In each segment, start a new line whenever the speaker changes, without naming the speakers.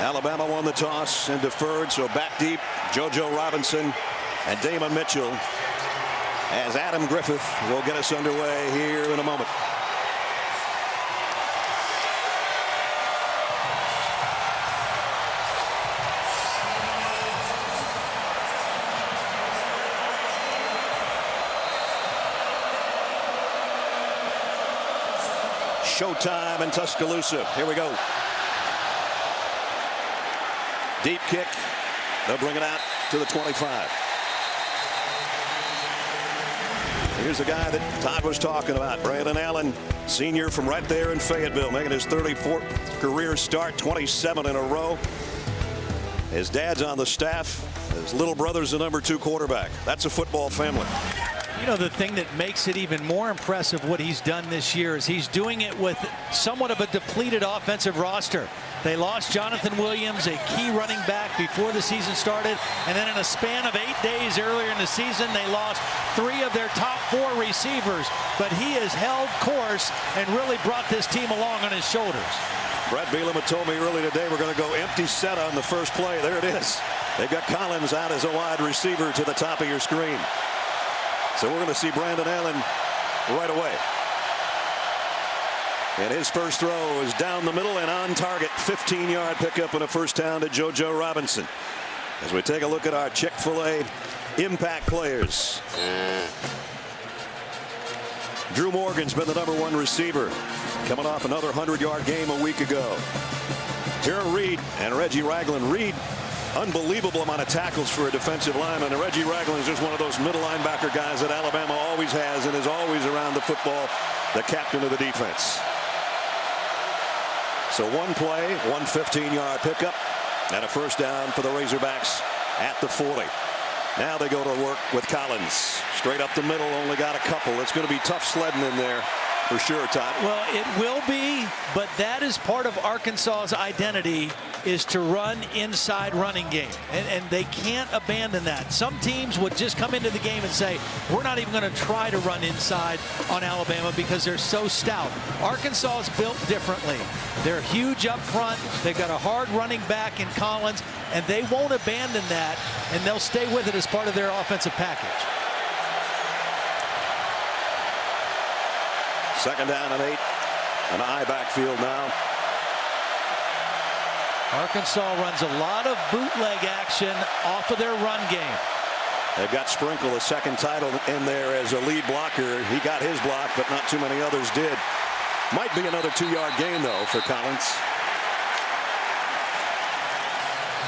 Alabama won the toss and deferred, so back deep, JoJo Robinson and Damon Mitchell, as Adam Griffith will get us underway here in a moment. Showtime in Tuscaloosa. Here we go. Deep kick. They'll bring it out to the 25. Here's the guy that Todd was talking about, Brandon Allen, senior from right there in Fayetteville, making his 34th career start, 27 in a row. His dad's on the staff. His little brother's the #2 quarterback. That's a football family.
You know, the thing that makes it even more impressive what he's done this year is he's doing it with somewhat of a depleted offensive roster. They lost Jonathan Williams, a key running back, before the season started, and then in a span of 8 days earlier in the season, they lost 3 of their top 4 receivers. But he has held course and really brought this team along on his shoulders.
Brett Bielema told me early today we're going to go empty set on the first play. There it is. They've got Collins out as a wide receiver to the top of your screen. So we're going to see Brandon Allen right away. And his first throw is down the middle and on target. 15-yard pickup and a first down to JoJo Robinson. As we take a look at our Chick-fil-A impact players. Drew Morgan's been the #1 receiver, coming off another 100-yard game a week ago. Jarrett Reed and Reggie Ragland. Reed, unbelievable amount of tackles for a defensive lineman. And Reggie Ragland is just one of those middle linebacker guys that Alabama always has and is always around the football, the captain of the defense. So one play, one 15-yard pickup, and a first down for the Razorbacks at the 40. Now they go to work with Collins. Straight up the middle, only got a couple. It's going to be tough sledding in there for sure, Todd.
Well, it will be, but that is part of Arkansas's identity, is to run inside running game. And they can't abandon that. Some teams would just come into the game and say, we're not even going to try to run inside on Alabama because they're so stout. Arkansas is built differently. They're huge up front. They've got a hard running back in Collins, and they won't abandon that, and they'll stay with it as part of their offensive package.
Second down and 8. An eye backfield now.
Arkansas runs a lot of bootleg action off of their run game.
They've got Sprinkle, a second title, in there as a lead blocker. He got his block, but not too many others did. Might be another 2-yard gain, though, for Collins.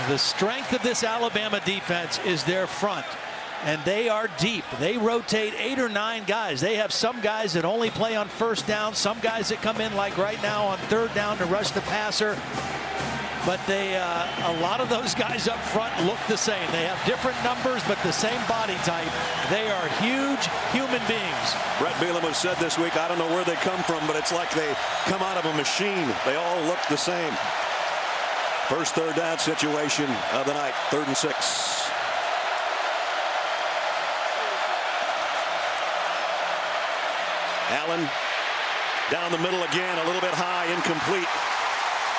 The strength of this Alabama defense is their front. And they are deep. They rotate 8 or 9 guys. They have some guys that only play on first down, some guys that come in like right now on third down to rush the passer. But a lot of those guys up front look the same. They have different numbers, but the same body type. They are huge human beings.
Brett Bielema said this week, I don't know where they come from, but it's like they come out of a machine. They all look the same. First third down situation of the night, 3rd and 6. Allen down the middle again, a little bit high, incomplete.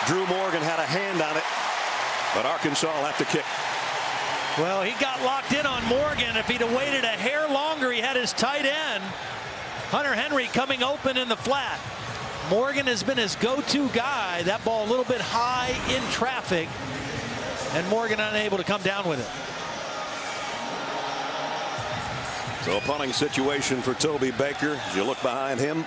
Drew Morgan had a hand on it, but Arkansas will have to kick.
Well, he got locked in on Morgan. If he'd have waited a hair longer, he had his tight end, Hunter Henry, coming open in the flat. Morgan has been his go-to guy. That ball a little bit high in traffic, and Morgan unable to come down with it.
So a punting situation for Toby Baker. As you look behind him,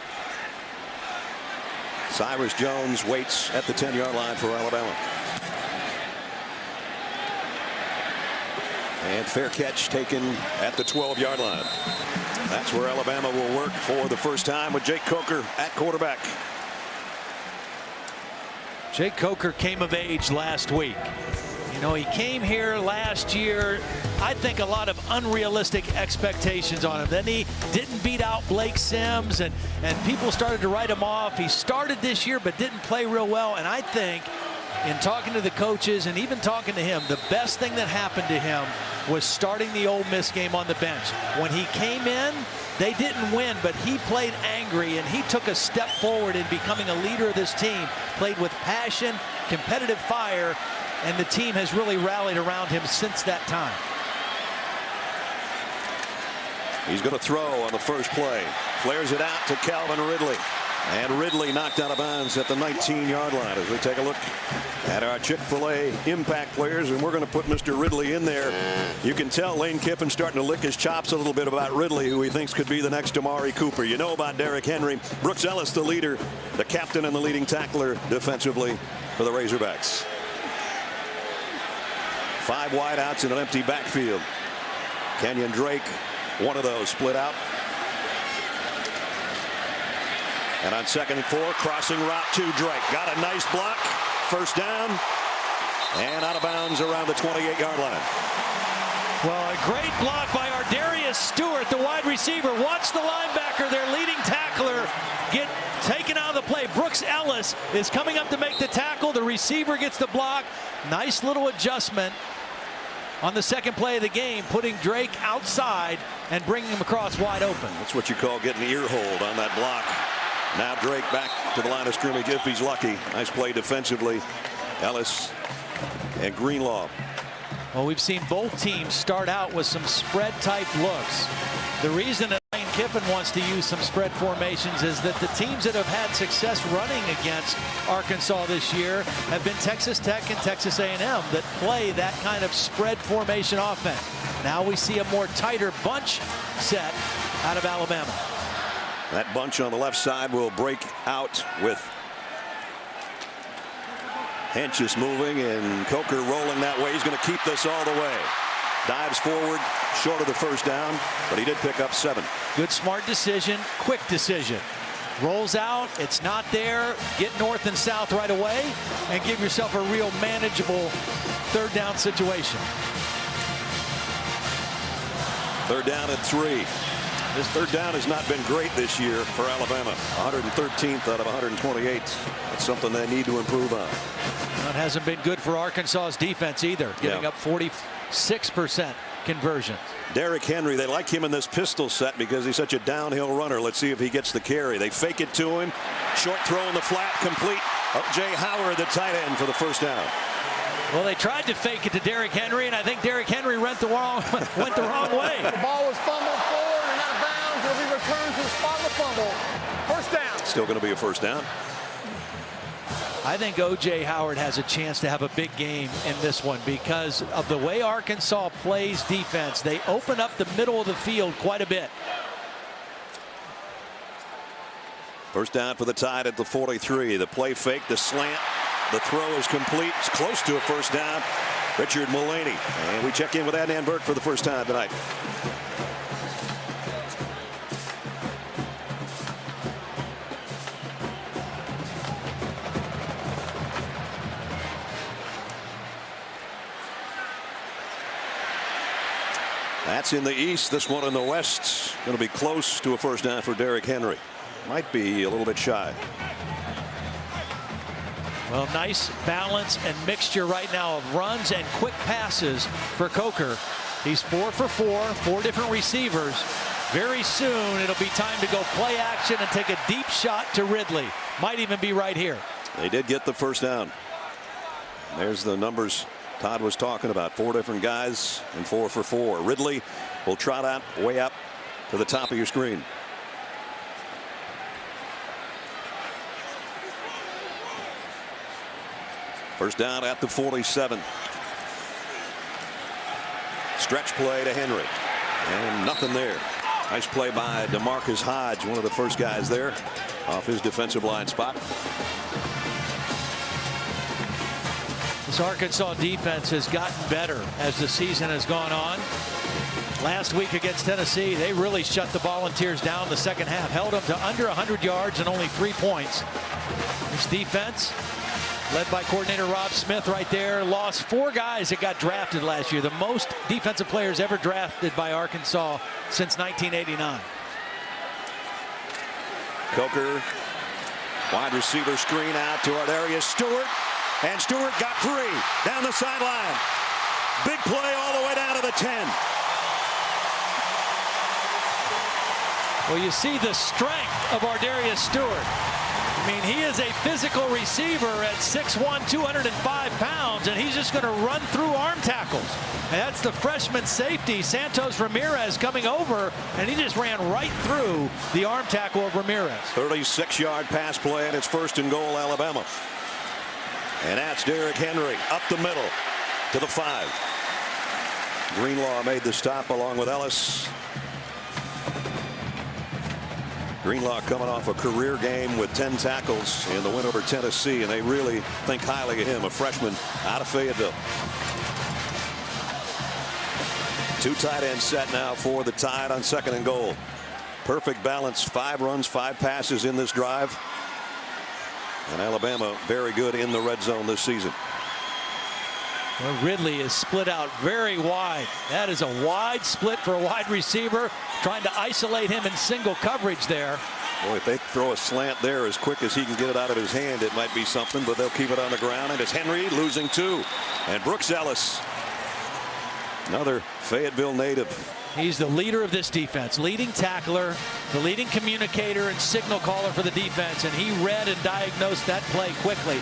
Cyrus Jones waits at the 10-yard line for Alabama. And fair catch taken at the 12-yard line. That's where Alabama will work for the first time with Jake Coker at quarterback.
Jake Coker came of age last week. You know, he came here last year, I think a lot of unrealistic expectations on him. Then he didn't beat out Blake Sims, and people started to write him off. He started this year but didn't play real well, and I think in talking to the coaches and even talking to him, the best thing that happened to him was starting the Ole Miss game on the bench. When he came in, they didn't win, but he played angry, and he took a step forward in becoming a leader of this team. Played with passion, competitive fire, and the team has really rallied around him since that time.
He's going to throw on the first play. Flares it out to Calvin Ridley. And Ridley knocked out of bounds at the 19-yard line as we take a look at our Chick-fil-A impact players. And we're going to put Mr. Ridley in there. You can tell Lane Kiffin starting to lick his chops a little bit about Ridley, who he thinks could be the next Amari Cooper. You know about Derrick Henry. Brooks Ellis, the leader, the captain and the leading tackler defensively for the Razorbacks. 5 wideouts in an empty backfield. Kenyon Drake, one of those, split out. And on 2nd and 4, crossing route to Drake. Got a nice block. First down. And out of bounds around the 28-yard line.
Well, a great block by Ardarius Stewart, the wide receiver. Watch the linebacker, their leading tackler, get taken out of the play. Brooks Ellis is coming up to make the tackle. The receiver gets the block. Nice little adjustment on the second play of the game, putting Drake outside and bringing him across wide open.
That's what you call getting ear hold on that block. Now Drake back to the line of scrimmage if he's lucky. Nice play defensively. Ellis and Greenlaw.
Well, we've seen both teams start out with some spread type looks. The reason that Lane Kiffin wants to use some spread formations is that the teams that have had success running against Arkansas this year have been Texas Tech and Texas A&M that play that kind of spread formation offense. Now we see a more tighter bunch set out of Alabama.
That bunch on the left side will break out with Hentges moving and Coker rolling that way. He's going to keep this all the way. Dives forward, short of the first down, but he did pick up 7.
Good smart decision, quick decision. Rolls out, it's not there. Get north and south right away and give yourself a real manageable 3rd down situation.
3rd down and 3. This 3rd down has not been great this year for Alabama. 113th out of 128. That's something they need to improve on.
Well, it hasn't been good for Arkansas's defense either, giving up 46% conversions. Derrick
Henry, they like him in this pistol set because he's such a downhill runner. Let's see if he gets the carry. They fake it to him. Short throw in the flat, complete. Jay Howard, the tight end, for the first down.
Well, they tried to fake it to Derrick Henry, and I think Derrick Henry went the wrong way.
The ball was fumbled forward and out of bounds. It'll be returned to the spot of the fumble. First down.
Still going to be a first down.
I think O.J. Howard has a chance to have a big game in this one because of the way Arkansas plays defense. They open up the middle of the field quite a bit.
First down for the Tide at the 43. The play fake, the slant. The throw is complete. It's close to a first down. Richard Mullaney. And we check in with Adnan Burke for the first time tonight. That's in the east. This one in the west. Going to be close to a first down for Derrick Henry. Might be a little bit shy.
Well, nice balance and mixture right now of runs and quick passes for Coker. He's 4 for 4 different receivers. Very soon it'll be time to go play action and take a deep shot to Ridley. Might even be right here.
They did get the first down. There's the numbers Todd was talking about. 4 different guys and 4 for 4. Ridley will trot out way up to the top of your screen. First down at the 47. Stretch play to Henry. And nothing there. Nice play by DeMarcus Hodge, one of the first guys there off his defensive line spot.
This Arkansas defense has gotten better as the season has gone on. Last week against Tennessee, they really shut the Volunteers down in the second half, held them to under 100 yards and only 3 points. This defense, led by coordinator Rob Smith right there, lost 4 guys that got drafted last year, the most defensive players ever drafted by Arkansas since 1989.
Coker, wide receiver screen out to Ardarius Stewart, and Stewart got free down the sideline. Big play all the way down to the 10.
Well, you see the strength of Ardarius Stewart. I mean, he is a physical receiver at 6'1", 205 pounds, and he's just going to run through arm tackles. And that's the freshman safety, Santos Ramirez, coming over, and he just ran right through the arm tackle of Ramirez.
36-yard pass play, and it's 1st and goal, Alabama. And that's Derrick Henry up the middle to the 5. Greenlaw made the stop along with Ellis. Greenlaw coming off a career game with 10 tackles in the win over Tennessee, and they really think highly of him, a freshman out of Fayetteville. 2 tight end set now for the Tide on 2nd and goal. Perfect balance, 5 runs, 5 passes in this drive. And Alabama very good in the red zone this season.
Well, Ridley is split out very wide. That is a wide split for a wide receiver, trying to isolate him in single coverage there.
Boy, if they throw a slant there as quick as he can get it out of his hand, it might be something, but they'll keep it on the ground. And it's Henry losing 2. And Brooks Ellis, another Fayetteville native.
He's the leader of this defense, leading tackler, the leading communicator and signal caller for the defense, and he read and diagnosed that play quickly.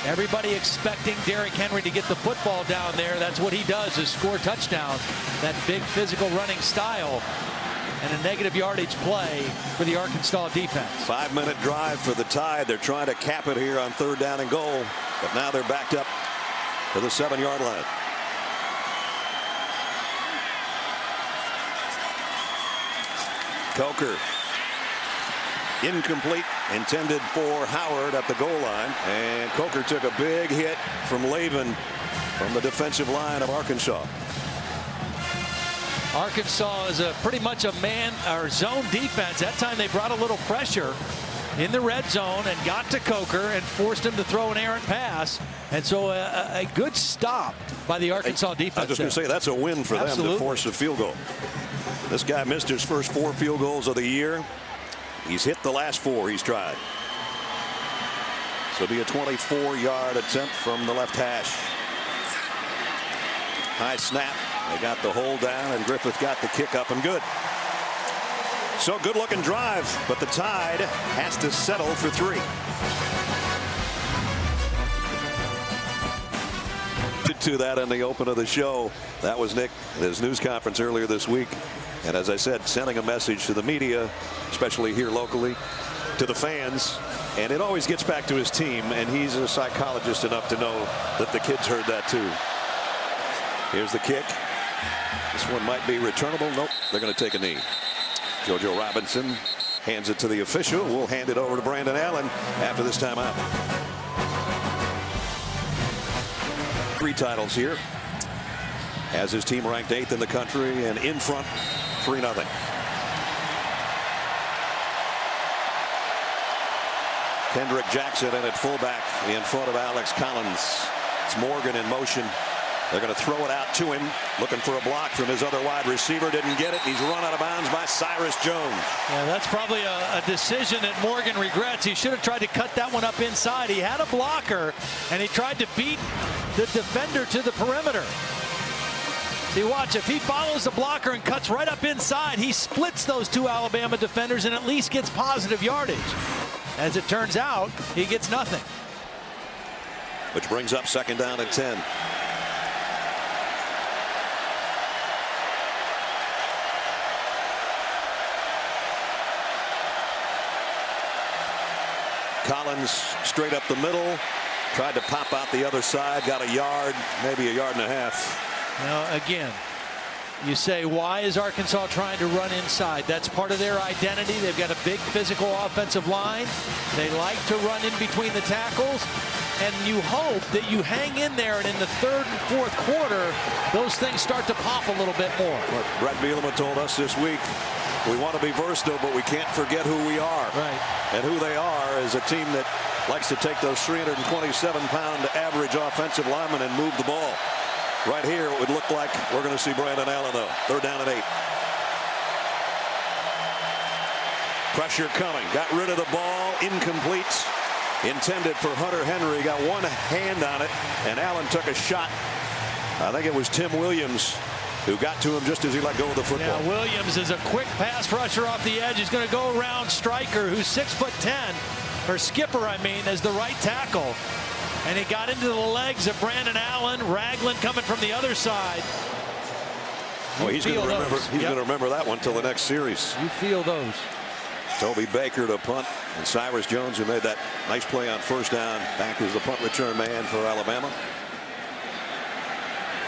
Everybody expecting Derrick Henry to get the football down there. That's what he does, is score touchdowns. That big physical running style, and a negative yardage play for the Arkansas defense.
5-minute drive for the Tide. They're trying to cap it here on 3rd down and goal, but now they're backed up to the 7-yard line. Coker, incomplete, intended for Howard at the goal line, and Coker took a big hit from Lavin from the defensive line of Arkansas.
Arkansas is pretty much a man or zone defense. That time they brought a little pressure in the red zone and got to Coker and forced him to throw an errant pass. And so a good stop by the Arkansas defense.
I was just going to say, that's a win for them to force a field goal. This guy missed his first 4 field goals of the year. He's hit the last 4 he's tried. So it'll be a 24-yard attempt from the left hash. High snap. They got the hold down, and Griffith got the kick up and good. So good looking drive, but the Tide has to settle for 3. To that in the open of the show. That was Nick at his news conference earlier this week. And as I said, sending a message to the media, especially here locally, to the fans. And it always gets back to his team, and he's a psychologist enough to know that the kids heard that too. Here's the kick. This one might be returnable. Nope, they're going to take a knee. JoJo Robinson hands it to the official. We'll hand it over to Brandon Allen after this timeout. 3 titles here. Has his team ranked 8th in the country and in front 3-0. Kendrick Jackson in at fullback in front of Alex Collins. It's Morgan in motion. They're going to throw it out to him, looking for a block from his other wide receiver. Didn't get it. He's run out of bounds by Cyrus Jones.
Yeah, that's probably a decision that Morgan regrets. He should have tried to cut that one up inside. He had a blocker, and he tried to beat the defender to the perimeter. See, watch, if he follows the blocker and cuts right up inside, he splits those 2 Alabama defenders and at least gets positive yardage. As it turns out, he gets nothing.
Which brings up 2nd down and 10. Collins straight up the middle, tried to pop out the other side, got a yard, maybe a yard and a half.
Now, again, you say, why is Arkansas trying to run inside? That's part of their identity. They've got a big physical offensive line. They like to run in between the tackles. And you hope that you hang in there, and in the 3rd and 4th quarter, those things start to pop a little bit more.
What Brett Bielema told us this week, we want to be versatile, but we can't forget who we are.
Right.
And who they are is a team that likes to take those 327-pound average offensive linemen and move the ball. Right here, it would look like we're going to see Brandon Allen, though. 3rd down and 8. Pressure coming. Got rid of the ball. Incomplete. Intended for Hunter Henry. Got one hand on it, and Allen took a shot. I think it was Tim Williams who got to him just as he let go of the football.
Now, Williams is a quick pass rusher off the edge. He's going to go around Stryker, who's 6'10", or skipper, I mean, as the right tackle. And he got into the legs of Brandon Allen. Ragland coming from the other side.
Oh, he's going to remember that one till the next series.
You feel those.
Toby Baker to punt, and Cyrus Jones, who made that nice play on first down, back as the punt return man for Alabama.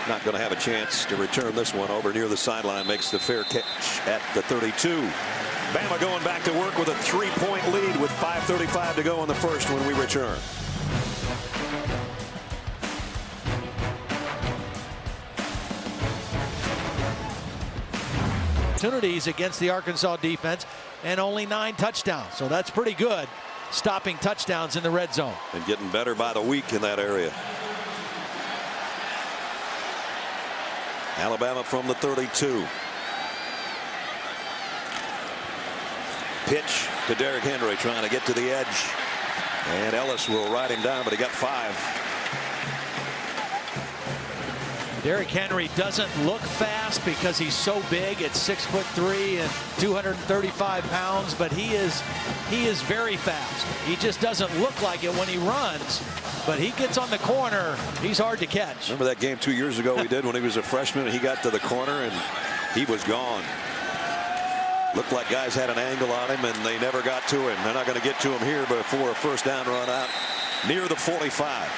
Not going to have a chance to return this one. Over near the sideline, makes the fair catch at the 32. Bama going back to work with a 3-point lead with 5:35 to go in the first when we return.
Opportunities against the Arkansas defense, and only 9 touchdowns, so that's pretty good, stopping touchdowns in the red zone.
And getting better by the week in that area. Alabama from the 32. Pitch to Derrick Henry, trying to get to the edge, and Ellis will ride him down, but he got 5.
Derrick Henry doesn't look fast because he's so big at 6'3" and 235 pounds, but he is very fast. He just doesn't look like it when he runs, but he gets on the corner. He's hard to catch.
Remember that game 2 years ago we did when he was a freshman and he got to the corner and he was gone. Looked like guys had an angle on him and they never got to him. They're not going to get to him here before a first down run out near the 45.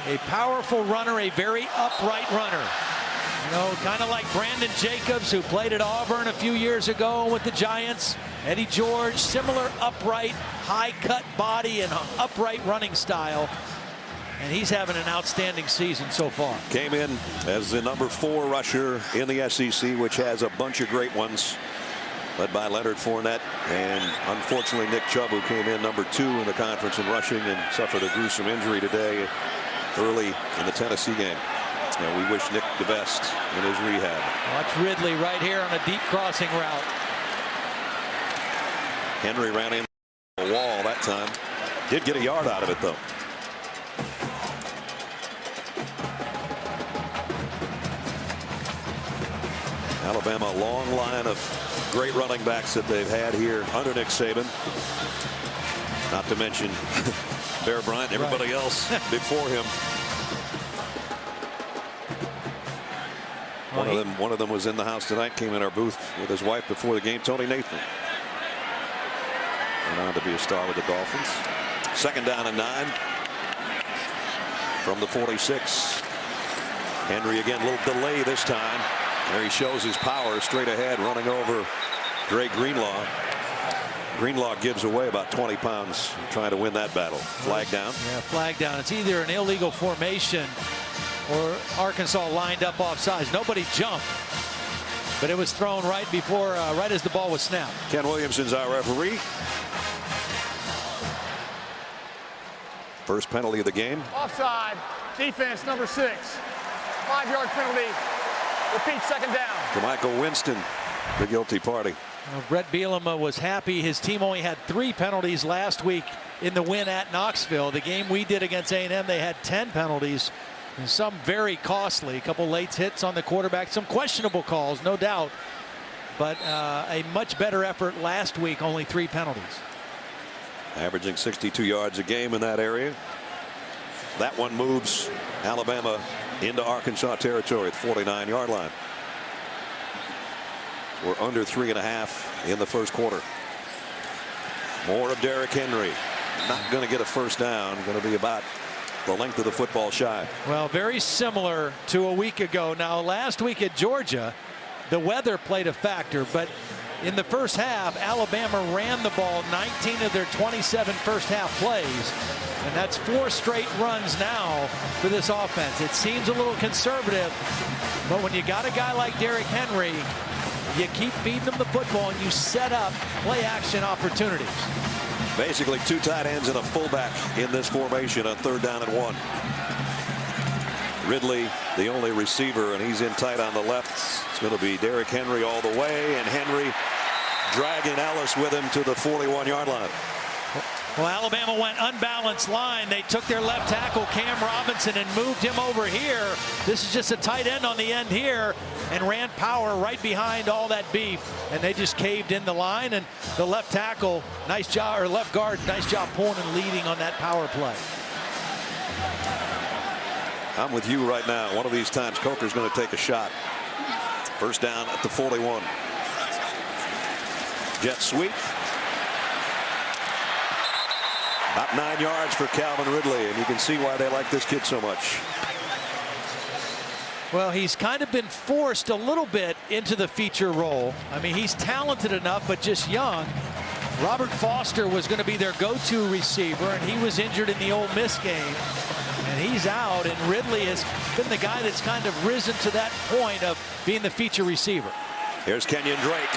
A powerful runner, a very upright runner. You know, kind of like Brandon Jacobs, who played at Auburn a few years ago with the Giants. Eddie George, similar upright, high-cut body and upright running style. And he's having an outstanding season so far.
Came in as the number 4 rusher in the SEC, which has a bunch of great ones, led by Leonard Fournette. And unfortunately, Nick Chubb, who came in number 2 in the conference in rushing and suffered a gruesome injury today early in the Tennessee game. And we wish Nick the best in his rehab.
Watch Ridley right here on a deep crossing route.
Henry ran in the wall that time. Did get a yard out of it, though. Alabama, a long line of great running backs that they've had here under Nick Saban. Not to mention Bear Bryant, everybody else before him. One of them was in the house tonight, came in our booth with his wife before the game, Tony Nathan. Went on to be a star with the Dolphins. Second down and 9 from the 46. Henry again, a little delay this time. There he shows his power straight ahead, running over Dre Greenlaw. Greenlaw gives away about 20 pounds trying to win that battle. Flag down.
Yeah, flag down. It's either an illegal formation or Arkansas lined up offsides. Nobody jumped, but it was thrown right before, right as the ball was snapped.
Ken Williamson's our referee. First penalty of the game.
Offside. Defense number 6. 5-yard penalty. Repeat, second down.
To Michael Winston, the guilty party.
Brett Bielema was happy. His team only had 3 penalties last week in the win at Knoxville. The game we did against A&M, they had 10 penalties, and some very costly. A couple late hits on the quarterback, some questionable calls, no doubt, but a much better effort last week, only 3 penalties.
Averaging 62 yards a game in that area. That one moves Alabama into Arkansas territory at the 49-yard line. We're under 3.5 in the first quarter. More of Derrick Henry. Not going to get a first down. Going to be about the length of the football shy.
Well, very similar to a week ago. Now, last week at Georgia, the weather played a factor, but in the first half, Alabama ran the ball 19 of their 27 first half plays, and that's 4 straight runs now for this offense. It seems a little conservative, but when you got a guy like Derrick Henry, you keep feeding him the football and you set up play action opportunities.
Basically 2 tight ends and a fullback in this formation on 3rd down and 1. Ridley, the only receiver, and he's in tight on the left. It's going to be Derrick Henry all the way, and Henry dragging Ellis with him to the 41-yard line.
Well, Alabama went unbalanced line. They took their left tackle, Cam Robinson, and moved him over here. This is just a tight end on the end here, and ran power right behind all that beef. And they just caved in the line, and the left tackle, nice job, or left guard, nice job pulling and leading on that power play.
I'm with you right now. One of these times, Coker's going to take a shot. First down at the 41. Jet sweep. About 9 yards for Calvin Ridley, and you can see why they like this kid so much.
Well, he's kind of been forced a little bit into the feature role. I mean, he's talented enough, but just young. Robert Foster was going to be their go-to receiver, and he was injured in the Ole Miss game. And he's out, and Ridley has been the guy that's kind of risen to that point of being the feature receiver.
Here's Kenyon Drake.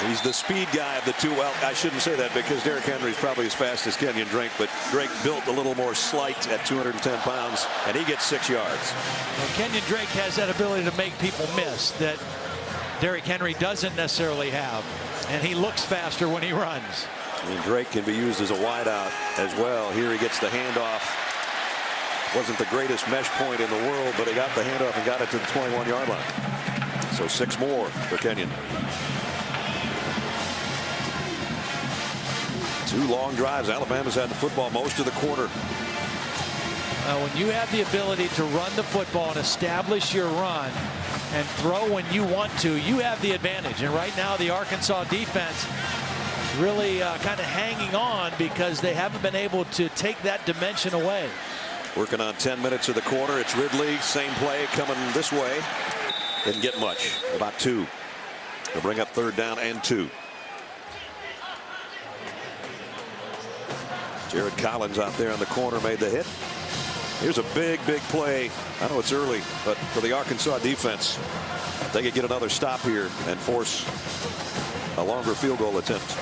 He's the speed guy of the two. Well, I shouldn't say that because Derrick Henry's probably as fast as Kenyon Drake, but Drake built a little more slight at 210 pounds, and he gets 6 yards.
Well, Kenyon Drake has that ability to make people miss that Derrick Henry doesn't necessarily have, and he looks faster when he runs.
And Drake can be used as a wideout as well. Here he gets the handoff. Wasn't the greatest mesh point in the world, but he got the handoff and got it to the 21-yard line. So 6 more for Kenyon. 2 long drives. Alabama's had the football most of the quarter.
When you have the ability to run the football and establish your run and throw when you want to, you have the advantage. And right now the Arkansas defense really kind of hanging on because they haven't been able to take that dimension away.
Working on 10 minutes of the quarter. It's Ridley. Same play coming this way. Didn't get much. About 2. They'll bring up 3rd down and 2. Jared Collins out there in the corner made the hit. Here's a big play. I know it's early, but for the Arkansas defense, they could get another stop here and force a longer field goal attempt.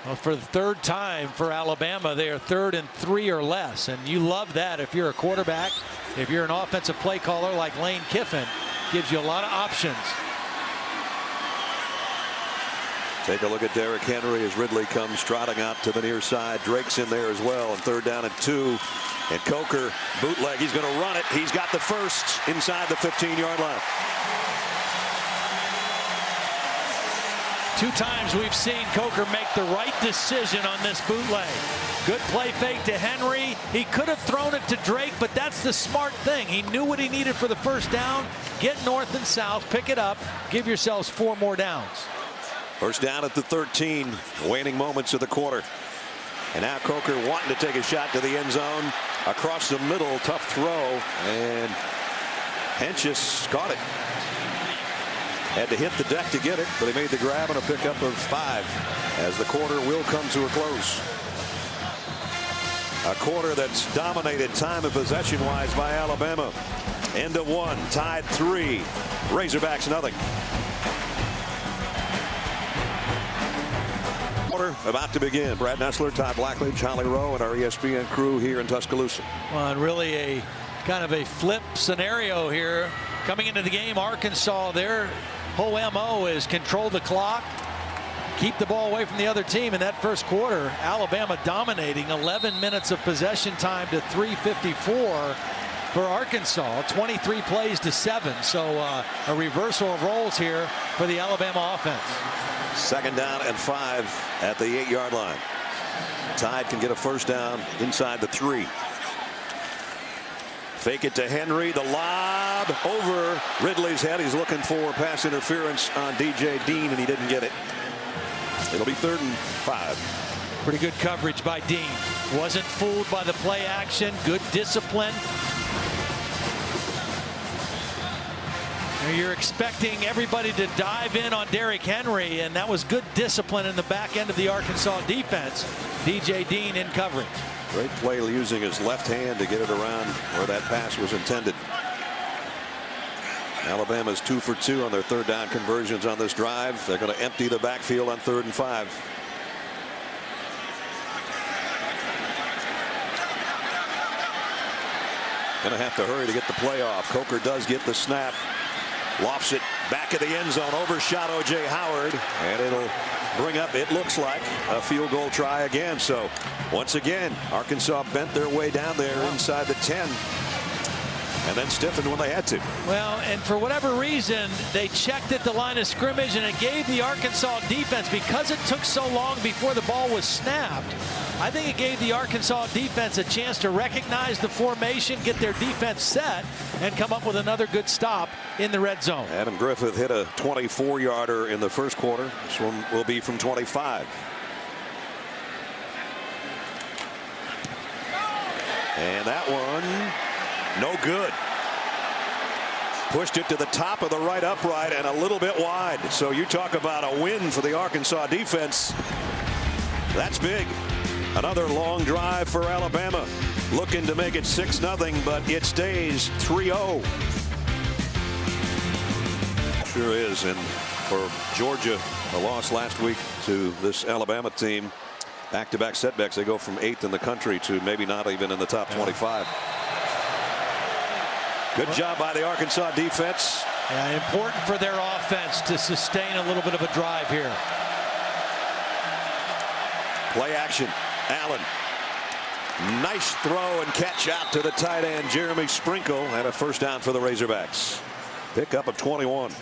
Well, for the 3rd time for Alabama, they are 3rd and 3 or less, and you love that if you're a quarterback. If you're an offensive play caller like Lane Kiffin, gives you a lot of options.
Take a look at Derrick Henry as Ridley comes trotting out to the near side. Drake's in there as well, and 3rd down and 2. And Coker bootleg. He's going to run it. He's got the first inside the 15-yard line.
2 times we've seen Coker make the right decision on this bootleg. Good play fake to Henry. He could have thrown it to Drake, but that's the smart thing. He knew what he needed for the first down. Get north and south, pick it up, give yourselves 4 more downs.
First down at the 13, waning moments of the quarter. And now Coker wanting to take a shot to the end zone. Across the middle, tough throw, and Hentges caught it. Had to hit the deck to get it, but he made the grab and a pickup of 5 as the quarter will come to a close. A quarter that's dominated time and possession-wise by Alabama. End of 1, tied 3. Razorbacks nothing. About to begin. Brad Nessler, Todd Blackledge, Holly Rowe, and our ESPN crew here in Tuscaloosa.
Well, and really a kind of a flip scenario here. Coming into the game, Arkansas, their whole MO is control the clock, keep the ball away from the other team. In that first quarter, Alabama dominating 11 minutes of possession time to 3:54 for Arkansas. 23 plays to 7. So a reversal of roles here for the Alabama offense.
2nd down and 5 at the 8-yard line. Tide can get a first down inside the 3. Fake it to Henry. The lob over Ridley's head. He's looking for pass interference on DJ Dean, and he didn't get it. It'll be 3rd and 5.
Pretty good coverage by Dean. Wasn't fooled by the play action. Good discipline. You're expecting everybody to dive in on Derrick Henry, and that was good discipline in the back end of the Arkansas defense. DJ Dean in coverage.
Great play using his left hand to get it around where that pass was intended. Alabama's 2 for 2 on their 3rd down conversions on this drive. They're going to empty the backfield on 3rd and 5. Going to have to hurry to get the play off. Coker does get the snap. Lofts it back of the end zone. Overshot O.J. Howard. And it'll bring up, it looks like, a field goal try again. So once again, Arkansas bent their way down there inside the 10. And then stiffened when they had to.
Well, and for whatever reason, they checked at the line of scrimmage, and it gave the Arkansas defense, because it took so long before the ball was snapped, I think it gave the Arkansas defense a chance to recognize the formation, get their defense set, and come up with another good stop in the red zone.
Adam Griffith hit a 24-yarder in the first quarter. This one will be from 25. And that one, no good. Pushed it to the top of the right upright and a little bit wide. So you talk about a win for the Arkansas defense. That's big. Another long drive for Alabama. Looking to make it 6-0, but it stays 3-0. Sure is. And for Georgia, a loss last week to this Alabama team. Back-to-back setbacks. They go from 8th in the country to maybe not even in the top 25. Good job by the Arkansas defense.
Yeah, important for their offense to sustain a little bit of a drive here.
Play action. Allen. Nice throw and catch out to the tight end, Jeremy Sprinkle, and a first down for the Razorbacks. Pickup of 21.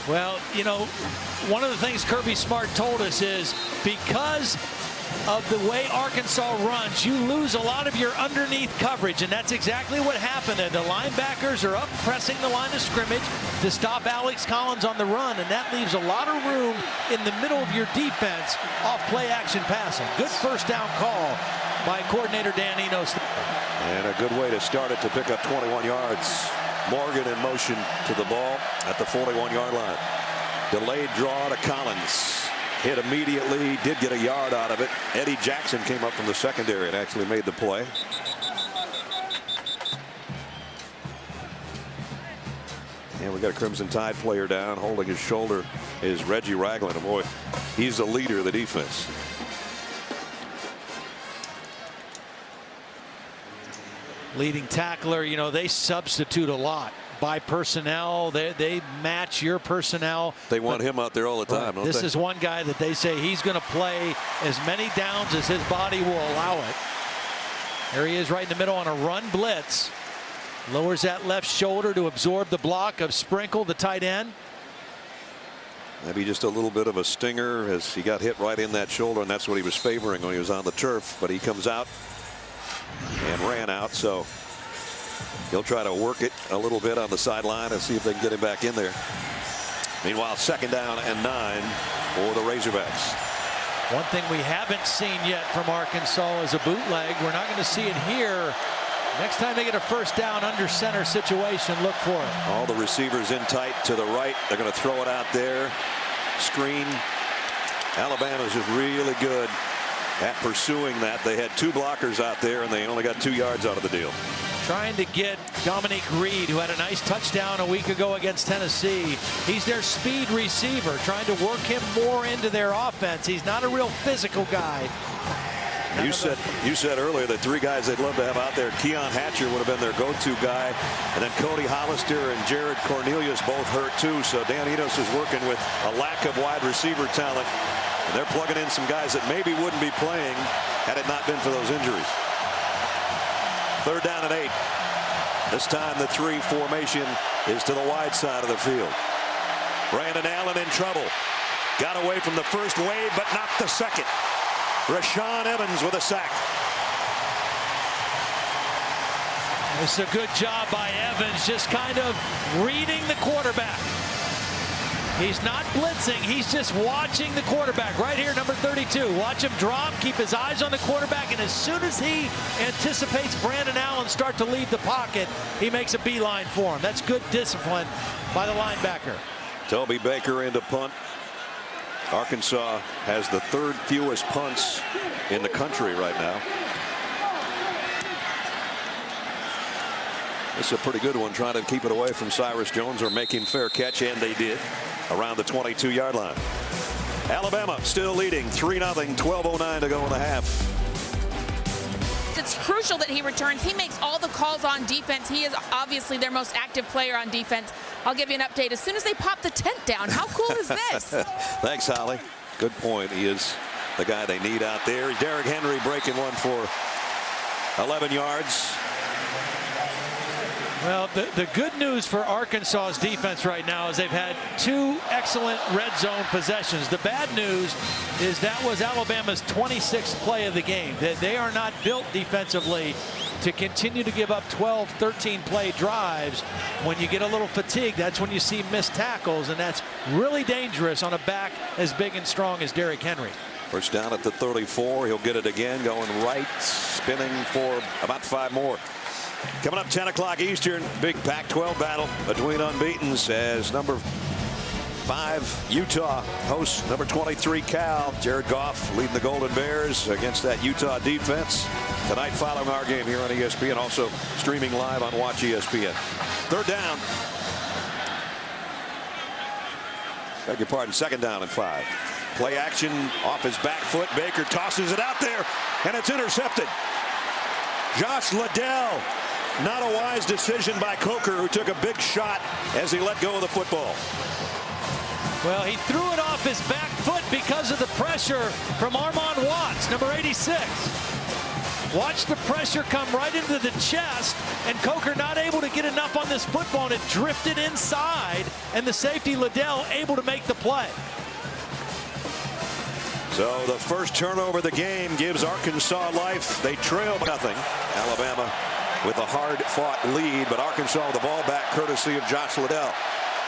Well, you know, one of the things Kirby Smart told us is because of the way Arkansas runs, you lose a lot of your underneath coverage, and that's exactly what happened. The linebackers are up pressing the line of scrimmage to stop Alex Collins on the run, and that leaves a lot of room in the middle of your defense off play action passing. Good first down call by coordinator Dan Enos.
And a good way to start it to pick up 21 yards. Morgan in motion to the ball at the 41-yard line. Delayed draw to Collins. Hit immediately, did get a yard out of it. Eddie Jackson came up from the secondary and actually made the play. And we got a Crimson Tide player down. Holding his shoulder is Reggie Ragland. And boy, he's the leader of the defense.
Leading tackler, you know, they substitute a lot by personnel. They match your personnel.
They want him out there all the time, don't they?
This is one guy that they say he's going to play as many downs as his body will allow it. There he is right in the middle on a run blitz. Lowers that left shoulder to absorb the block of Sprinkle, the tight end.
Maybe just a little bit of a stinger as he got hit right in that shoulder, and that's what he was favoring when he was on the turf. But he comes out and ran out, so he'll try to work it a little bit on the sideline and see if they can get him back in there. Meanwhile, 2nd down and 9 for the Razorbacks.
One thing we haven't seen yet from Arkansas is a bootleg. We're not going to see it here. Next time they get a first down under center situation, look for it.
All the receivers in tight to the right. They're going to throw it out there. Screen. Alabama's just really good at pursuing that. They had 2 blockers out there, and they only got 2 yards out of the deal.
Trying to get Dominique Reed, who had a nice touchdown a week ago against Tennessee. He's their speed receiver, trying to work him more into their offense. He's not a real physical guy.
You said earlier that 3 guys they'd love to have out there. Keon Hatcher would have been their go-to guy, and then Cody Hollister and Jared Cornelius both hurt too. So Dan Enos is working with a lack of wide receiver talent, and they're plugging in some guys that maybe wouldn't be playing had it not been for those injuries. 3rd down and 8. This time the 3 formation is to the wide side of the field. Brandon Allen in trouble. Got away from the first wave, but not the second. Rashaan Evans with a sack.
It's a good job by Evans, just kind of reading the quarterback. He's not blitzing. He's just watching the quarterback. Right here, number 32. Watch him drop, keep his eyes on the quarterback, and as soon as he anticipates Brandon Allen start to leave the pocket, he makes a beeline for him. That's good discipline by the linebacker.
Toby Baker into punt. Arkansas has the 3rd fewest punts in the country right now. This is a pretty good one, trying to keep it away from Cyrus Jones or making fair catch, and they did around the 22-yard line. Alabama still leading 3-0, 12:09 to go in the half.
It's crucial that he returns. He makes all the calls on defense. He is obviously their most active player on defense. I'll give you an update as soon as they pop the tent down. How cool is this?
Thanks, Holly. Good point. He is the guy they need out there. Derrick Henry breaking one for 11 yards.
Well, the good news for Arkansas's defense right now is they've had 2 excellent red zone possessions. The bad news is that was Alabama's 26th play of the game. They are not built defensively to continue to give up 12, 13 play drives. When you get a little fatigued, that's when you see missed tackles, and that's really dangerous on a back as big and strong as Derrick Henry.
First down at the 34. He'll get it again, going right, spinning for about 5 more. Coming up 10 o'clock Eastern, big Pac-12 battle between unbeatens as number 5 Utah hosts number 23 Cal. Jared Goff leading the Golden Bears against that Utah defense. Tonight following our game here on ESPN, also streaming live on Watch ESPN. Third down. Beg your pardon, second down and 5. Play action off his back foot. Baker tosses it out there, and it's intercepted. Josh Liddell. Not a wise decision by Coker, who took a big shot as he let go of the football.
Well, he threw it off his back foot because of the pressure from Armon Watts, number 86. Watch the pressure come right into the chest, and Coker not able to get enough on this football, and it drifted inside, and the safety Liddell able to make the play.
So the first turnover of the game gives Arkansas life. They trail nothing. Alabama with a hard-fought lead, but Arkansas with the ball back courtesy of Josh Liddell.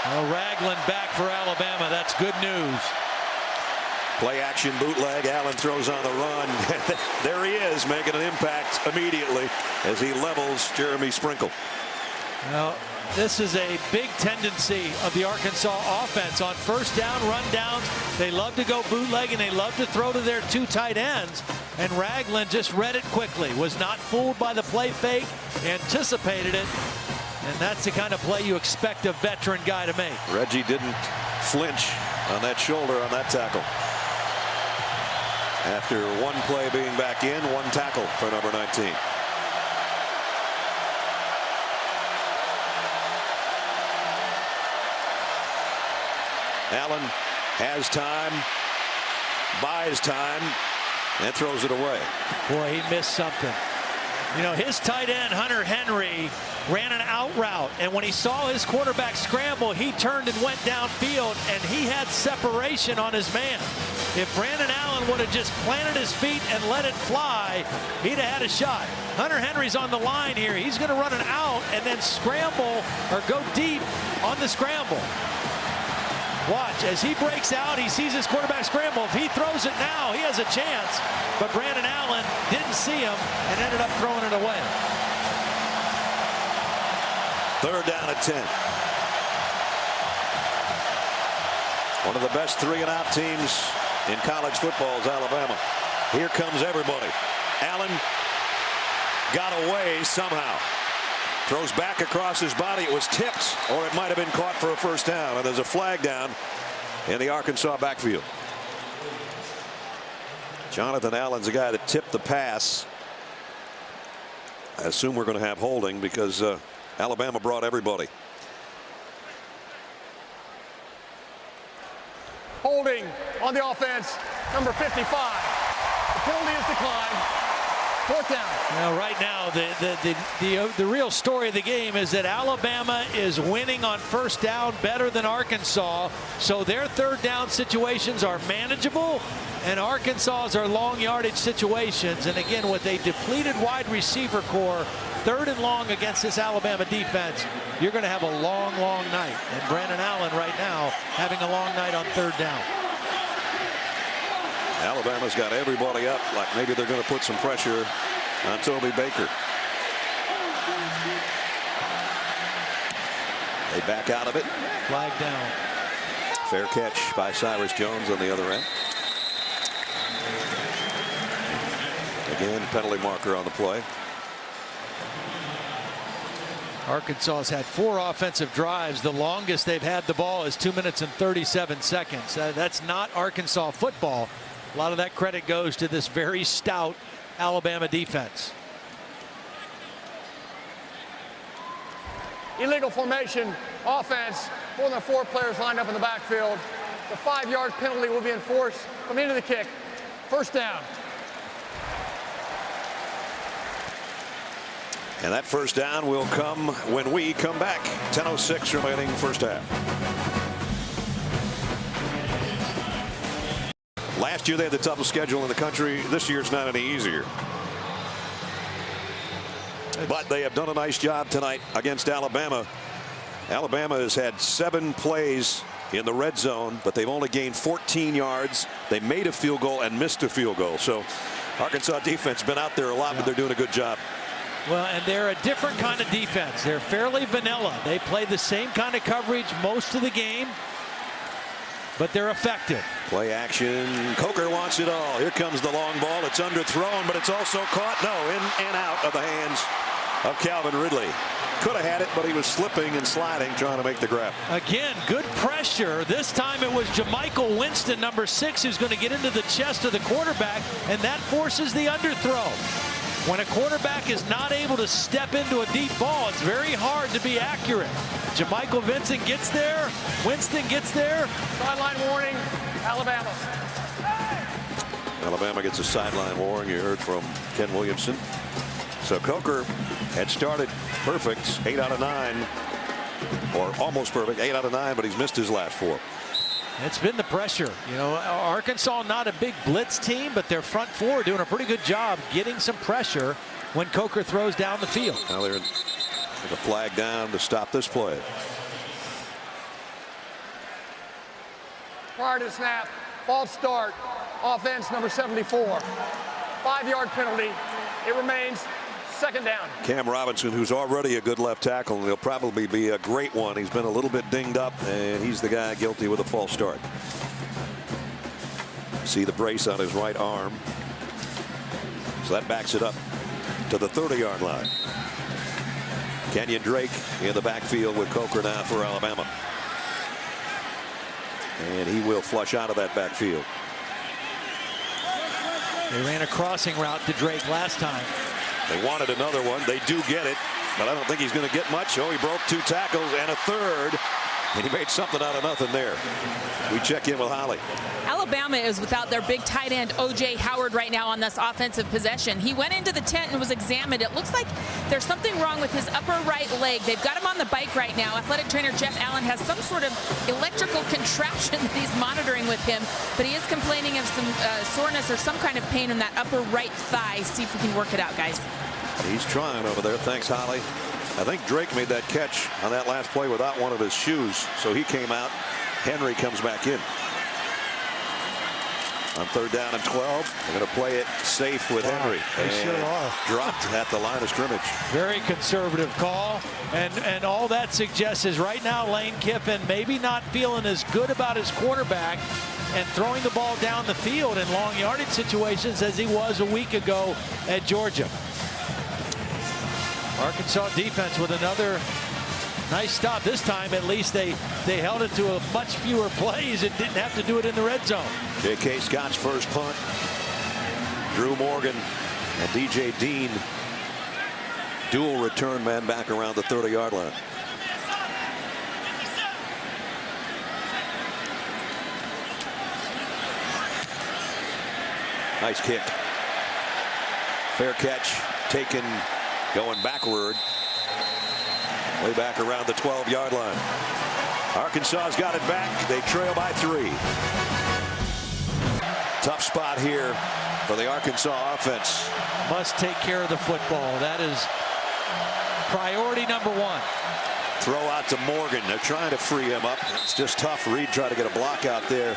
Well, Ragland back for Alabama. That's good news.
Play action bootleg. Allen throws on the run. There he is, making an impact immediately as he levels Jeremy Sprinkle.
Well, this is a big tendency of the Arkansas offense on first down, run downs. They love to go bootleg, and they love to throw to their 2 tight ends. And Ragland just read it quickly, was not fooled by the play fake, anticipated it. And that's the kind of play you expect a veteran guy to make.
Reggie didn't flinch on that shoulder on that tackle. After one play being back in, 1 tackle for number 19. Allen has time, buys time, and throws it away.
Boy, he missed something. You know, his tight end, Hunter Henry, ran an out route, and when he saw his quarterback scramble, he turned and went downfield, and he had separation on his man. If Brandon Allen would have just planted his feet and let it fly, he'd have had a shot. Hunter Henry's on the line here. He's going to run an out and then scramble or go deep on the scramble. Watch, as he breaks out, he sees his quarterback scramble. If he throws it now, he has a chance. But Brandon Allen didn't see him and ended up throwing it away.
Third down at 10. One of the best 3-and-out teams in college football is Alabama. Here comes everybody. Allen got away somehow. Throws back across his body. It was tipped, or it might have been caught for a first down. And there's a flag down in the Arkansas backfield. Jonathan Allen's the guy that tipped the pass. I assume we're going to have holding because Alabama brought everybody.
Holding on the offense, number 55. The penalty is declined. Fourth down.
Now, right now, the real story of the game is that Alabama is winning on first down better than Arkansas. So their third down situations are manageable, and Arkansas's are long yardage situations. And again, with a depleted wide receiver core, 3rd and long against this Alabama defense, you're going to have a long, long night. And Brandon Allen right now having a long night on 3rd down.
Alabama's got everybody up, like maybe they're going to put some pressure on Toby Baker. They back out of it.
Flag down.
Fair catch by Cyrus Jones on the other end. Again, penalty marker on the play.
Arkansas has had 4 offensive drives. The longest they've had the ball is 2 minutes and 37 seconds. That's not Arkansas football. A lot of that credit goes to this very stout Alabama defense.
Illegal formation, Offense, more than 4 players lined up in the backfield. The 5-yard penalty will be enforced from into the kick. First down.
And that first down will come when we come back. 10:06 remaining first half. Last year they had the toughest schedule in the country. This year it's not any easier. But they have done a nice job tonight against Alabama. Alabama has had 7 plays in the red zone, but they've only gained 14 yards. They made a field goal and missed a field goal. So Arkansas defense been out there a lot, but they're doing a good job.
Well, and they're a different kind of defense. They're fairly vanilla. They play the same kind of coverage most of the game, but they're effective.
Play action. Coker wants it all. Here comes the long ball. It's underthrown, but it's also caught. No, in and out of the hands of Calvin Ridley. Could have had it, but he was slipping and sliding, trying to make the grab.
Again, good pressure. This time it was Jamichael Winston, number 6, who's going to get into the chest of the quarterback, and that forces the underthrow. When a quarterback is not able to step into a deep ball, it's very hard to be accurate. Jamichael Vincent gets there. Winston gets there.
Sideline warning, Alabama.
Alabama gets a sideline warning. You heard from Ken Williamson. So Coker had started perfect, 8 out of 9, or almost perfect, 8 out of 9, but he's missed his last 4.
It's been the pressure. You know, Arkansas not a big blitz team, but their front 4 doing a pretty good job getting some pressure when Coker throws down the field.
Now they're with a flag down to stop this play.
Prior to the snap, false start, offense number 74. 5-yard penalty. It remains second down.
Cam Robinson, who's already a good left tackle, and he'll probably be a great one. He's been a little bit dinged up, and he's the guy guilty with a false start. See the brace on his right arm. So that backs it up to the 30-yard line. Kenyon Drake in the backfield with Coker now for Alabama. And he will flush out of that backfield.
They ran a crossing route to Drake last time.
They wanted another one. They do get it, but I don't think he's going to get much. Oh, he broke 2 tackles and a third, and he made something out of nothing there. We check in with Holly.
Alabama is without their big tight end, O.J. Howard, right now on this offensive possession. He went into the tent and was examined. It looks like there's something wrong with his upper right leg. They've got him on the bike right now. Athletic trainer Jeff Allen has some sort of electrical contraption that he's monitoring with him, but he is complaining of some soreness or some kind of pain in that upper right thigh. See if we can work it out, guys.
He's trying over there. Thanks, Holly. I think Drake made that catch on that last play without one of his shoes, so he came out. Henry comes back in. On 3rd down and 12, they're going to play it safe with Henry.
They sure are.
Dropped at the line of scrimmage.
Very conservative call, and all that suggests is right now Lane Kiffin maybe not feeling as good about his quarterback and throwing the ball down the field in long yardage situations as he was a week ago at Georgia. Arkansas defense with another nice stop. This time at least they held it to a much fewer plays and didn't have to do it in the red zone.
J.K. Scott's first punt. Drew Morgan and DJ Dean dual return man back around the 30-yard line. Nice kick. Fair catch taken going backward. Way back around the 12-yard line. Arkansas's got it back. They trail by 3. Tough spot here for the Arkansas offense.
Must take care of the football. That is priority number 1.
Throw out to Morgan. They're trying to free him up. It's just tough. Reed tried to get a block out there.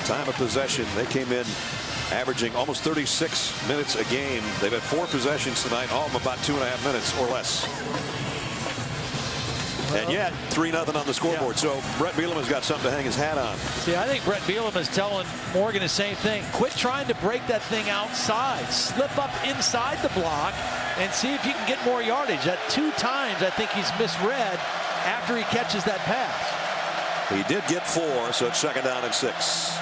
Time of possession. They came in averaging almost 36 minutes a game. They've had 4 possessions tonight, all of them about 2.5 minutes or less. And yet 3-0 on the scoreboard.
Yeah.
So Brett Bielema's got something to hang his hat on.
See, I think Brett Bielema is telling Morgan the same thing. Quit trying to break that thing outside. Slip up inside the block and see if you can get more yardage. That 2 times I think he's misread after he catches that pass.
He did get 4, so it's 2nd down and 6.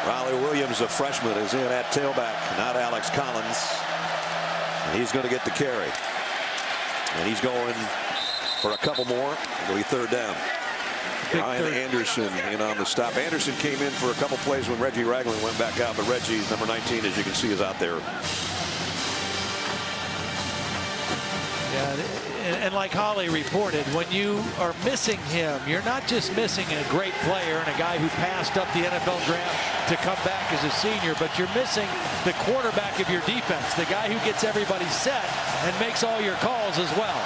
Riley Williams, a freshman, is in at tailback, not Alex Collins. And he's going to get the carry. And he's going for a couple more. It'll be third down. Ryan Anderson in on the stop. Anderson came in for a couple plays when Reggie Ragland went back out, but Reggie, number 19, as you can see, is out there.
Yeah, and like Holly reported, when you are missing him, you're not just missing a great player and a guy who passed up the NFL draft to come back as a senior, but you're missing the quarterback of your defense, the guy who gets everybody set and makes all your calls as well.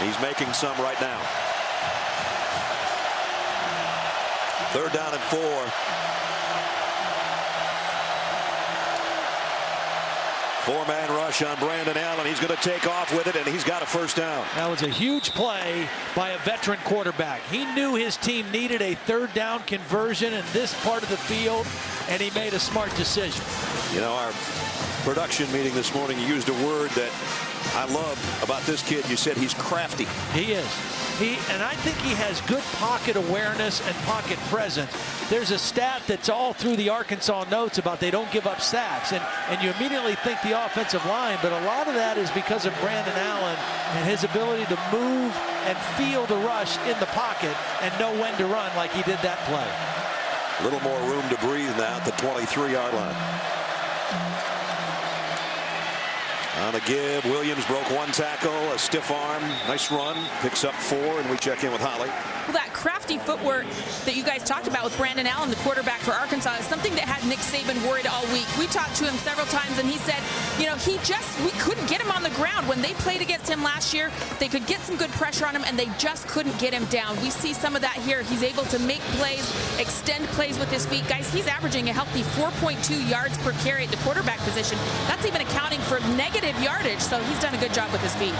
He's making some right now. Third down and 4. Four-man rush on Brandon Allen. He's going to take off with it, and he's got a first down.
That was a huge play by a veteran quarterback. He knew his team needed a third down conversion in this part of the field, and he made a smart decision.
You know, our production meeting this morning, you used a word that I love about this kid. You said he's crafty.
He is. And I think he has good pocket awareness and pocket presence. There's a stat that's all through the Arkansas notes about they don't give up sacks. And you immediately think the offensive line, but a lot of that is because of Brandon Allen and his ability to move and feel the rush in the pocket and know when to run like he did that play.
A little more room to breathe now at the 23-yard line. On the give, Williams broke one tackle, a stiff arm, nice run, picks up 4, and we check in with Holly.
Well, that crafty footwork that you guys talked about with Brandon Allen, the quarterback for Arkansas, is something that had Nick Saban worried all week. We talked to him several times, and he said, you know, we couldn't get him on the ground. When they played against him last year, they could get some good pressure on him, and they just couldn't get him down. We see some of that here. He's able to make plays, extend plays with his feet. Guys, he's averaging a healthy 4.2 yards per carry at the quarterback position. That's even accounting for negative yardage, so he's done a good job with his feet.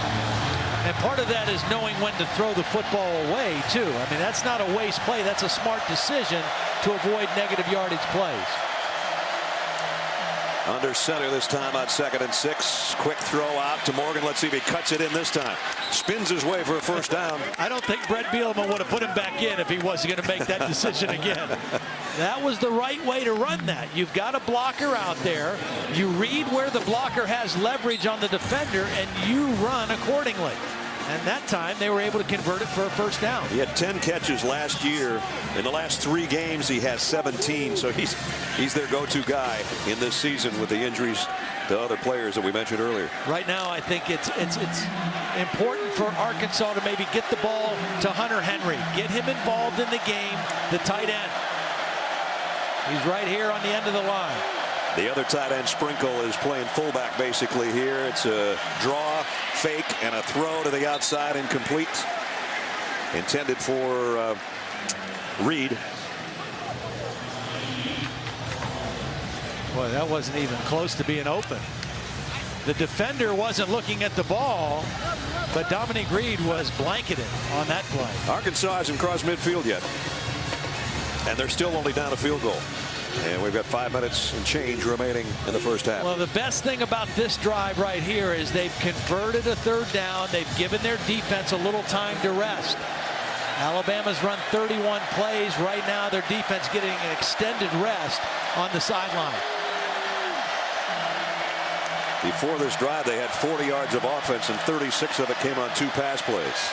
And part of that is knowing when to throw the football away, too. I mean, that's not a waste play. That's a smart decision to avoid negative yardage plays.
Under center this time on 2nd and 6. Quick throw out to Morgan. Let's see if he cuts it in this time. Spins his way for a first down.
I don't think Brett Bielema would have put him back in if he wasn't going to make that decision again. That was the right way to run that. You've got a blocker out there. You read where the blocker has leverage on the defender, and you run accordingly. And that time they were able to convert it for a first down.
He had 10 catches last year. In the last 3 games, he has 17. So he's their go-to guy in this season with the injuries to other players that we mentioned earlier.
Right now, I think it's important for Arkansas to maybe get the ball to Hunter Henry. Get him involved in the game, the tight end. He's right here on the end of the line.
The other tight end, Sprinkle, is playing fullback basically here. It's a draw, fake, and a throw to the outside, incomplete. Intended for Reed.
Boy, that wasn't even close to being open. The defender wasn't looking at the ball, but Dominique Reed was blanketed on that play.
Arkansas hasn't crossed midfield yet, and they're still only down a field goal. And we've got 5 minutes and change remaining in the first half.
Well, the best thing about this drive right here is they've converted a third down. They've given their defense a little time to rest. Alabama's run 31 plays. Right now, their defense getting an extended rest on the sideline.
Before this drive, they had 40 yards of offense, and 36 of it came on 2 pass plays.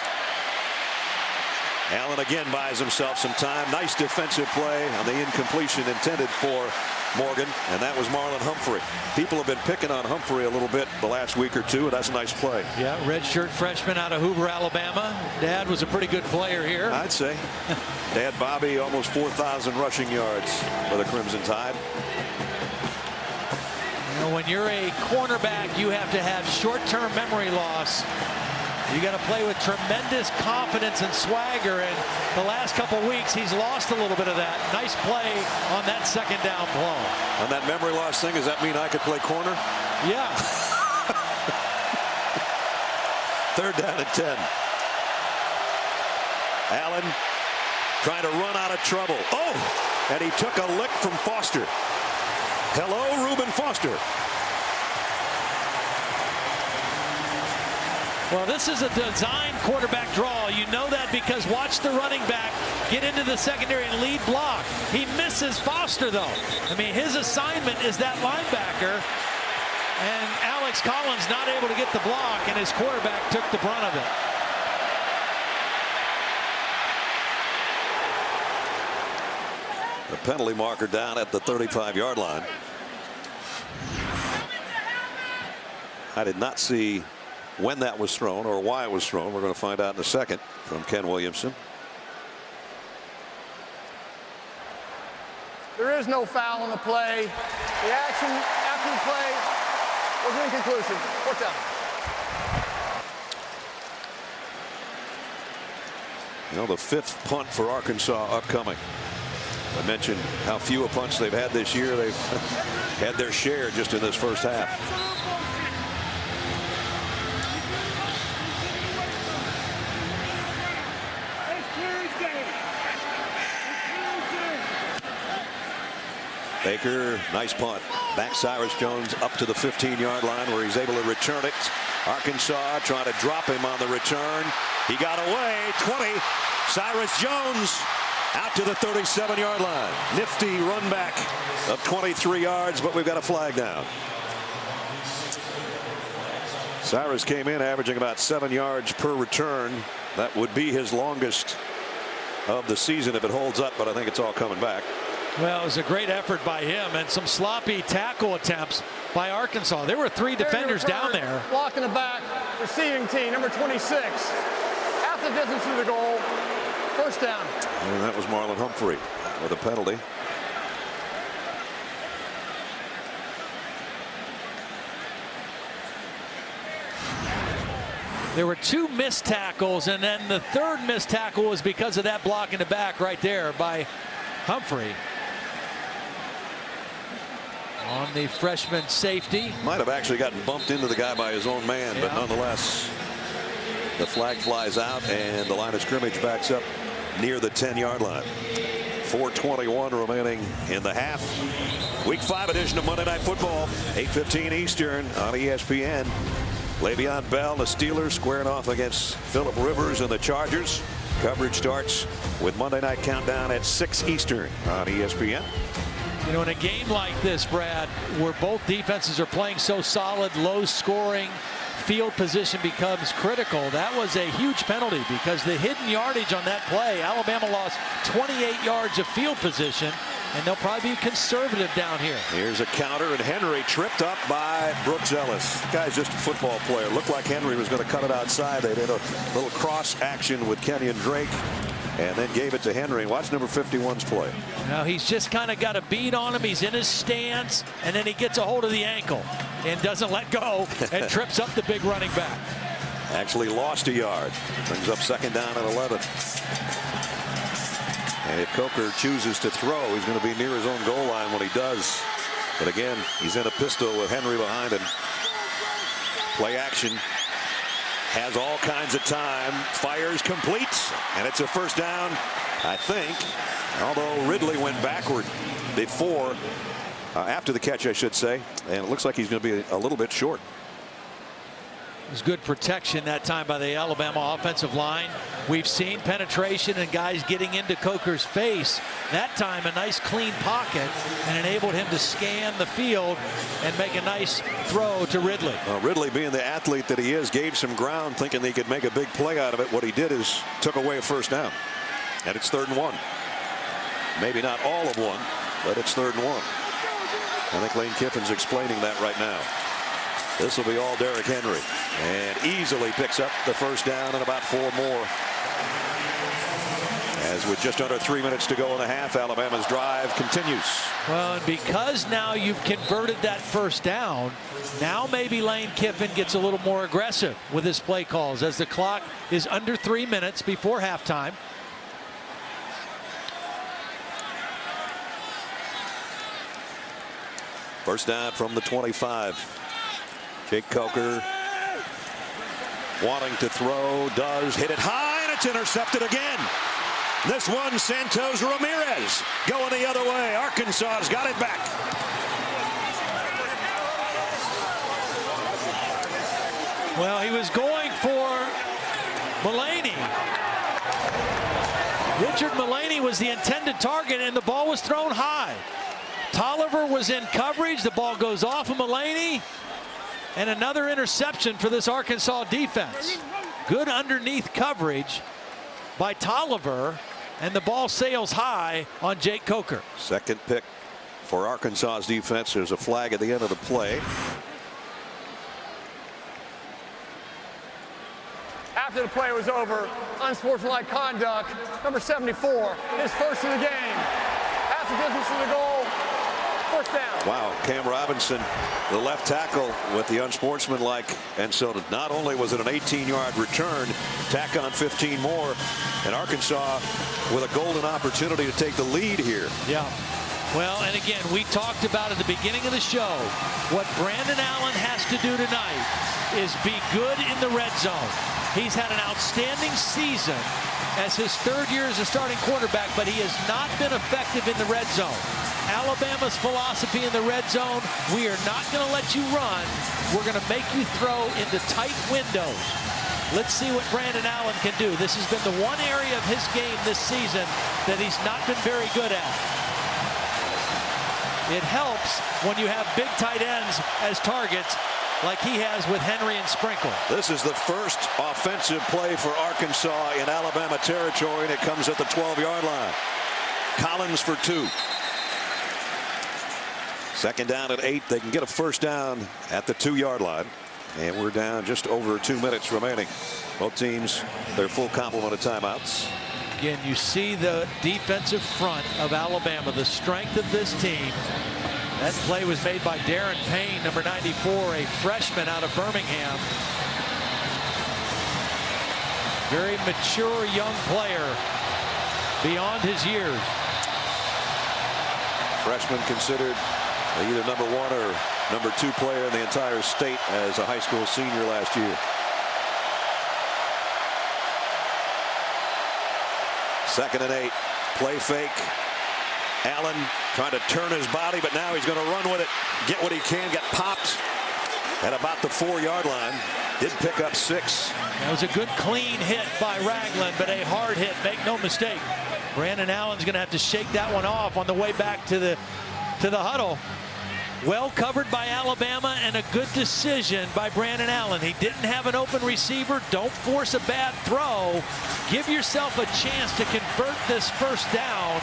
Allen again buys himself some time. Nice defensive play on the incompletion intended for Morgan, and that was Marlon Humphrey. People have been picking on Humphrey a little bit the last week or two, and that's a nice play.
Yeah, redshirt freshman out of Hoover, Alabama. Dad was a pretty good player here.
I'd say. Dad Bobby, almost 4,000 rushing yards for the Crimson Tide.
You know, when you're a cornerback, you have to have short-term memory loss. You got to play with tremendous confidence and swagger, and the last couple weeks he's lost a little bit of that. Nice play on that second down blow.
On that memory loss thing, does that mean I could play corner?
Yeah.
Third down and 10. Allen trying to run out of trouble. Oh, and he took a lick from Foster. Hello, Reuben Foster.
Well, this is a design quarterback draw. You know that because watch the running back get into the secondary and lead block. He misses Foster, though. I mean, his assignment is that linebacker, and Alex Collins not able to get the block, and his quarterback took the brunt of it.
The penalty marker down at the 35-yard line. I did not see when that was thrown or why it was thrown. We're going to find out in a second from Ken Williamson.
There is no foul on the play. The action after the play was inconclusive. Fourth down.
You know, the 5th punt for Arkansas upcoming. I mentioned how few punts they've had this year. They've had their share just in this first half. Baker, nice punt. Back Cyrus Jones up to the 15-yard line where he's able to return it. Arkansas trying to drop him on the return. He got away. 20. Cyrus Jones out to the 37-yard line. Nifty run back of 23 yards, but we've got a flag down. Cyrus came in averaging about 7 yards per return. That would be his longest of the season if it holds up, but I think it's all coming back.
Well, it was a great effort by him and some sloppy tackle attempts by Arkansas. There were 3 defenders down there.
Blocking the back, receiving team, number 26. Half the distance to the goal. First down.
And that was Marlon Humphrey with a penalty.
There were 2 missed tackles, and then the 3rd missed tackle was because of that block in the back right there by Humphrey. On the freshman safety.
Might have actually gotten bumped into the guy by his own man, but nonetheless, the flag flies out and the line of scrimmage backs up near the 10-yard line. 4:21 remaining in the half. Week 5 edition of Monday Night Football, 8:15 Eastern on ESPN. Le'Veon Bell and the Steelers squaring off against Phillip Rivers and the Chargers. Coverage starts with Monday Night Countdown at 6 Eastern on ESPN.
You know, in a game like this, Brad, where both defenses are playing so solid, low scoring, field position becomes critical. That was a huge penalty because the hidden yardage on that play, Alabama lost 28 yards of field position, and they'll probably be conservative down here.
Here's a counter, and Henry tripped up by Brooks Ellis. The guy's just a football player. Looked like Henry was going to cut it outside. They did a little cross action with Kenyon Drake and then gave it to Henry. Watch number 51's play.
Now he's just kind of got a beat on him. He's in his stance, and then he gets a hold of the ankle and doesn't let go and trips up the big running back.
Actually lost a yard. Brings up 2nd down and 11. And if Coker chooses to throw, he's going to be near his own goal line when he does. But again, he's in a pistol with Henry behind him. Play action. Has all kinds of time. Fires, completes, and it's a first down, I think. Although Ridley went backward before, after the catch, I should say. And it looks like he's going to be a little bit short.
It was good protection that time by the Alabama offensive line. We've seen penetration and guys getting into Coker's face. That time a nice clean pocket and enabled him to scan the field and make a nice throw to Ridley.
Ridley, being the athlete that he is, gave some ground thinking he could make a big play out of it. What he did is took away a first down. And it's 3rd and 1. Maybe not all of 1, but it's 3rd and 1. I think Lane Kiffin's explaining that right now. This will be all Derrick Henry, and easily picks up the first down and about 4 more. As with just under 3 minutes to go in the half, Alabama's drive continues.
Well, and because now you've converted that first down, now maybe Lane Kiffin gets a little more aggressive with his play calls as the clock is under 3 minutes before halftime.
First down from the 25. Jake Coker wanting to throw, does hit it high, and it's intercepted again. This one, Santos Ramirez going the other way. Arkansas's got it back.
Well, he was going for Mullaney. Richard Mullaney was the intended target, and the ball was thrown high. Tolliver was in coverage. The ball goes off of Mullaney. And another interception for this Arkansas defense. Good underneath coverage by Tolliver, and the ball sails high on Jake Coker.
Second pick for Arkansas's defense. There's a flag at the end of the play.
After the play was over, unsportsmanlike conduct, number 74, his first of the game. Half the distance to the goal, first down.
Wow, Cam Robinson, the left tackle, with the unsportsmanlike. And so not only was it an 18-yard return, tack on 15 more, and Arkansas with a golden opportunity to take the lead here.
Yeah. Well, and again, we talked about at the beginning of the show, what Brandon Allen has to do tonight is be good in the red zone. He's had an outstanding season as his third year as a starting quarterback, but he has not been effective in the red zone. Alabama's philosophy in the red zone, we are not going to let you run. We're going to make you throw into tight windows. Let's see what Brandon Allen can do. This has been the one area of his game this season that he's not been very good at. It helps when you have big tight ends as targets like he has with Henry and Sprinkle.
This is the first offensive play for Arkansas in Alabama territory, and it comes at the 12-yard line. Collins for 2. Second down at 8. They can get a first down at the 2-yard line. And we're down just over 2 minutes remaining. Both teams, their full complement of timeouts.
Again, you see the defensive front of Alabama, the strength of this team. That play was made by Darren Payne, number 94, a freshman out of Birmingham. Very mature young player beyond his years.
Freshman considered either number 1 or number 2 player in the entire state as a high school senior last year. Second and 8. Play fake. Allen trying to turn his body, but now he's going to run with it. Get what he can. Got popped at about the 4-yard line. Did pick up 6.
That was a good clean hit by Ragland, but a hard hit. Make no mistake. Brandon Allen's going to have to shake that one off on the way back to the huddle. Well covered by Alabama, and a good decision by Brandon Allen. He didn't have an open receiver. Don't force a bad throw. Give yourself a chance to convert this first down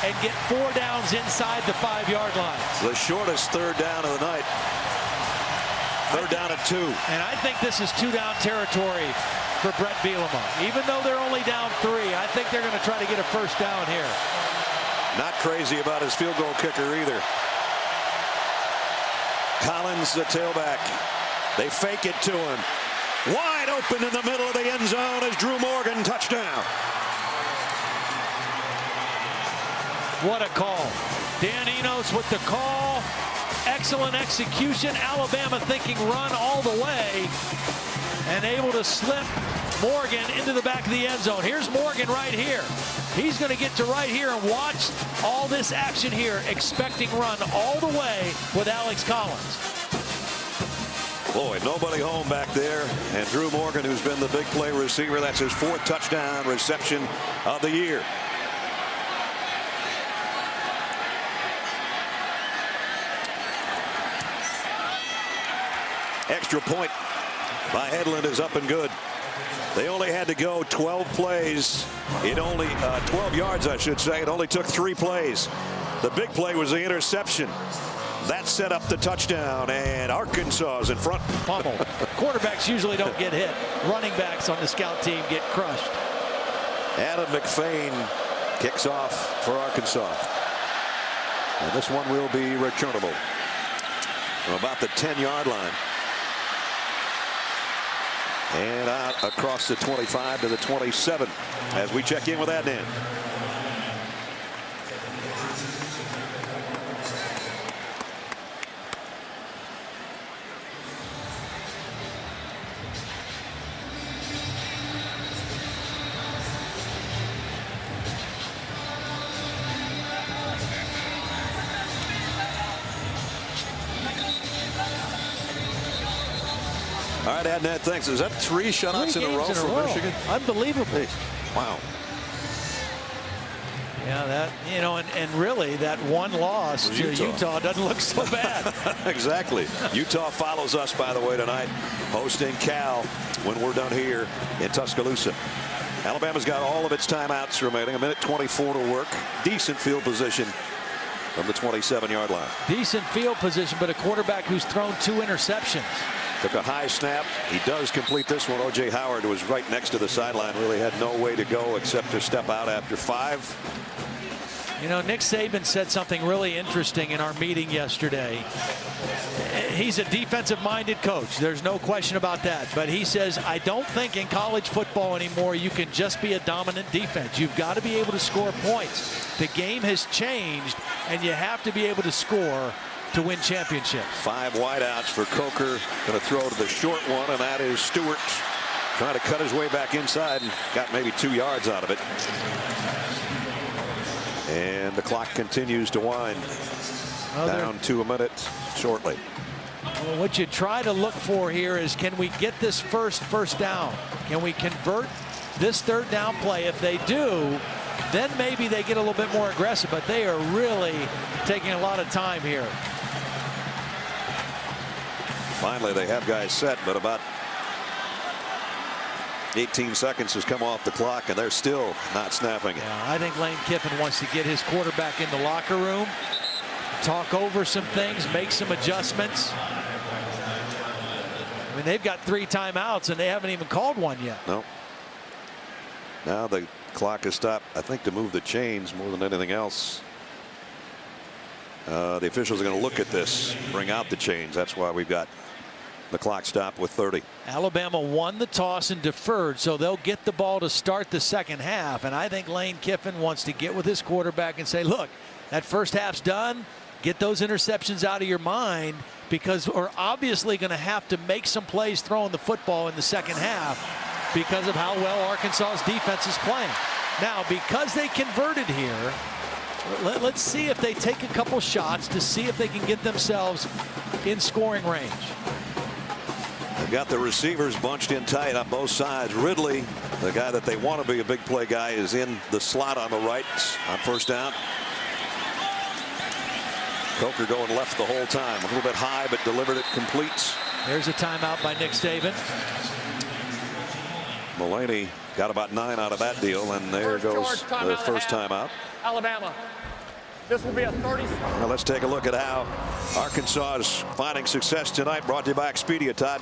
and get 4 downs inside the 5-yard line.
The shortest third down of the night. Third down at 2.
And I think this is 2-down territory for Brett Bielema. Even though they're only down 3, I think they're going to try to get a first down here.
Not crazy about his field goal kicker either. Collins, the tailback. They fake it to him. Wide open in the middle of the end zone is Drew Morgan. Touchdown.
What a call. Dan Enos with the call. Excellent execution. Alabama thinking run all the way and able to slip Morgan into the back of the end zone. Here's Morgan right here. He's going to get to right here and watch all this action here, expecting run all the way with Alex Collins.
Boy, nobody home back there. And Drew Morgan, who's been the big play receiver, that's his 4th touchdown reception of the year. Extra point by Headland is up and good. They only had to go 12 plays. It only 12 yards, I should say. It only took 3 plays. The big play was the interception. That set up the touchdown, and Arkansas is in front.
Pummel. Quarterbacks usually don't get hit. Running backs on the scout team get crushed.
Adam McFain kicks off for Arkansas. And this one will be returnable from about the 10-yard line. And out across the 25 to the 27 as we check in with Adnan. All right, Adnet, thanks. Is that 3 shutouts in a row for Michigan?
Unbelievable.
Wow.
Yeah, that, you know, and really that one loss to Utah doesn't look so bad.
Exactly. Utah follows us, by the way, tonight, hosting Cal when we're done here in Tuscaloosa. Alabama's got all of its timeouts remaining. 1:24 to work. Decent field position from the 27-yard line.
Decent field position, but a quarterback who's thrown 2 interceptions.
Took a high snap. He does complete this one. O.J. Howard was right next to the sideline. Really had no way to go except to step out after 5.
You know, Nick Saban said something really interesting in our meeting yesterday. He's a defensive-minded coach. There's no question about that. But he says, I don't think in college football anymore you can just be a dominant defense. You've got to be able to score points. The game has changed, and you have to be able to score to win championships. 5
wideouts for Coker. Going to throw to the short one, and that is Stewart trying to cut his way back inside and got maybe 2 yards out of it. And the clock continues to wind down to a minute shortly.
Well, what you try to look for here is, can we get this first down? Can we convert this 3rd down play? If they do, then maybe they get a little bit more aggressive, but they are really taking a lot of time here.
Finally, they have guys set, but about 18 seconds has come off the clock, and they're still not snapping it.
Yeah, I think Lane Kiffin wants to get his quarterback in the locker room, talk over some things, make some adjustments. I mean, they've got 3 timeouts, and they haven't even called one yet.
No. Now the clock has stopped, I think, to move the chains more than anything else. The officials are going to look at this, bring out the chains. That's why we've got the clock stopped with 30.
Alabama won the toss and deferred, so they'll get the ball to start the second half. And I think Lane Kiffin wants to get with his quarterback and say, look, that first half's done. Get those interceptions out of your mind, because we're obviously going to have to make some plays throwing the football in the second half because of how well Arkansas's defense is playing. Now, because they converted here, let's see if they take a couple shots to see if they can get themselves in scoring range.
They've got the receivers bunched in tight on both sides. Ridley, the guy that they want to be a big play guy, is in the slot on the right on first down. Coker going left the whole time. A little bit high, but delivered it complete.
There's a timeout by Nick Saban.
Mulaney got about 9 out of that deal, and there goes the first timeout.
Alabama. This will be a 30.
Well, let's take a look at how Arkansas is finding success tonight. Brought to you by Expedia, Todd.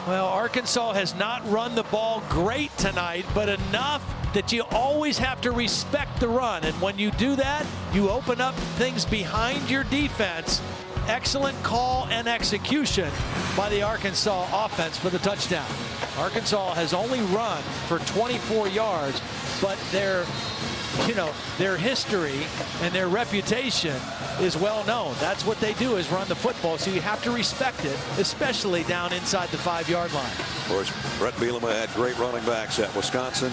Well, Arkansas has not run the ball great tonight, but enough that you always have to respect the run. And when you do that, you open up things behind your defense. Excellent call and execution by the Arkansas offense for the touchdown. Arkansas has only run for 24 yards, but their history and their reputation is well known. That's what they do, is run the football, so you have to respect it, especially down inside the 5-yard line.
Of course, Brett Bielema had great running backs at Wisconsin.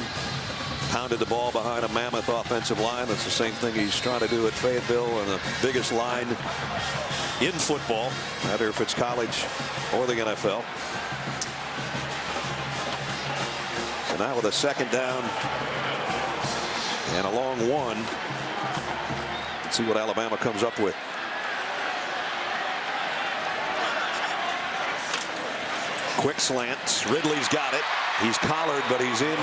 Pounded the ball behind a mammoth offensive line. That's the same thing he's trying to do at Fayetteville, and the biggest line in football, no matter if it's college or the NFL. So now with a 2nd down and a long one. Let's see what Alabama comes up with. Quick slant. Ridley's got it. He's collared, but he's in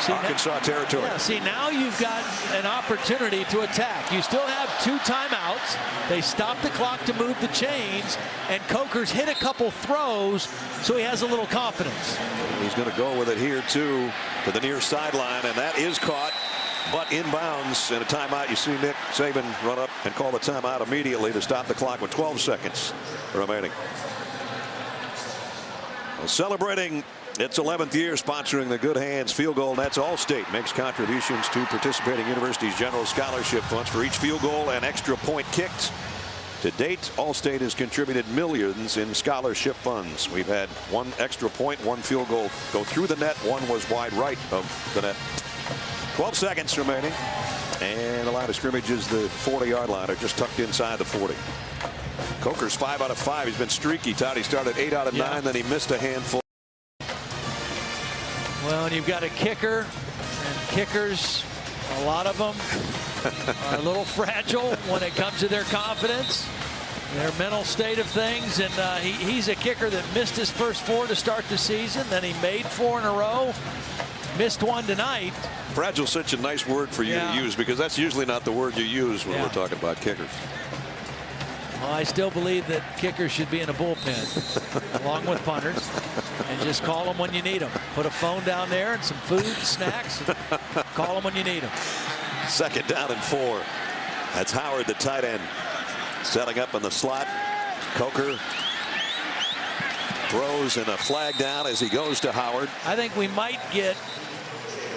Arkansas territory.
Yeah, see, now you've got an opportunity to attack. You still have 2 timeouts. They stop the clock to move the chains, and Coker's hit a couple throws, so he has a little confidence.
He's going to go with it here, too, to the near sideline, and that is caught, but inbounds. And a timeout. You see Nick Saban run up and call the timeout immediately to stop the clock with 12 seconds remaining. Well, celebrating its 11th year, sponsoring the Good Hands Field Goal Nets, Allstate makes contributions to participating universities' general scholarship funds for each field goal and extra point kicked. To date, Allstate has contributed millions in scholarship funds. We've had 1 extra point, 1 field goal go through the net, 1 was wide right of the net. 12 seconds remaining, and the line of scrimmage is the 40-yard line, or just tucked inside the 40. Coker's 5 out of 5. He's been streaky, Todd. He started 8 out of 9, then he missed a handful.
Well, and you've got a kicker, and kickers, a lot of them are a little fragile when it comes to their confidence, their mental state of things. And he's a kicker that missed his first 4 to start the season. Then he made 4 in a row, missed 1 tonight.
Fragile's such a nice word for you to use, because that's usually not the word you use when we're talking about kickers.
Well, I still believe that kickers should be in a bullpen along with punters, and just call them when you need them. Put a phone down there and some food, snacks, and call them when you need them.
2nd down and 4. That's Howard, the tight end, setting up in the slot. Coker throws and a flag down as he goes to Howard.
I think we might get,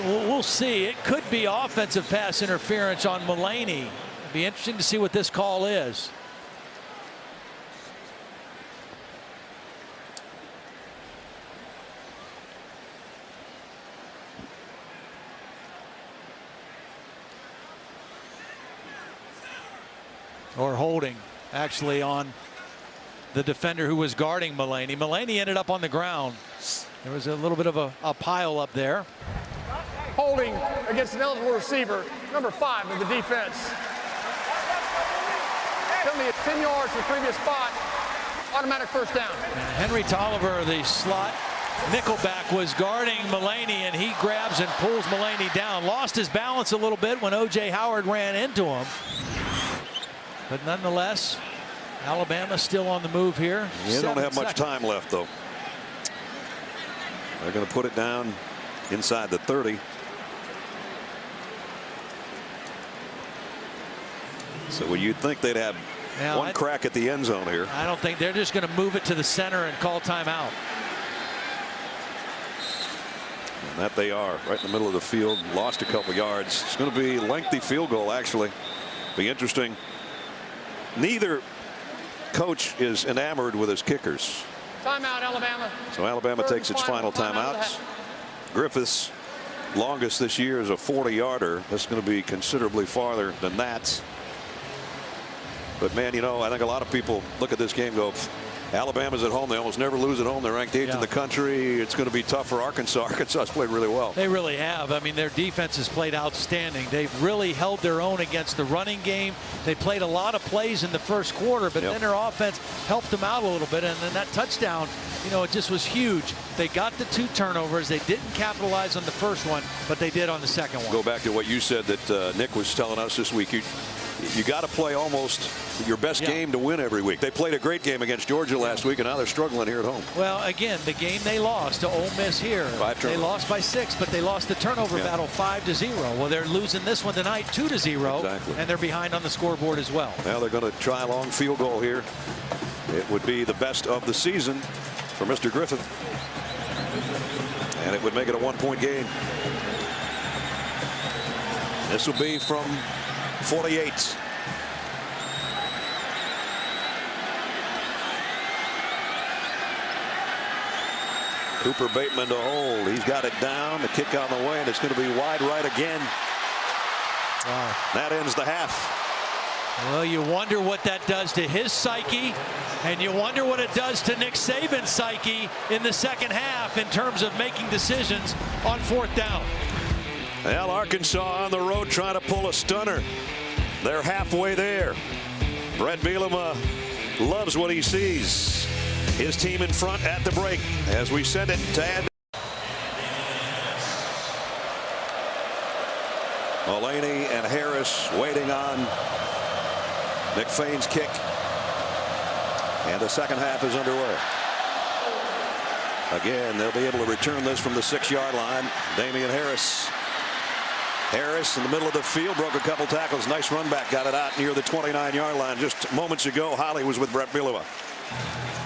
we'll see. It could be offensive pass interference on Mullaney. It'd be interesting to see what this call is. Or holding, actually, on the defender who was guarding Mullaney. Mullaney ended up on the ground. There was a little bit of a pile up there.
Holding against an eligible receiver, number 5 of the defense. Penalty at 10 yards from the previous spot. Automatic first down.
And Henry Tolliver, the slot nickelback, was guarding Mullaney, and he grabs and pulls Mullaney down. Lost his balance a little bit when O.J. Howard ran into him. But nonetheless, Alabama still on the move here.
You don't have much time left, though. They're going to put it down inside the 30. So well, you'd think they'd have one crack at the end zone here.
I don't think they're just going to move it to the center and call timeout.
And that they are, right in the middle of the field. Lost a couple yards. It's going to be a lengthy field goal, actually. Be interesting. Neither coach is enamored with his kickers.
Timeout, Alabama.
So Alabama takes its final timeout. Griffith's longest this year is a 40-yarder. That's going to be considerably farther than that. But man, you know, I think a lot of people look at this game and go, Alabama's at home. They almost never lose at home. They're ranked 8th in the country. It's going to be tough for Arkansas. Arkansas's played really well.
They really have. I mean, their defense has played outstanding. They've really held their own against the running game. They played a lot of plays in the first quarter, but then their offense helped them out a little bit. And then that touchdown, you know, it just was huge. They got the 2 turnovers. They didn't capitalize on the first one, but they did on the second one.
Go back to what you said that Nick was telling us this week. You got to play almost your best game to win every week. They played a great game against Georgia last week, and now they're struggling here at home.
Well, again, the game they lost to Ole Miss here, they lost by 6, but they lost the turnover battle 5-0. Well, they're losing this one tonight 2-0, and they're behind on the scoreboard as well.
Now they're going to try a long field goal here. It would be the best of the season for Mr. Griffith, and it would make it a 1-point game. This will be from 48. Cooper Bateman to hold. He's got it down. The kick on the way, and it's going to be wide right again.
Wow.
That ends the half.
Well, you wonder what that does to his psyche, and you wonder what it does to Nick Saban's psyche in the second half in terms of making decisions on 4th down.
Well, Arkansas on the road trying to pull a stunner. They're halfway there. Brett Bielema loves what he sees. His team in front at the break as we send it to Andy. Mullaney and Harris waiting on McFain's kick. And the second half is underway. Again, they'll be able to return this from the 6-yard line. Damian Harris. Harris in the middle of the field, broke a couple tackles. Nice run back, got it out near the 29-yard line. Just moments ago, Holly was with Brett Bielema.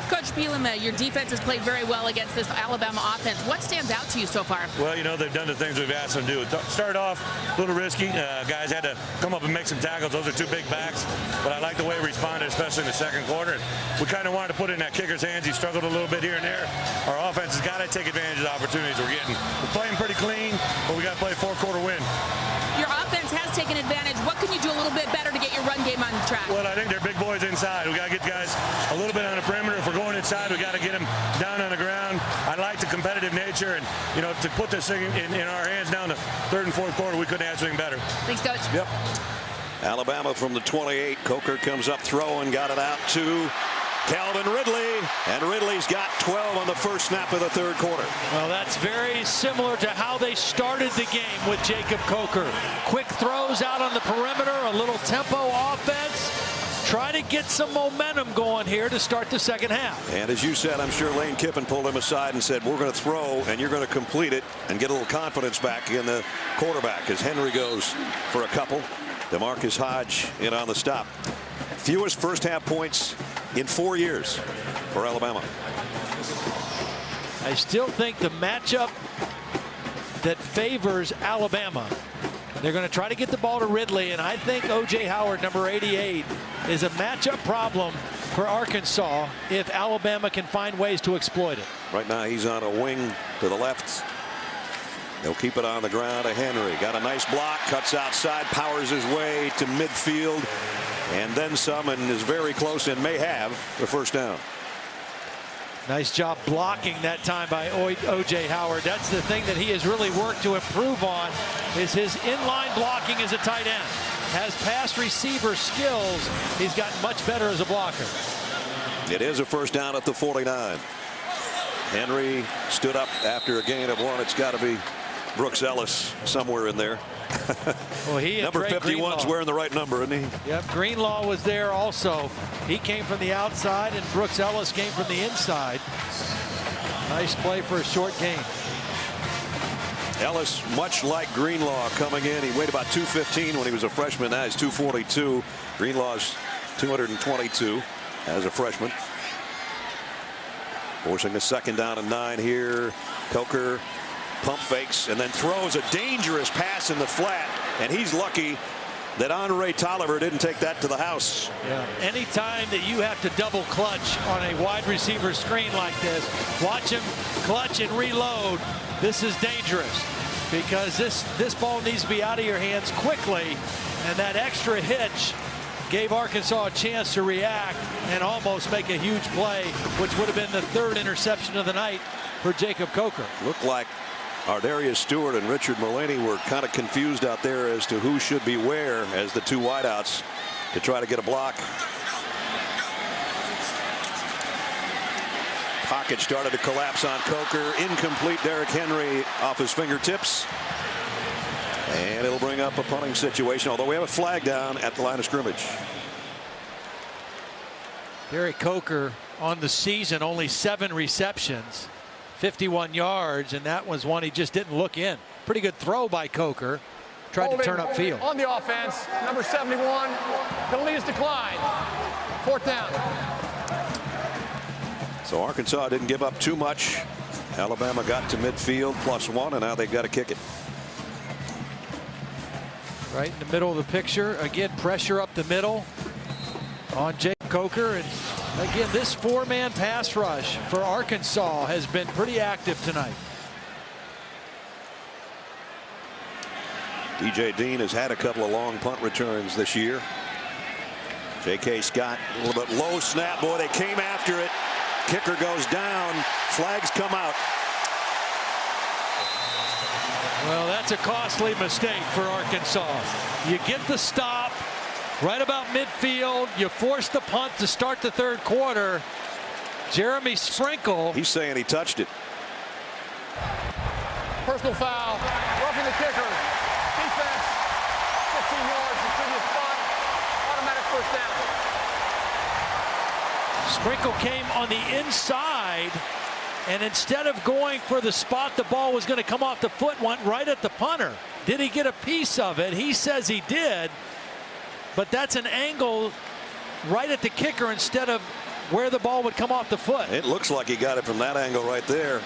Coach Bielema, your defense has played very well against this Alabama offense. What stands out to you so far?
Well, you know, they've done the things we've asked them to do. Started off a little risky. Guys had to come up and make some tackles. Those are 2 big backs. But I like the way we responded, especially in the second quarter. We kind of wanted to put it in that kicker's hands. He struggled a little bit here and there. Our offense has got to take advantage of the opportunities we're getting. We're playing pretty clean, but we got to play a 4-quarter win.
Your offense has taken advantage. What can you do a little bit better to get your run game on track?
Well, I think they're big boys inside. We got to get guys a little bit on the perimeter. If we're going inside, we got to get them down on the ground. I like the competitive nature here, and to put this thing in our hands down the third and fourth quarter, we couldn't ask anything better.
Thanks, Coach.
Yep. Alabama from the 28. Coker comes up throwing, got it out to Calvin Ridley, and Ridley's got 12 on the first snap of the third quarter.
Well, that's very similar to how they started the game with Jacob Coker. Quick throws out on the perimeter, a little tempo offense. Try to get some momentum going here to start the second half.
And as you said, I'm sure Lane Kiffin pulled him aside and said, we're going to throw and you're going to complete it and get a little confidence back in the quarterback as Henry goes for a couple. DeMarcus Hodge in on the stop. Fewest first half points in 4 years for Alabama.
I still think the matchup that favors Alabama, they're going to try to get the ball to Ridley, and I think O.J. Howard, number 88, is a matchup problem for Arkansas if Alabama can find ways to exploit it.
Right now he's on a wing to the left. They'll keep it on the ground to Henry. Got a nice block, cuts outside, powers his way to midfield, and then some, and is very close and may have the first down.
Nice job blocking that time by O.J. Howard. That's the thing that he has really worked to improve on, is his inline blocking as a tight end. Has pass receiver skills. He's gotten much better as a blocker.
It is a first down at the 49. Henry stood up after a gain of 1. It's got to be Brooks Ellis somewhere in there.
Well, he
number 51's wearing the right number, isn't he?
Yep, Greenlaw was there also. He came from the outside, and Brooks Ellis came from the inside. Nice play for a short gain.
Ellis, much like Greenlaw, coming in. He weighed about 215 when he was a freshman. Now he's 242. Greenlaw's 222 as a freshman. Forcing a second down and 9 here. Coker pump fakes and then throws a dangerous pass in the flat, and he's lucky that Andre Tolliver didn't take that to the house.
Yeah. Anytime that you have to double clutch on a wide receiver screen like this, watch him clutch and reload. This is dangerous because this ball needs to be out of your hands quickly, and that extra hitch gave Arkansas a chance to react and almost make a huge play, which would have been the 3rd interception of the night for Jacob Coker.
Looked like Ardarius Stewart and Richard Mullaney were kind of confused out there as to who should be where as the two wideouts to try to get a block. Pocket started to collapse on Coker. Incomplete. Derrick Henry off his fingertips. And it'll bring up a punting situation, although we have a flag down at the line of scrimmage.
Derrick Coker on the season only 7 receptions, 51 yards, and that was one he just didn't look in. Pretty good throw by Coker. Tried to turn upfield.
On the offense, number 71, penalties decline. 4th down.
So Arkansas didn't give up too much. Alabama got to midfield +1, and now they've got to kick it.
Right in the middle of the picture. Again, pressure up the middle on Jake Coker. And again, this 4-man pass rush for Arkansas has been pretty active tonight.
DJ Dean has had a couple of long punt returns this year. J.K. Scott, a little bit low snap. Boy, they came after it. Kicker goes down. Flags come out.
Well, that's a costly mistake for Arkansas. You get the stop right about midfield. You force the punt to start the 3rd quarter. Jeremy Sprinkle.
He's saying he touched it.
Personal foul. Roughing the kicker. Defense. 15 yards from previous spot. Automatic first down.
Sprinkle came on the inside, and instead of going for the spot the ball was going to come off the foot, went right at the punter. Did he get a piece of it? He says he did, but that's an angle right at the kicker instead of where the ball would come off the foot.
It looks like he got it from that angle right there.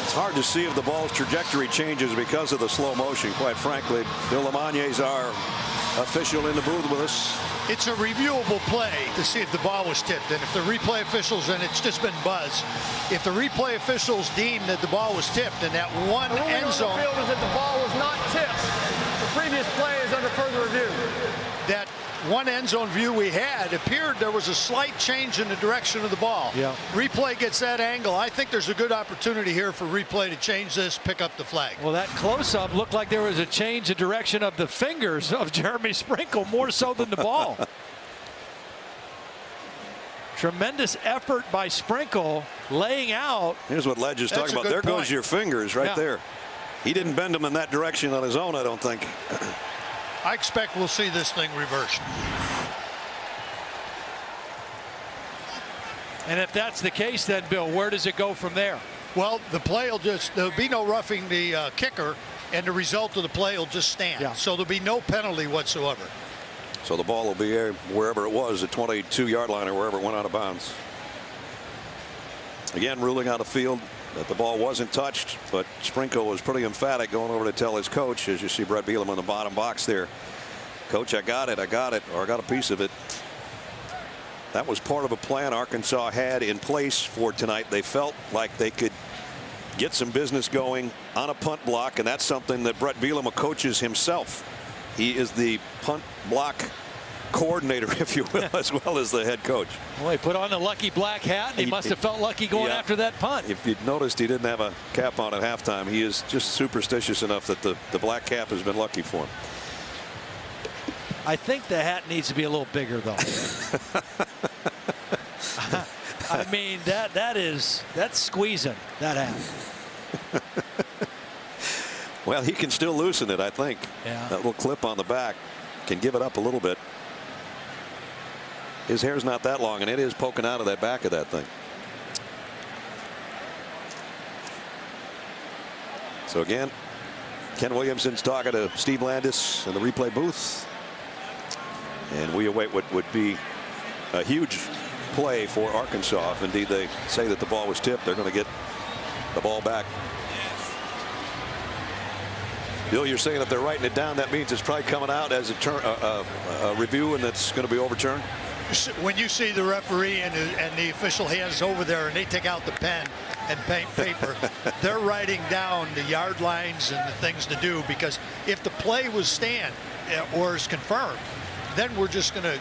It's hard to see if the ball's trajectory changes because of the slow motion, quite frankly. Bill Lamagne's our official in the booth with us.
It's a reviewable play to see if the ball was tipped, and if the replay officials, and it's just been buzz, if the replay officials deem that the ball was tipped in that one end zone,
the field is that the ball was not tipped. The previous play is under further review.
that one end zone view we had, appeared there was a slight change in the direction of the ball.
Yeah.
Replay gets that angle. I think there's a good opportunity here for replay to change this, pick up the flag.
Well, that close-up looked like there was a change of direction of the fingers of Jeremy Sprinkle more so than the ball. Tremendous effort by Sprinkle, laying out.
Here's what Ledge is
That's
talking
a
about.
good
There
point.
goes your fingers right there. He didn't bend them in that direction on his own, I don't think.
I expect we'll see this thing reversed.
And if that's the case, then, Bill, where does it go from there?
Well, the play will there'll be no roughing the kicker, and the result of the play will just stand.
Yeah.
So there'll be no penalty whatsoever.
So the ball will be wherever it was, the 22-yard line or wherever it went out of bounds. Again, ruling out of field that the ball wasn't touched, but Sprinkle was pretty emphatic going over to tell his coach, as you see Brett Bielema in the bottom box there. Coach, I got it, or I got a piece of it. That was part of a plan Arkansas had in place for tonight. They felt like they could get some business going on a punt block, and that's something that Brett Bielema coaches himself. He is the punt block coordinator, if you will, as well as the head coach.
Well, he put on the lucky black hat, and he must have felt lucky going after that punt.
If you'd noticed, he didn't have a cap on at halftime. He is just superstitious enough that the black cap has been lucky for him.
I think the hat needs to be a little bigger, though. I mean, that's squeezing, that hat.
Well, he can still loosen it, I think.
Yeah.
That little clip on the back can give it up a little bit. His hair's not that long, and it is poking out of that back of that thing. So again, Ken Williamson's talking to Steve Landis in the replay booth. And we await what would be a huge play for Arkansas. If indeed they say that the ball was tipped, they're going to get the ball back. Bill, you're saying if they're writing it down, that means it's probably coming out as a review and it's going to be overturned?
When you see the referee and the official hands over there and they take out the pen and paper, they're writing down the yard lines and the things to do, because if the play was stand or is confirmed, then we're just going to,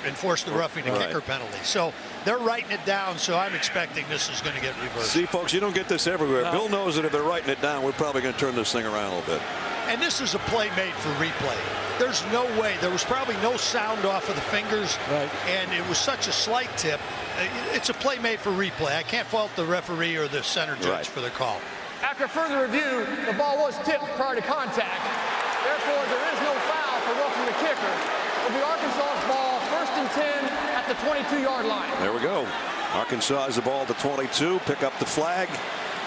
enforce the roughing the kicker penalty. So they're writing it down, so I'm expecting this is going to get reversed.
See, folks, you don't get this everywhere.
No.
Bill knows that if they're writing it down, we're probably going to turn this thing around a little bit.
And this is a play made for replay. There's no way. There was probably no sound off of the fingers.
Right.
And it was such a slight tip. It's a play made for replay. I can't fault the referee or the center judge for the call.
After further review, the ball was tipped prior to contact. Therefore, there is no foul for roughing the kicker. It'll be Arkansas's ball, 1st and 10 at the 22-yard line.
There we go. Arkansas has the ball at the 22. Pick up the flag.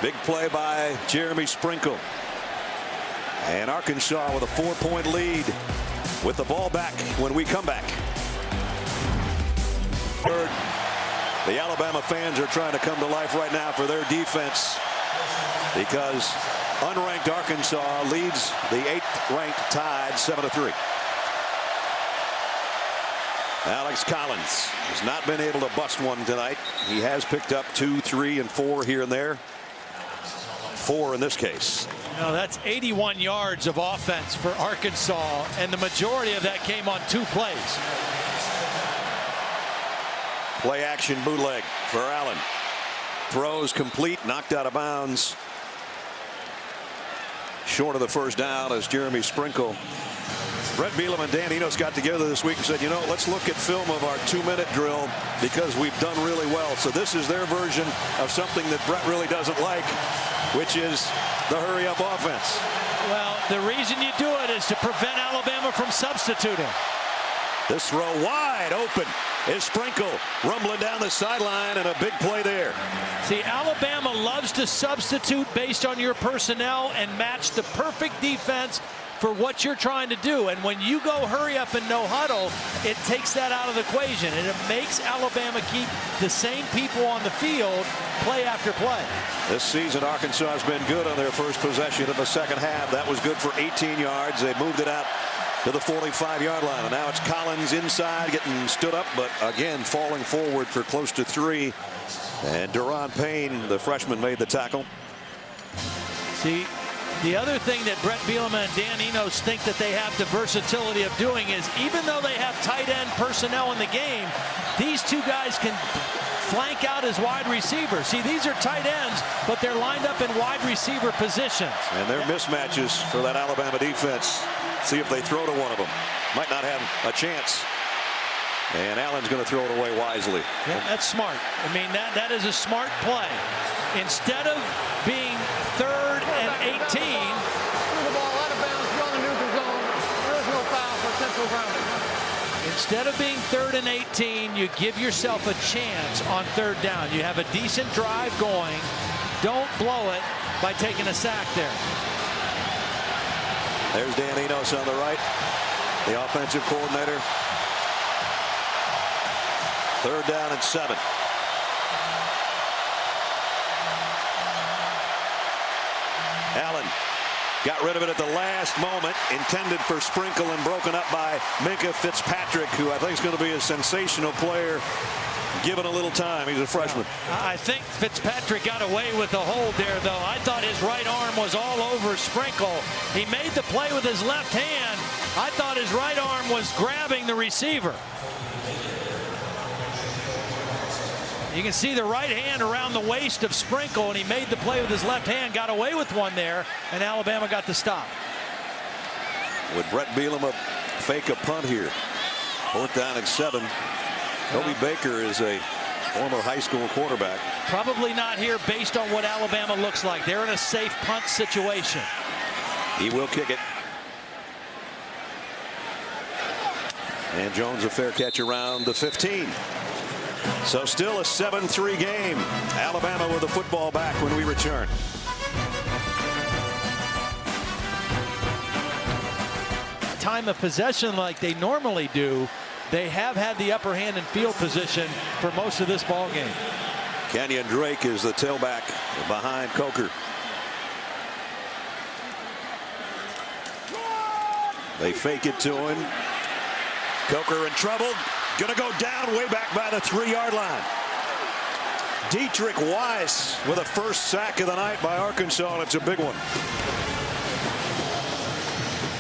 Big play by Jeremy Sprinkle. And Arkansas with a 4-point lead with the ball back when we come back. Third, the Alabama fans are trying to come to life right now for their defense, because unranked Arkansas leads the 8th-ranked Tide 7-3. Alex Collins has not been able to bust one tonight. He has picked up 2, 3, and 4 here and there. 4 in this case.
No, that's 81 yards of offense for Arkansas, and the majority of that came on 2 plays.
Play action bootleg for Allen. Throws complete, knocked out of bounds. Short of the first down as Jeremy Sprinkle. Brett Bielema and Dan Enos got together this week and said, let's look at film of our 2-minute drill, because we've done really well. So this is their version of something that Brett really doesn't like, which is the hurry-up offense.
Well, the reason you do it is to prevent Alabama from substituting.
This throw wide open is Sprinkle rumbling down the sideline, and a big play there.
See, Alabama loves to substitute based on your personnel and match the perfect defense for what you're trying to do. And when you go hurry up and no huddle, it takes that out of the equation, and it makes Alabama keep the same people on the field play after play.
This season, Arkansas has been good on their first possession of the second half. That was good for 18 yards. They moved it out to the 45-yard line. And now it's Collins inside, getting stood up, but again, falling forward for close to 3. And Deron Payne, the freshman, made the tackle.
See, The other thing that Brett Bielema and Dan Enos think that they have the versatility of doing is, even though they have tight end personnel in the game, these two guys can flank out as wide receivers. See, these are tight ends, but they're lined up in wide receiver positions.
And they're mismatches for that Alabama defense. See if they throw to one of them. Might not have a chance. And Allen's going to throw it away wisely.
Yeah, that's smart. I mean, that is a smart play. Instead of being 3rd and 18.
Threw the ball out of bounds beyond the neutral zone. There is no foul for intentional grounding.
Instead of being 3rd and 18, you give yourself a chance on 3rd down. You have a decent drive going. Don't blow it by taking a sack there.
There's Dan Enos on the right, the offensive coordinator. 3rd down and 7. Allen got rid of it at the last moment, intended for Sprinkle and broken up by Minkah Fitzpatrick, who I think is going to be a sensational player given a little time. He's a freshman.
I think Fitzpatrick got away with the hold there, though. I thought his right arm was all over Sprinkle. He made the play with his left hand. I thought his right arm was grabbing the receiver. You can see the right hand around the waist of Sprinkle, and he made the play with his left hand, got away with one there, and Alabama got the stop.
Would Brett Bielema fake a punt here? 4th down and 7. Toby Baker is a former high school quarterback.
Probably not here based on what Alabama looks like. They're in a safe punt situation.
He will kick it. And Jones a fair catch around the 15. So still a 7-3 game. Alabama with the football back when we return.
Time of possession like they normally do, they have had the upper hand in field position for most of this ball game.
Kenyon Drake is the tailback behind Coker. They fake it to him. Coker in trouble. Going to go down way back by the 3-yard line. Dietrich Weiss with a first sack of the night by Arkansas, and it's a big one.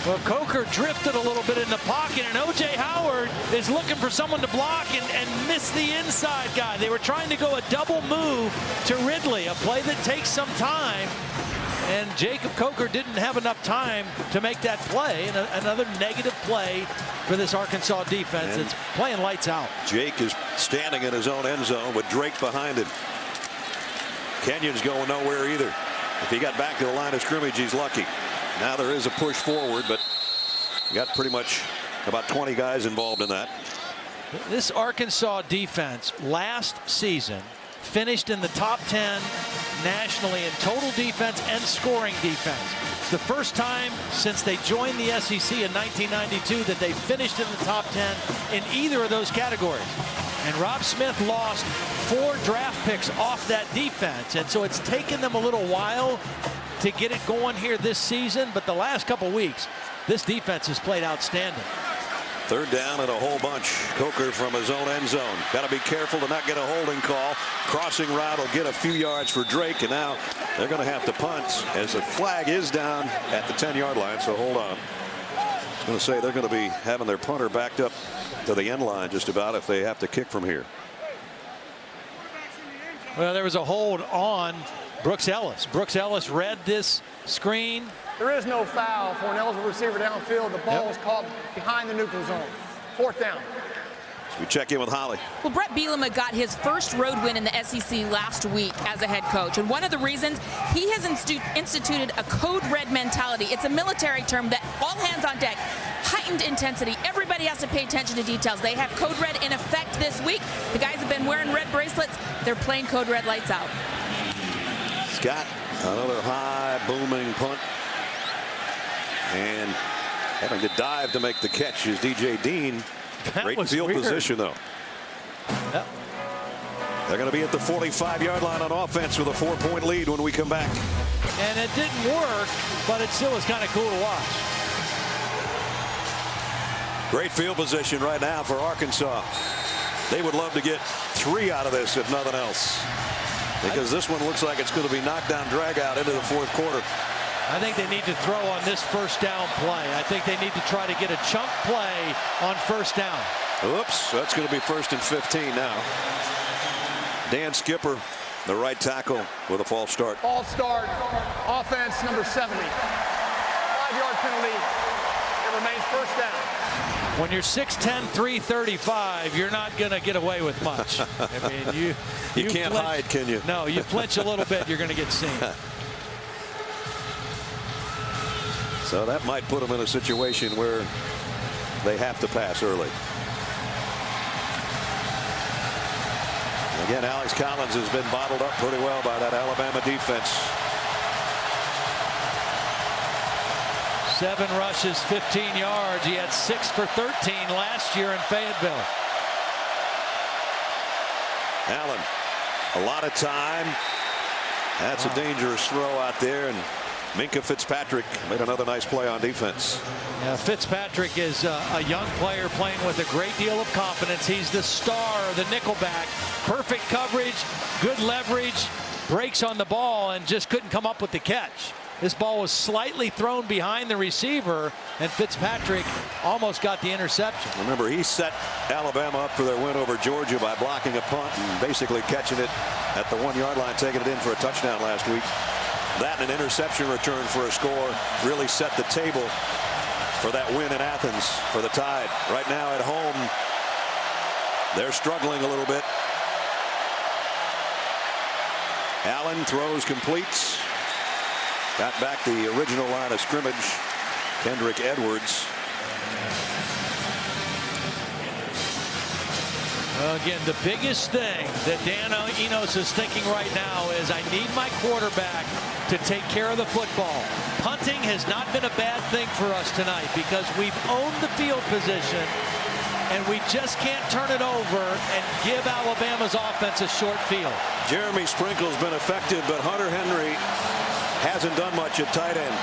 Well, Coker drifted a little bit in the pocket, and O.J. Howard is looking for someone to block and miss the inside guy. They were trying to go a double move to Ridley, a play that takes some time. And Jacob Coker didn't have enough time to make that play. And another negative play for this Arkansas defense.
And
it's playing lights out.
Jake is standing in his own end zone with Drake behind him. Kenyon's going nowhere either. If he got back to the line of scrimmage, he's lucky. Now there is a push forward, but you got pretty much about 20 guys involved in that.
This Arkansas defense last season finished in the top 10 nationally in total defense and scoring defense. It's the first time since they joined the SEC in 1992 that they finished in the top 10 in either of those categories. And Rob Smith lost 4 draft picks off that defense, and so it's taken them a little while to get it going here this season, but the last couple weeks this defense has played outstanding.
3rd down and a whole bunch. Coker from his own end zone. Got to be careful to not get a holding call. Crossing route will get a few yards for Drake, and now they're going to have to punt as the flag is down at the 10-yard line, so hold on. I was going to say they're going to be having their punter backed up to the end line just about if they have to kick from here.
Well, there was a hold on Brooks Ellis. Brooks Ellis read this screen.
There is no foul for an eligible receiver downfield. The ball was caught behind the neutral zone. 4th down.
So we check in with Holly.
Well, Brett Bielema got his first road win in the SEC last week as a head coach. And one of the reasons, he has instituted a code red mentality. It's a military term that all hands on deck, heightened intensity. Everybody has to pay attention to details. They have code red in effect this week. The guys have been wearing red bracelets. They're playing code red lights out.
Scott, another high booming punt. And having to dive to make the catch is DJ Dean. Great field position, though.
Yep.
They're going to be at the 45-yard line on offense with a 4-point lead when we come back.
And it didn't work, but it still was kind of cool to watch.
Great field position right now for Arkansas. They would love to get 3 out of this, if nothing else, because this one looks like it's going to be knockdown, drag out into the 4th quarter.
I think they need to throw on this first down play. I think they need to try to get a chunk play on first down.
Oops, that's going to be 1st and 15 now. Dan Skipper, the right tackle, with a false start.
False start, offense number 70. 5-yard penalty. It remains first down.
When you're 6'10", 335, you're not going to get away with much. I mean, you
can't
flinch,
hide, can you?
No, you flinch a little bit, you're going to get seen.
So that might put them in a situation where they have to pass early. Again, Alex Collins has been bottled up pretty well by that Alabama defense.
7 rushes, 15 yards. He had 6 for 13 last year in Fayetteville.
Allen, a lot of time. That's a dangerous throw out there, and Minkah Fitzpatrick made another nice play on defense.
Yeah, Fitzpatrick is a young player playing with a great deal of confidence. He's the star of the nickelback. Perfect coverage, good leverage, breaks on the ball, and just couldn't come up with the catch. This ball was slightly thrown behind the receiver, and Fitzpatrick almost got the interception.
Remember, he set Alabama up for their win over Georgia by blocking a punt and basically catching it at the 1-yard line, taking it in for a touchdown last week. That and an interception return for a score really set the table for that win in Athens for the Tide. Right now at home, they're struggling a little bit. Allen throws, completes. Got back the original line of scrimmage. Kendrick Edwards.
Again, the biggest thing that Dan Enos is thinking right now is, I need my quarterback to take care of the football. Punting has not been a bad thing for us tonight because we've owned the field position, and we just can't turn it over and give Alabama's offense a short field.
Jeremy Sprinkle's been effective, but Hunter Henry hasn't done much at tight end.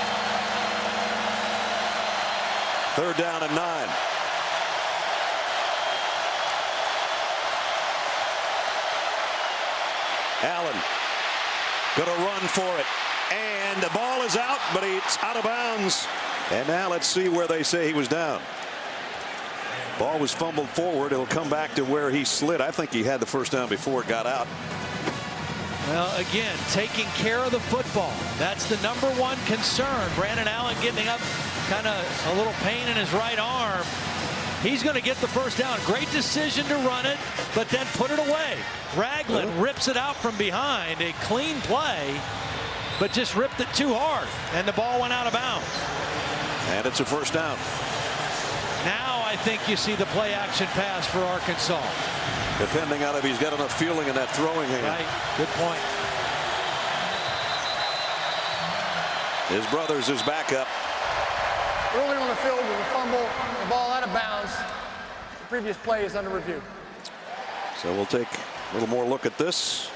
3rd down and 9. Allen going to run for it, and the ball is out, but it's out of bounds. And now let's see where they say he was down. Ball was fumbled forward. It'll come back to where he slid. I think he had the first down before it got out.
Well, again, taking care of the football. That's the #1 concern. Brandon Allen getting up, kind of a little pain in his right arm. He's going to get the first down. Great decision to run it, but then put it away. Ragland rips it out from behind. A clean play, but just ripped it too hard, and the ball went out of bounds.
And it's a first down.
Now I think you see the play action pass for Arkansas.
Depending on if he's got enough feeling in that throwing hand.
Right, good point.
His brother's his backup.
Early on the field with a fumble, the ball out of bounds. The previous play is under review.
So we'll take a little more look at this.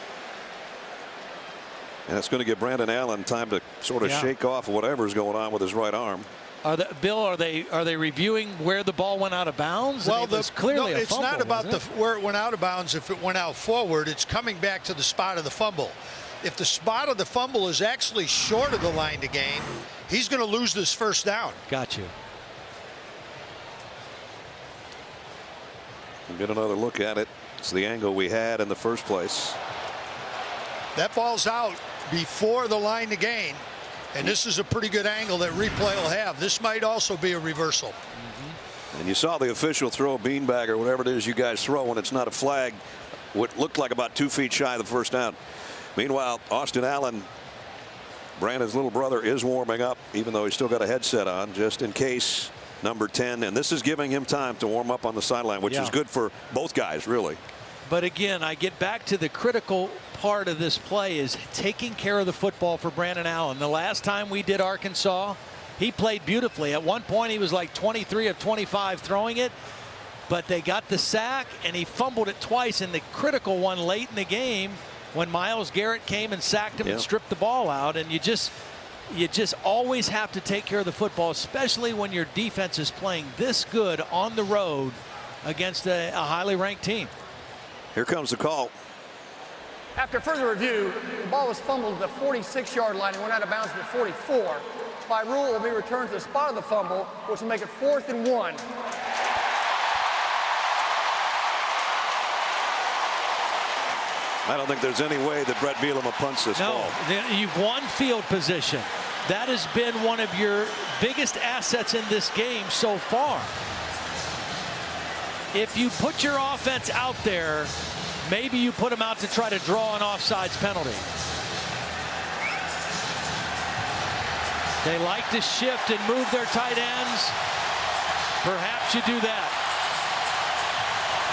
And it's going to give Brandon Allen time to sort of shake off whatever's going on with his right arm.
Bill, are they reviewing where the ball went out of bounds?
Well,
I mean, clearly
it's
fumble,
not about where it went out of bounds. If it went out forward, it's coming back to the spot of the fumble. If the spot of the fumble is actually short of the line to gain, he's going to lose this first down.
Got you.
We'll get another look at it. It's the angle we had in the first place.
That ball's out before the line to gain. And this is a pretty good angle that replay will have. This might also be a reversal.
And you saw the official throw a beanbag or whatever it is you guys throw when it's not a flag. What looked like about 2 feet shy of the first down. Meanwhile, Austin Allen, Brandon's little brother, is warming up, even though he's still got a headset on, just in case. Number 10, and this is giving him time to warm up on the sideline, which is good for both guys, really.
But again, I get back to the critical part of this play is taking care of the football for Brandon Allen. The last time we did Arkansas, he played beautifully. At one point, he was like 23 of 25 throwing it, but they got the sack, and he fumbled it twice in the critical one late in the game when Myles Garrett came and sacked him and stripped the ball out. And you just always have to take care of the football, especially when your defense is playing this good on the road against a highly ranked team.
Here comes the call.
After further review, the ball was fumbled at the 46-yard line and went out of bounds at the 44. by rule, will be returned to the spot of the fumble, which will make it 4th and 1.
I don't think there's any way that Brett Bielema punts this ball.
You've won field position. That has been one of your biggest assets in this game so far. If you put your offense out there, maybe you put them out to try to draw an offsides penalty. They like to shift and move their tight ends. Perhaps you do that.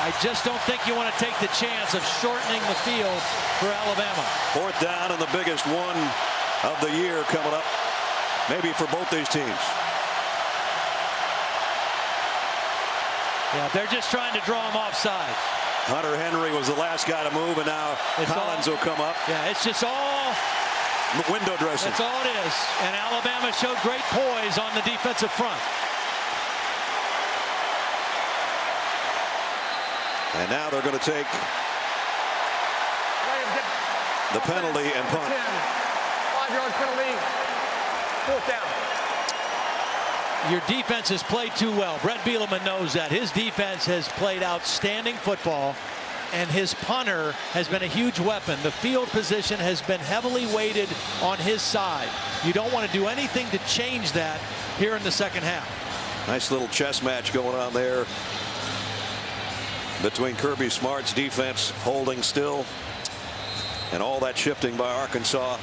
I just don't think you want to take the chance of shortening the field for Alabama.
4th down and the biggest one of the year coming up, maybe for both these teams.
Yeah, they're just trying to draw him offside.
Hunter Henry was the last guy to move, and now Collins will come up.
Yeah, it's just all
window dressing.
That's all it is. And Alabama showed great poise on the defensive front.
And now they're going to take the penalty and punt.
5-yard penalty, 4th down.
Your defense has played too well. Brett Bielema knows that. His defense has played outstanding football, and his punter has been a huge weapon. The field position has been heavily weighted on his side. You don't want to do anything to change that here in the second half.
Nice little chess match going on there between Kirby Smart's defense holding still and all that shifting by Arkansas.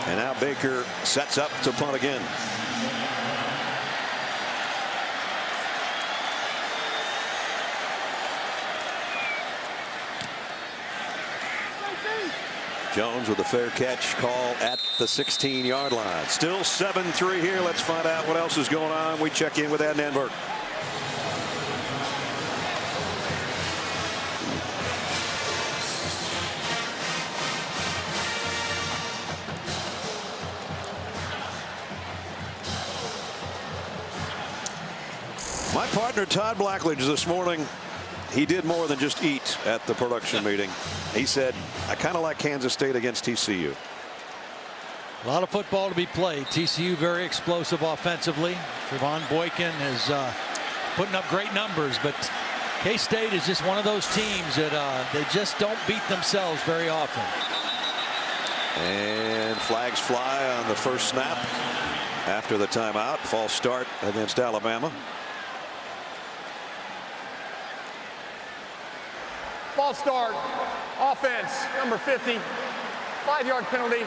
And now Baker sets up to punt again. Jones with a fair catch call at the 16-yard line. Still 7-3 here. Let's find out what else is going on. We check in with Ed Nandberg. My partner Todd Blackledge this morning, he did more than just eat at the production meeting. He said, I kind of like Kansas State against TCU.
A lot of football to be played. TCU very explosive offensively. Trevon Boykin is putting up great numbers, but K-State is just one of those teams that they just don't beat themselves very often.
And flags fly on the first snap after the timeout. False start against Alabama.
False start, offense, number 50, 5-yard penalty.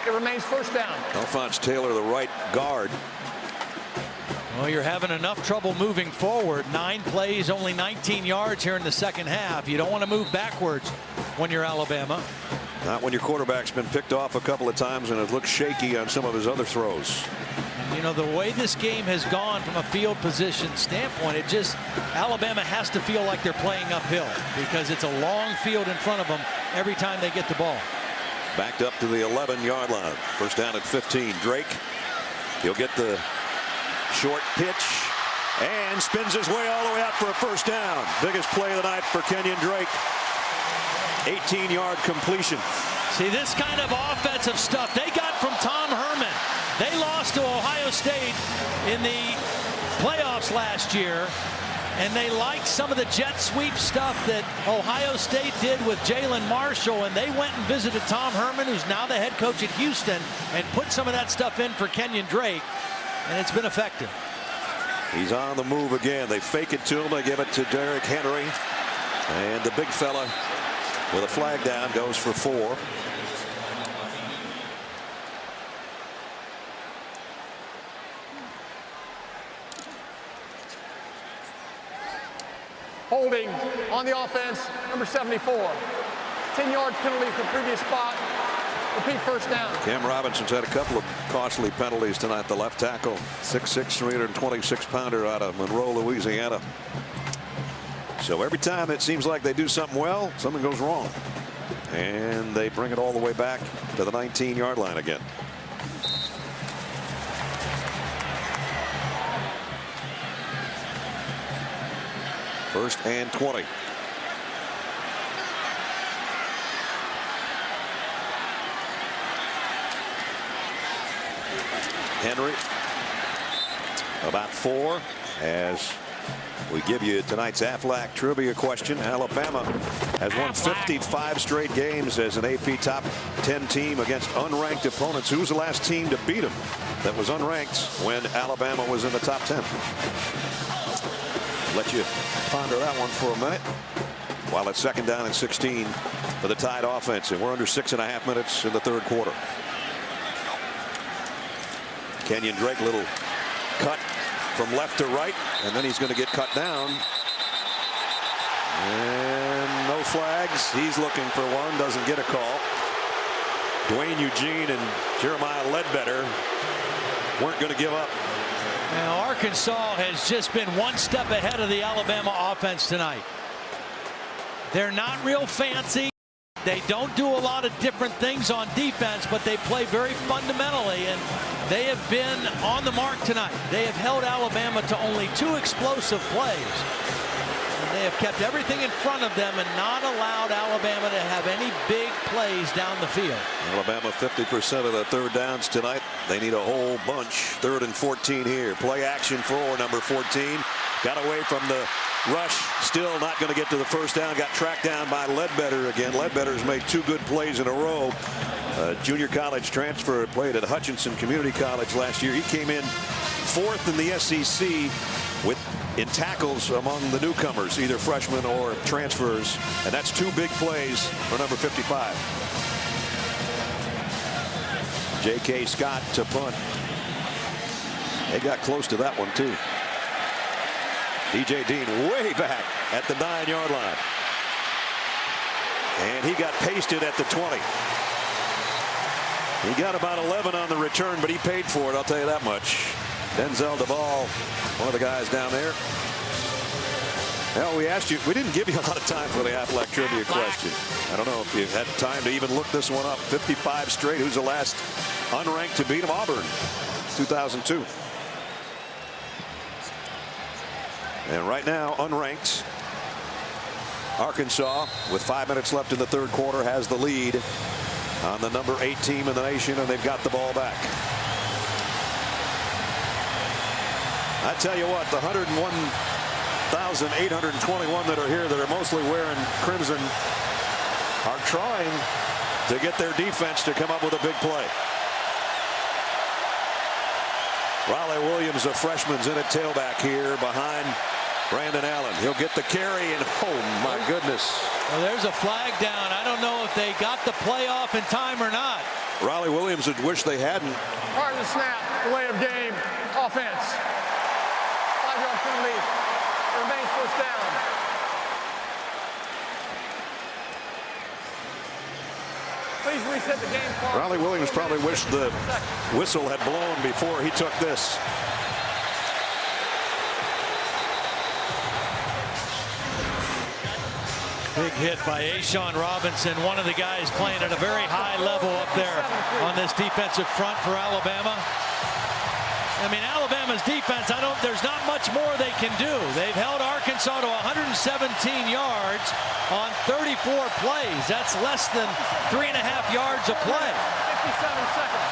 It remains 1st down.
Alphonse Taylor, the right guard.
Well, you're having enough trouble moving forward. 9 plays, only 19 yards here in the second half. You don't want to move backwards when you're Alabama.
Not when your quarterback's been picked off a couple of times and it looks shaky on some of his other throws.
You know, the way this game has gone from a field position standpoint, it just, Alabama has to feel like they're playing uphill because it's a long field in front of them every time they get the ball.
Backed up to the 11-yard line. 1st down at 15. Drake, he'll get the short pitch and spins his way all the way out for a 1st down. Biggest play of the night for Kenyon Drake. 18-yard completion.
See, this kind of offensive stuff they got from Tom Herman. They lost to Ohio State in the playoffs last year, and they liked some of the jet sweep stuff that Ohio State did with Jalen Marshall, and they went and visited Tom Herman, who's now the head coach at Houston, and put some of that stuff in for Kenyon Drake, and it's been effective.
He's on the move again. They fake it to him. They give it to Derrick Henry, and the big fella with a flag down goes for 4.
Holding on the offense, number 74. 10-yard penalty for previous spot. Repeat 1st down.
Cam Robinson's had a couple of costly penalties tonight. The left tackle, 6'6", 326-pounder out of Monroe, Louisiana. So every time it seems like they do something well, something goes wrong. And they bring it all the way back to the 19-yard line again. First and 20. Henry about 4 as we give you tonight's Aflac trivia question. Alabama has won 55 straight games as an AP top 10 team against unranked opponents. Who's the last team to beat them that was unranked when Alabama was in the top 10? Let you ponder that one for a minute while it's 2nd down and 16 for the Tide offense, and we're under 6.5 minutes in the 3rd quarter. Kenyon Drake, little cut from left to right, and then he's going to get cut down. And no flags. He's looking for one, doesn't get a call. Dwayne Eugene and Jeremiah Ledbetter weren't going to give up.
Now Arkansas has just been one step ahead of the Alabama offense tonight. They're not real fancy. They don't do a lot of different things on defense, but they play very fundamentally, and they have been on the mark tonight. They have held Alabama to only 2 explosive plays. And they have kept everything in front of them and not allowed Alabama to have any big plays down the field.
Alabama 50% of the 3rd downs tonight. They need a whole bunch. 3rd and 14 here. Play action for number 14. Got away from the rush, still not going to get to the 1st down. Got tracked down by Ledbetter again. Ledbetter's made 2 good plays in a row. Junior college transfer, played at Hutchinson Community College last year. He came in 4th in the SEC in tackles among the newcomers, either freshmen or transfers, and that's 2 big plays for number 55. J.K. Scott to punt. They got close to that one too. DJ Dean way back at the 9-yard line. And he got pasted at the 20. He got about 11 on the return, but he paid for it, I'll tell you that much. Denzel DeVal, one of the guys down there. Well, we asked you, we didn't give you a lot of time for the Aflac trivia question. I don't know if you had time to even look this one up. 55 straight. Who's the last unranked to beat them? Auburn, 2002. And right now, unranked, Arkansas, with 5 minutes left in the 3rd quarter, has the lead on the number 8 team in the nation, and they've got the ball back. I tell you what, the 101,821 that are here that are mostly wearing crimson are trying to get their defense to come up with a big play. Riley Williams, a freshman's in at tailback here behind Brandon Allen. He'll get the carry, and oh my goodness.
Well, there's a flag down. I don't know if they got the play off in time or not.
Riley Williams would wish they hadn't.
Part of the snap, delay of game, offense. 5-yard penalty. It remains 1st down. Please reset the game clock.
Riley Williams probably wished the whistle had blown before he took this.
Big hit by A'Shawn Robinson, one of the guys playing at a very high level up there on this defensive front for Alabama. I mean, Alabama's defense, there's not much more they can do. They've held Arkansas to 117 yards on 34 plays. That's less than 3.5 yards a play.
57 seconds.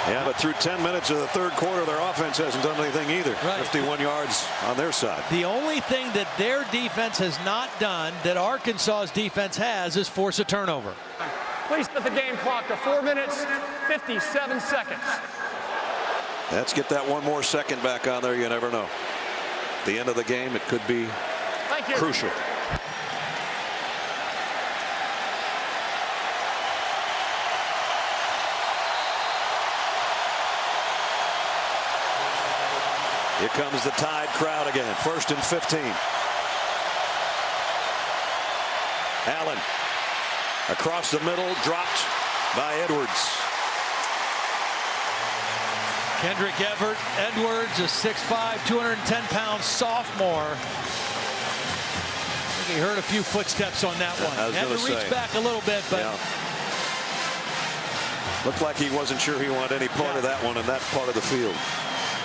Yeah, but through 10 minutes of the 3rd quarter, their offense hasn't done anything either.
Right.
51 yards on their side.
The only thing that their defense has not done that Arkansas's defense has is force a turnover.
Please set the game clock to 4 minutes, 57 seconds.
Let's get that one more second back on there. You never know. At the end of the game, it could be crucial. Here comes the Tide crowd again. 1st and 15. Allen across the middle, dropped by Edwards.
Kendrick Edwards, a 6'5", 210-pound sophomore. I think he heard a few footsteps on that one. Had to reach back a little bit, but
looked like he wasn't sure he wanted any part of that one in that part of the field.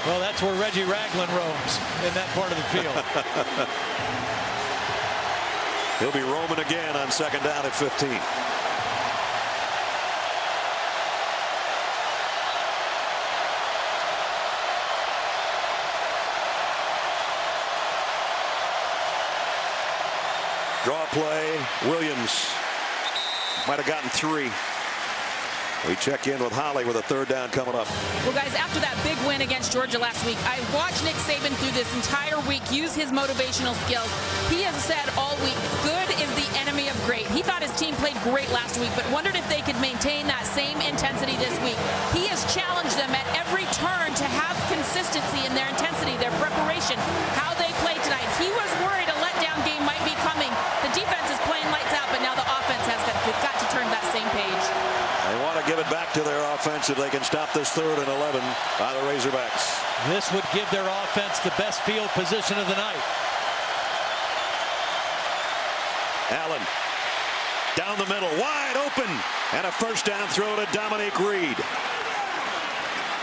Well, that's where Reggie Ragland roams, in that part of the field.
He'll be roaming again on 2nd down at 15. Draw play. Williams might have gotten 3. We check in with Holly with a third down coming up.
Well, guys, after that big win against Georgia last week, I watched Nick Saban through this entire week use his motivational skills. He has said all week, good is the enemy of great. He thought his team played great last week, but wondered if they could maintain that same intensity this week. He has challenged them at every turn to have consistency in their intensity, their preparation, how they play tonight. He was worried a letdown game might be coming. The defense is playing lights out, but now the offense has got to turn that same page.
They want to give it back to their offense if they can stop this 3rd and 11 by the Razorbacks.
This would give their offense the best field position of the night.
Allen down the middle, wide open, and a first down throw to Dominique Reed.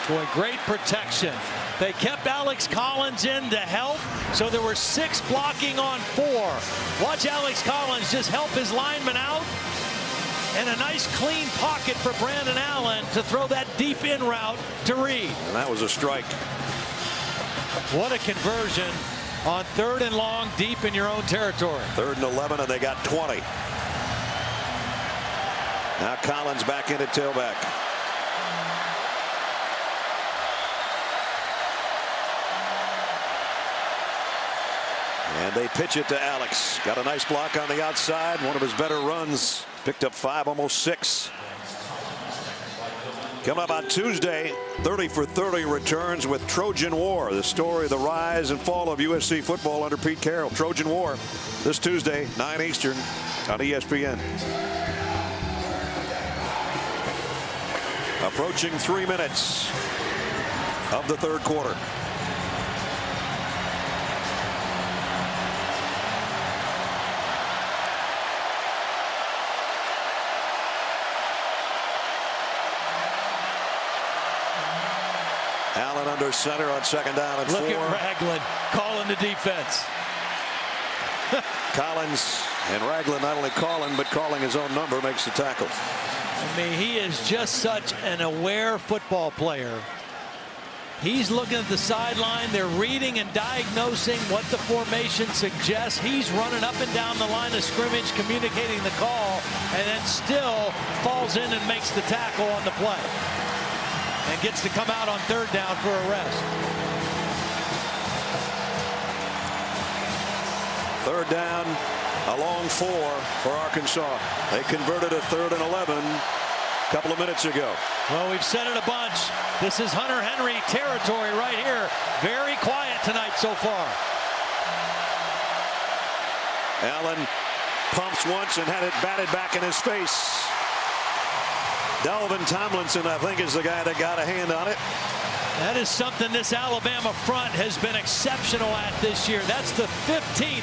Boy, great protection. They kept Alex Collins in to help, so there were 6 blocking on 4. Watch Alex Collins just help his lineman out. And a nice clean pocket for Brandon Allen to throw that deep in route to Reed.
And that was a strike.
What a conversion on 3rd and long, deep in your own territory.
3rd and 11, and they got 20. Now Collins back into tailback. And they pitch it to Alex. Got a nice block on the outside. One of his better runs. Picked up 5, almost 6. Coming up on Tuesday, 30 for 30 returns with Trojan War. The story of the rise and fall of USC football under Pete Carroll. Trojan War this Tuesday, 9 Eastern on ESPN. Approaching 3 minutes of the 3rd quarter. Allen under center on 2nd down and 4.
Look at Ragland calling the defense.
Collins and Ragland not only calling, but calling his own number makes the tackle.
I mean, he is just such an aware football player. He's looking at the sideline. They're reading and diagnosing what the formation suggests. He's running up and down the line of scrimmage, communicating the call, and then still falls in and makes the tackle on the play. And gets to come out on 3rd down for a rest.
3rd down, a long 4 for Arkansas. They converted a 3rd and 11 a couple of minutes ago.
Well, we've said it a bunch. This is Hunter Henry territory right here. Very quiet tonight so far.
Allen pumps once and had it batted back in his face. Delvin Tomlinson, I think, is the guy that got a hand on it.
That is something this Alabama front has been exceptional at this year. That's the 15th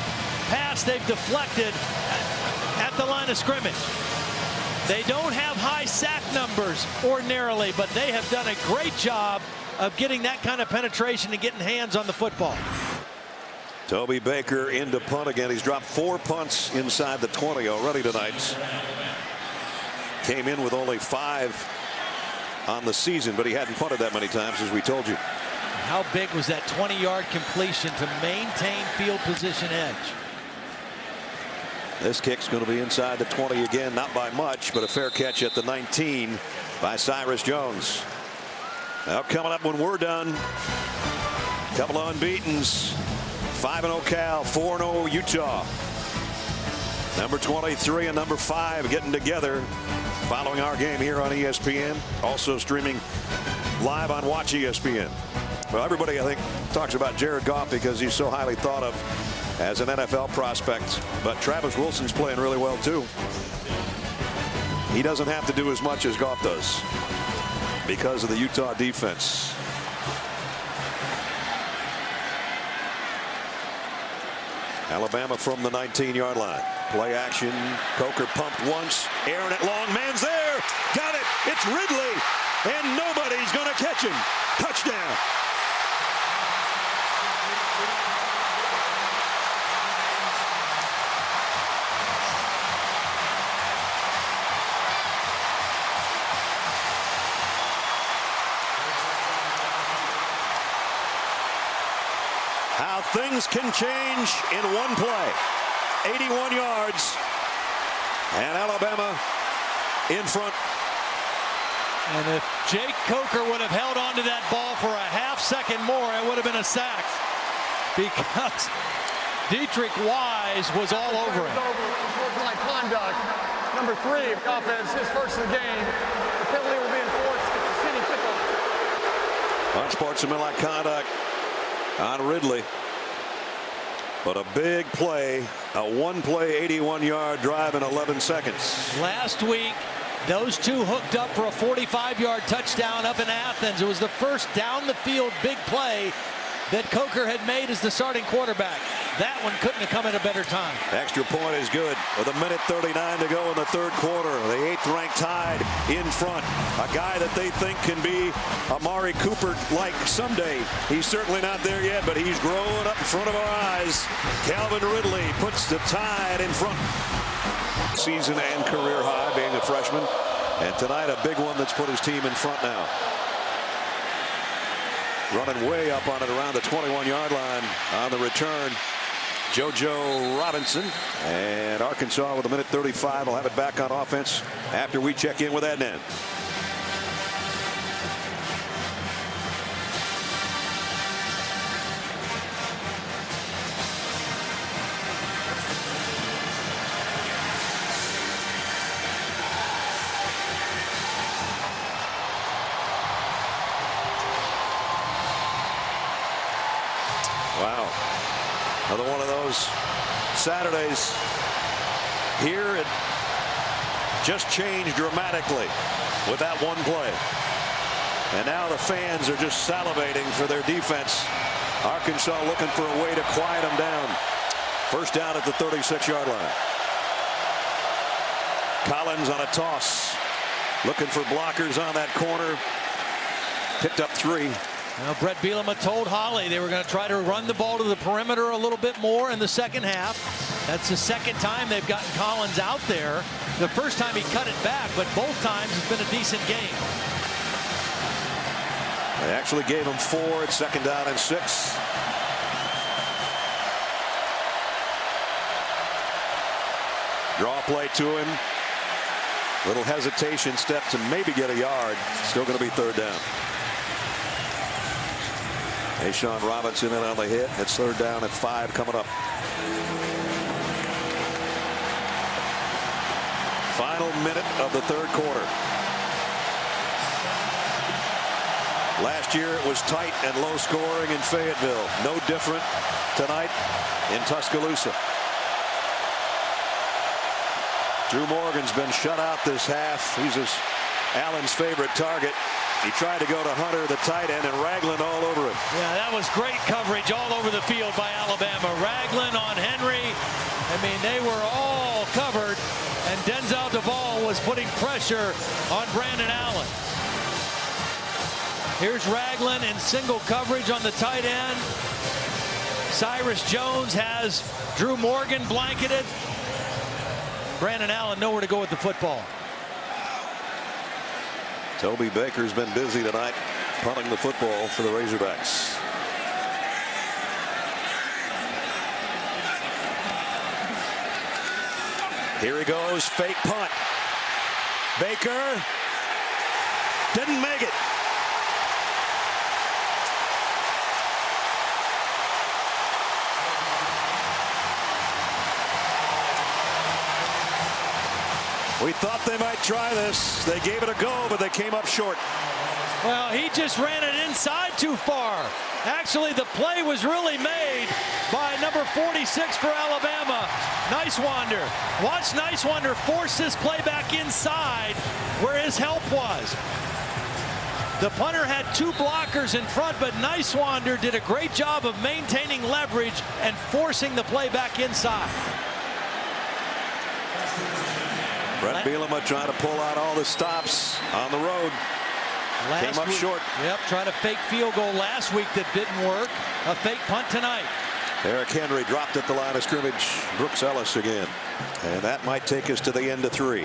pass they've deflected at the line of scrimmage. They don't have high sack numbers ordinarily, but they have done a great job of getting that kind of penetration and getting hands on the football.
Toby Baker into punt again. He's dropped 4 punts inside the 20 already tonight. Came in with only 5 on the season, but he hadn't punted that many times, as we told you.
How big was that 20-yard completion to maintain field position edge?
This kick's going to be inside the 20 again, not by much, but a fair catch at the 19 by Cyrus Jones. Now coming up when we're done, couple of unbeatens. 5-0 Cal, 4-0 Utah. Number 23 and number 5 getting together following our game here on ESPN. Also streaming live on Watch ESPN. Well, everybody, I think, talks about Jared Goff because he's so highly thought of as an NFL prospect. But Travis Wilson's playing really well, too. He doesn't have to do as much as Goff does because of the Utah defense. Alabama from the 19-yard line. Play action. Coker pumped once. Aaron at long. Man's there. Got it. It's Ridley. And nobody's going to catch him. Touchdown. How things can change in one play. 81 yards. And Alabama in front.
And if Jake Coker would have held on to that ball for a half second more, it would have been a sack. Because Deatrich Wise was all over him.
Unsportsmanlike conduct. Number 3, offense, his first of the game. The penalty will be enforced at the city kickoff.
Unsportsmanlike conduct on Ridley. But a big play, a one-play 81-yard drive in 11 seconds.
Last week, those two hooked up for a 45-yard touchdown up in Athens. It was the first down-the-field big play that Coker had made as the starting quarterback. That one couldn't have come at a better time.
Extra point is good with a minute 39 to go in the third quarter. The 8th-ranked Tide in front. A guy that they think can be Amari Cooper-like someday. He's certainly not there yet, but he's growing up in front of our eyes. Calvin Ridley puts the Tide in front. Season and career high, being a freshman. And tonight a big one that's put his team in front now. Running way up on it around the 21-yard line on the return. JoJo Robinson, and Arkansas with a minute 35 will have it back on offense after we check in with Adnan. Wow. Another one of those Saturdays here. It just changed dramatically with that one play. And now the fans are just salivating for their defense. Arkansas looking for a way to quiet them down. First down at the 36-yard line. Collins on a toss. Looking for blockers on that corner. Picked up 3.
Now, Brett Bielema told Holly they were going to try to run the ball to the perimeter a little bit more in the second half. That's the second time they've gotten Collins out there. The first time he cut it back, but both times it's been a decent game.
They actually gave him 4 at second down and 6. Draw play to him. Little hesitation step to maybe get a yard. Still going to be third down. Ashawn Robinson in on the hit. It's third down at 5 coming up. Final minute of the third quarter. Last year it was tight and low scoring in Fayetteville. No different tonight in Tuscaloosa. Drew Morgan's been shut out this half. He's Allen's favorite target. He tried to go to Hunter, the tight end, and Ragland all over him.
Yeah, that was great coverage all over the field by Alabama. Ragland on Henry. I mean, they were all covered, and Denzel Duvall was putting pressure on Brandon Allen. Here's Ragland in single coverage on the tight end. Cyrus Jones has Drew Morgan blanketed. Brandon Allen nowhere to go with the football.
Toby Baker's been busy tonight punting the football for the Razorbacks. Here he goes, fake punt. Baker didn't make it. We thought they might try this. They gave it a go, but they came up short.
Well, he just ran it inside too far. Actually, the play was really made by number 46 for Alabama, Nicewander. Watch Nicewander force this play back inside where his help was. The punter had 2 blockers in front, but Nicewander did a great job of maintaining leverage and forcing the play back inside.
Brett Bielema trying to pull out all the stops on the road. Came up short.
Yep, tried a fake field goal last week that didn't work. A fake punt tonight.
Eric Henry dropped at the line of scrimmage. Brooks Ellis again. And that might take us to the end of 3.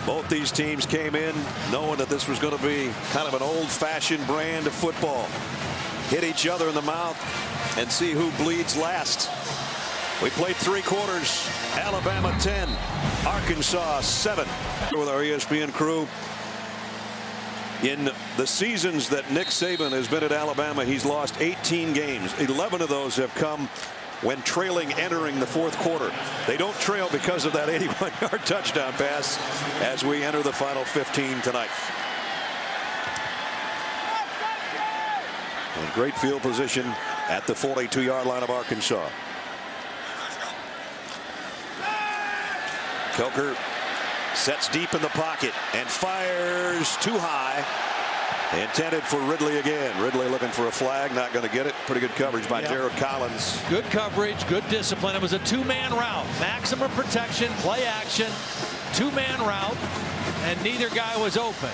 Both these teams came in knowing that this was going to be kind of an old-fashioned brand of football. Hit each other in the mouth. and see who bleeds last. We played 3 quarters. Alabama 10, Arkansas 7. With our ESPN crew. In the seasons that Nick Saban has been at Alabama, he's lost 18 games. 11 of those have come when trailing entering the 4th quarter. They don't trail because of that 81-yard touchdown pass as we enter the final 15 tonight. And great field position at the 42-yard line of Arkansas. Coker sets deep in the pocket and fires too high. Intended for Ridley again. Ridley looking for a flag, not going to get it. Pretty good coverage by Jared Collins.
Good coverage, good discipline. It was a 2-man route. Maximum protection, play action, 2-man route, and neither guy was open.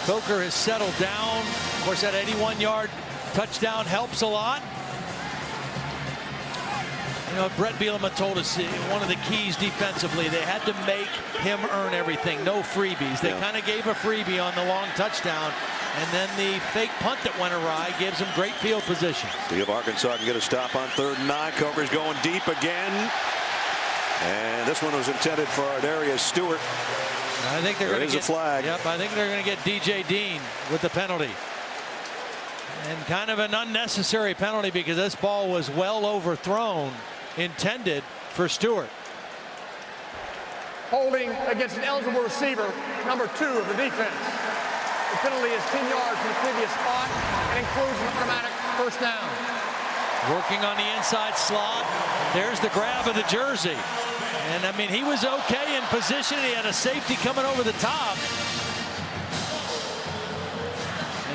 Coker has settled down. Of course, that 81-yard touchdown helps a lot. You know, Brett Bielema told us one of the keys defensively, they had to make him earn everything. No freebies. They kind of gave a freebie on the long touchdown, and then the fake punt that went awry gives them great field position.
See if Arkansas can get a stop on 3rd and 9. Coker's going deep again. And this one was intended for Darius Stewart.
I think they're going to get
a flag.
Yep, I think they're going to get DJ Dean with the penalty. And kind of an unnecessary penalty because this ball was well overthrown, intended for Stewart.
Holding against an eligible receiver, number 2 of the defense. The penalty is 10 yards from the previous spot and includes an automatic 1st down.
Working on the inside slot. There's the grab of the jersey. And I mean, he was okay in position. He had a safety coming over the top.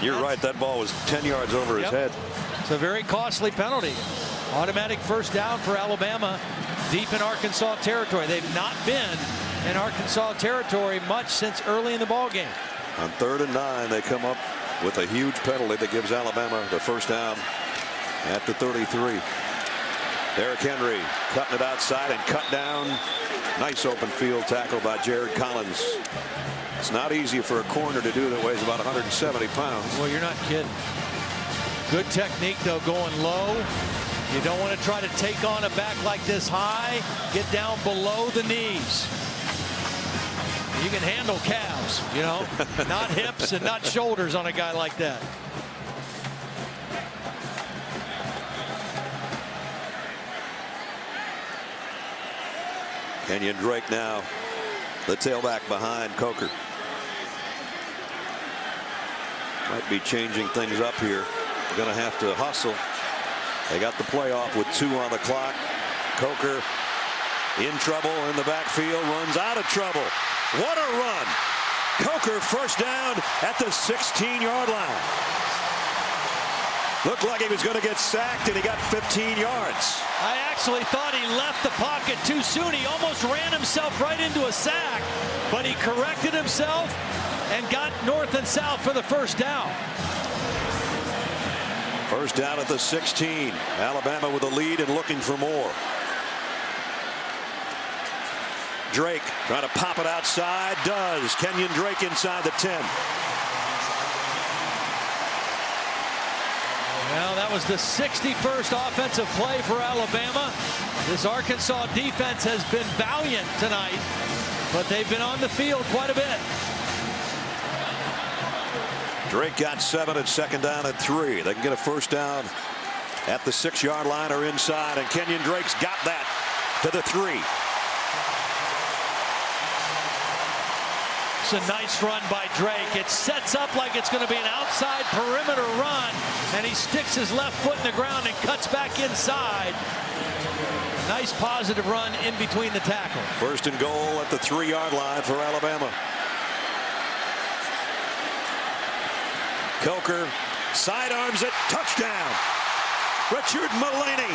You're right, that ball was 10 yards over his head.
It's a very costly penalty. Automatic 1st down for Alabama deep in Arkansas territory. They've not been in Arkansas territory much since early in the ball game.
On 3rd and 9, they come up with a huge penalty that gives Alabama the 1st down at the 33. Derrick Henry cutting it outside and cut down. Nice open field tackle by Jared Collins. It's not easy for a corner to do that weighs about 170 pounds.
Well, you're not kidding. Good technique, though, going low. You don't want to try to take on a back like this high. Get down below the knees. You can handle calves, you know, not hips and not shoulders on a guy like that.
Kenyon Drake now the tailback behind Coker. Might be changing things up here. Going to have to hustle. They got the playoff with 2 on the clock. Coker in trouble in the backfield, runs out of trouble. What a run. Coker 1st down at the 16-yard line. Looked like he was going to get sacked, and he got 15 yards.
I actually thought he left the pocket too soon. He almost ran himself right into a sack, but he corrected himself and got north and south for the 1st down.
1st down at the 16. Alabama with a lead and looking for more. Drake trying to pop it outside. Does. Kenyon Drake inside the 10.
Well, that was the 61st offensive play for Alabama. This Arkansas defense has been valiant tonight, but they've been on the field quite a bit.
Drake got 7 at 2nd down and 3. They can get a 1st down at the 6-yard line or inside, and Kenyon Drake's got that to the 3.
It's a nice run by Drake. It sets up like it's going to be an outside perimeter run, and he sticks his left foot in the ground and cuts back inside. Nice positive run in between the tackles. 1st
and goal at the 3-yard line for Alabama. Coker sidearms it, touchdown. Richard Mullaney.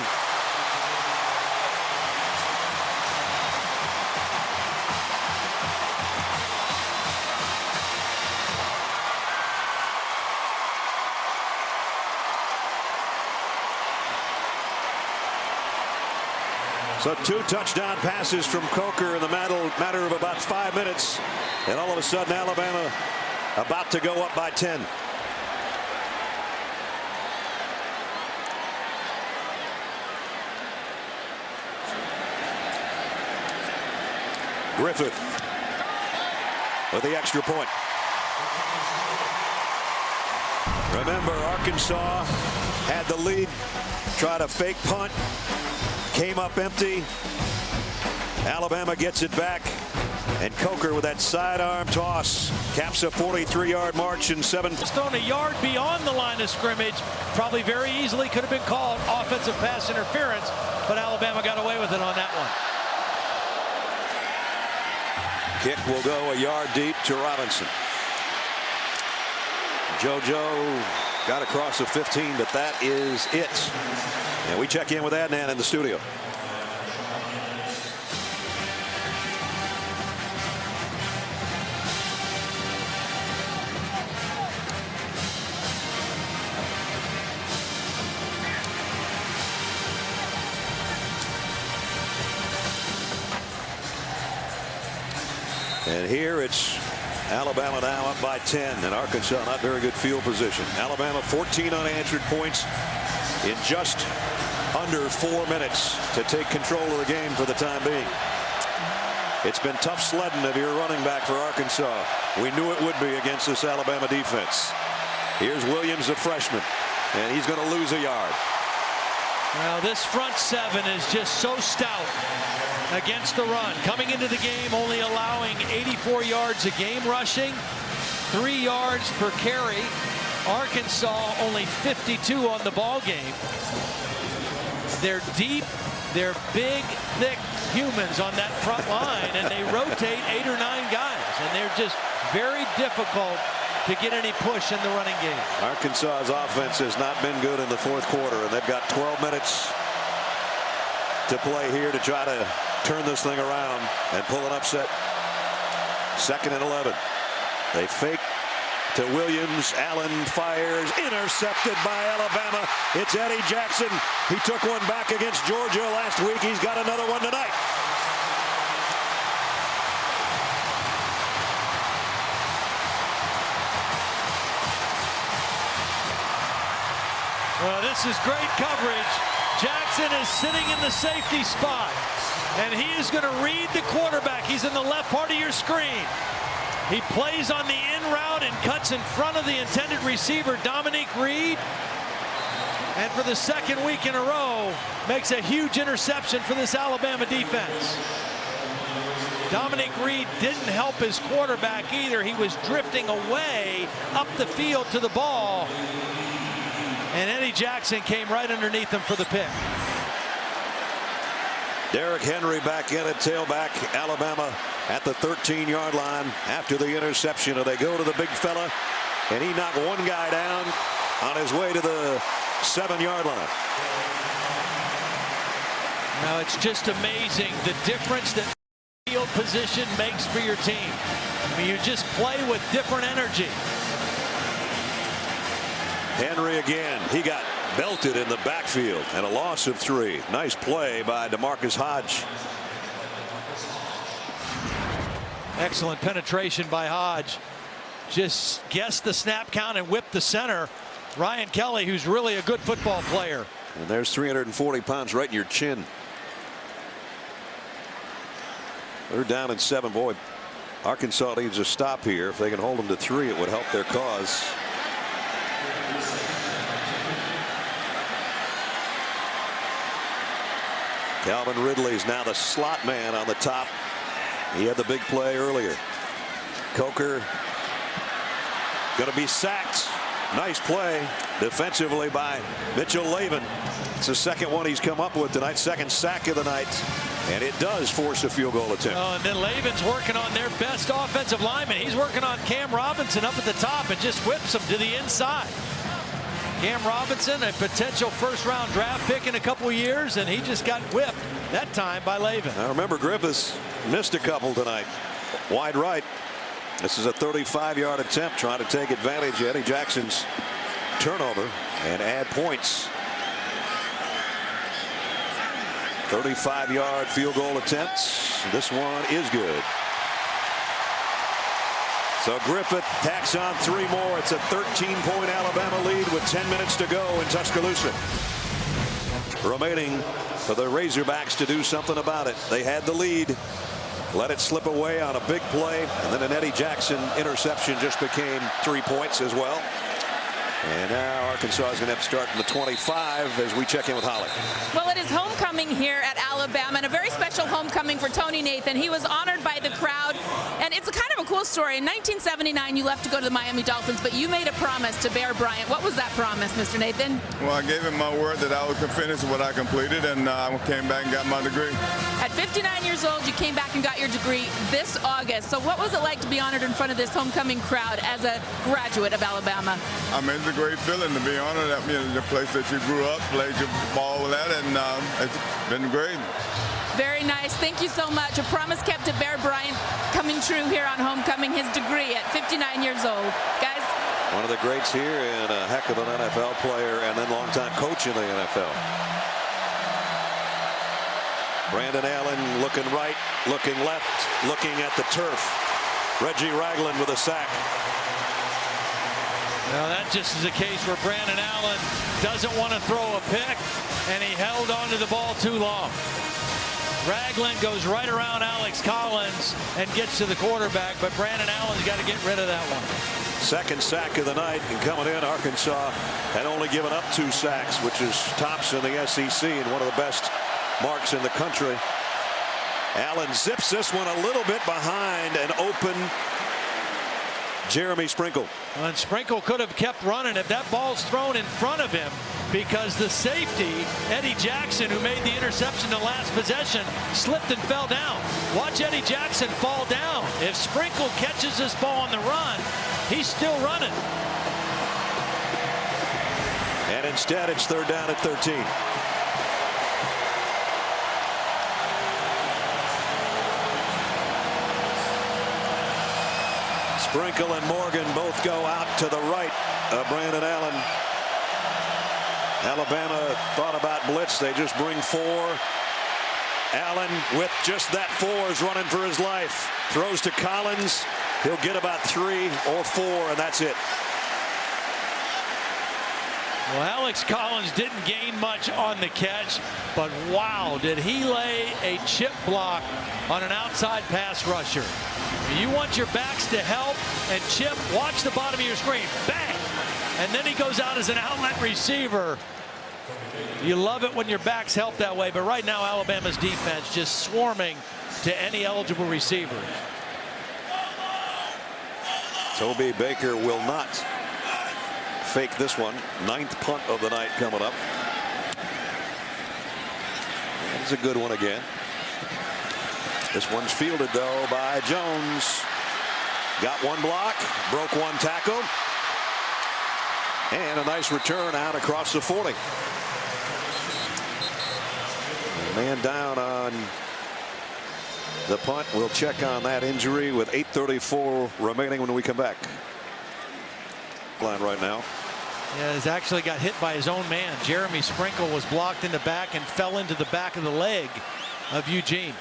So 2 touchdown passes from Coker in the matter of about 5 minutes. And all of a sudden, Alabama about to go up by 10. Griffith with the extra point. Remember, Arkansas had the lead, tried a fake punt, came up empty. Alabama gets it back, and Coker with that sidearm toss caps a 43-yard march in 7.
Just on a yard beyond the line of scrimmage, probably very easily could have been called offensive pass interference, but Alabama got away with it on that one.
Kick will go a yard deep to Robinson. JoJo got across the 15, but that is it. And we check in with Adnan in the studio. And here it's Alabama now up by 10, and Arkansas not very good field position. Alabama 14 unanswered points in just under 4 minutes to take control of the game for the time being. It's been tough sledding of your running back for Arkansas. We knew it would be against this Alabama defense. Here's Williams, the freshman, and he's going to lose a yard.
Now this front seven is just so stout against the run. Coming into the game only allowing 84 yards a game rushing, 3 yards per carry. Arkansas only 52 on the ball game. They're deep, they're big, thick humans on that front line, and they rotate 8 or 9 guys, and they're just very difficult to get any push in the running game.
Arkansas's offense has not been good in the fourth quarter, and they've got 12 minutes to play here to try to turn this thing around and pull an upset. 2nd and 11. They fake to Williams. Allen fires, intercepted by Alabama. It's Eddie Jackson. He took one back against Georgia last week. He's got another one tonight.
Well, this is great coverage. Jackson is sitting in the safety spot, and he is going to read the quarterback. He's in the left part of your screen. He plays on the in route and cuts in front of the intended receiver, Dominique Reed. And for the 2nd week in a row, makes a huge interception for this Alabama defense. Dominique Reed didn't help his quarterback either. He was drifting away up the field to the ball. And Eddie Jackson came right underneath him for the pick.
Derrick Henry back in at tailback. Alabama at the 13-yard line after the interception. They go to the big fella, and he knocked one guy down on his way to the 7-yard line.
Now it's just amazing the difference that field position makes for your team. I mean, you just play with different energy.
Henry again. He got belted in the backfield and a loss of 3. Nice play by DeMarcus Hodge.
Excellent penetration by Hodge. Just guessed the snap count and whipped the center, Ryan Kelly, who's really a good football player.
And there's 340 pounds right in your chin. They're down in 7. Boy, Arkansas needs a stop here. If they can hold them to 3, it would help their cause. Calvin Ridley's now the slot man on the top. He had the big play earlier. Coker going to be sacked. Nice play defensively by Mitchell Lavin. It's the 2nd one he's come up with tonight. 2nd sack of the night. And it does force a field goal attempt.
Oh, and then Lavin's working on their best offensive lineman. He's working on Cam Robinson up at the top and just whips him to the inside. Cam Robinson, a potential 1st-round draft pick in a couple years, and he just got whipped that time by Lavin.
Now remember, Griffiths missed a couple tonight. Wide right. This is a 35-yard attempt trying to take advantage of Eddie Jackson's turnover and add points. 35-yard field goal attempts. This one is good. So Griffith tacks on 3 more. It's a 13-point Alabama lead with 10 minutes to go in Tuscaloosa. Remaining for the Razorbacks to do something about it. They had the lead let it slip away on a big play, and then an Eddie Jackson interception just became 3 points as well. And now Arkansas is going to have to start from the 25 as we check in with Holly.
Well, it is homecoming here at Alabama, and a very special homecoming for Tony Nathan. He was honored by the crowd, and it's a kind of a cool story. In 1979, you left to go to the Miami Dolphins, but you made a promise to Bear Bryant. What was that promise, Mr. Nathan?
Well, I gave him my word that I was going to finish what I completed, and I came back and got my degree.
At 59 years old, you came back and got your degree this August. So what was it like to be honored in front of this homecoming crowd as a graduate of Alabama?
I mean, it's a great feeling to be honored at the place that you grew up, played your ball with that, and it's been great.
Very nice. Thank you so much. A promise kept to Bear Bryant coming true here on homecoming, his degree at 59 years old. Guys.
One of the greats here and a heck of an NFL player and then longtime coach in the NFL. Brandon Allen looking right, looking left, looking at the turf. Reggie Ragland with a sack.
Now that just is a case where Brandon Allen doesn't want to throw a pick, and he held onto the ball too long. Ragland goes right around Alex Collins and gets to the quarterback, but Brandon Allen's got to get rid of that one.
Second sack of the night, and coming in, Arkansas had only given up 2 sacks, which is tops in the SEC and one of the best marks in the country. Allen zips this one a little bit behind an open Jeremy Sprinkle.
And Sprinkle could have kept running if that ball's thrown in front of him, because the safety, Eddie Jackson, who made the interception in the last possession, slipped and fell down. Watch Eddie Jackson fall down. If Sprinkle catches this ball on the run, he's still running.
And instead, it's 3rd down at 13. Sprinkle and Morgan both go out to the right of Brandon Allen. Alabama thought about blitz. They just bring 4. Allen, with just that 4, is running for his life. Throws to Collins. He'll get about 3 or 4, and that's it.
Well, Alex Collins didn't gain much on the catch, but wow, did he lay a chip block on an outside pass rusher. You want your backs to help and chip. Watch the bottom of your screen. Bang! And then he goes out as an outlet receiver. You love it when your backs help that way, but right now Alabama's defense just swarming to any eligible receiver.
Toby Baker will not fake this one. 9th punt of the night coming up. It's a good one again. This one's fielded though by Jones. Got 1 block, broke 1 tackle, and a nice return out across the 40. Man down on the punt. We'll check on that injury with 8:34 remaining when we come back. Line right now.
Yeah, he's actually got hit by his own man. Jeremy Sprinkle was blocked in the back and fell into the back of the leg of Eugene.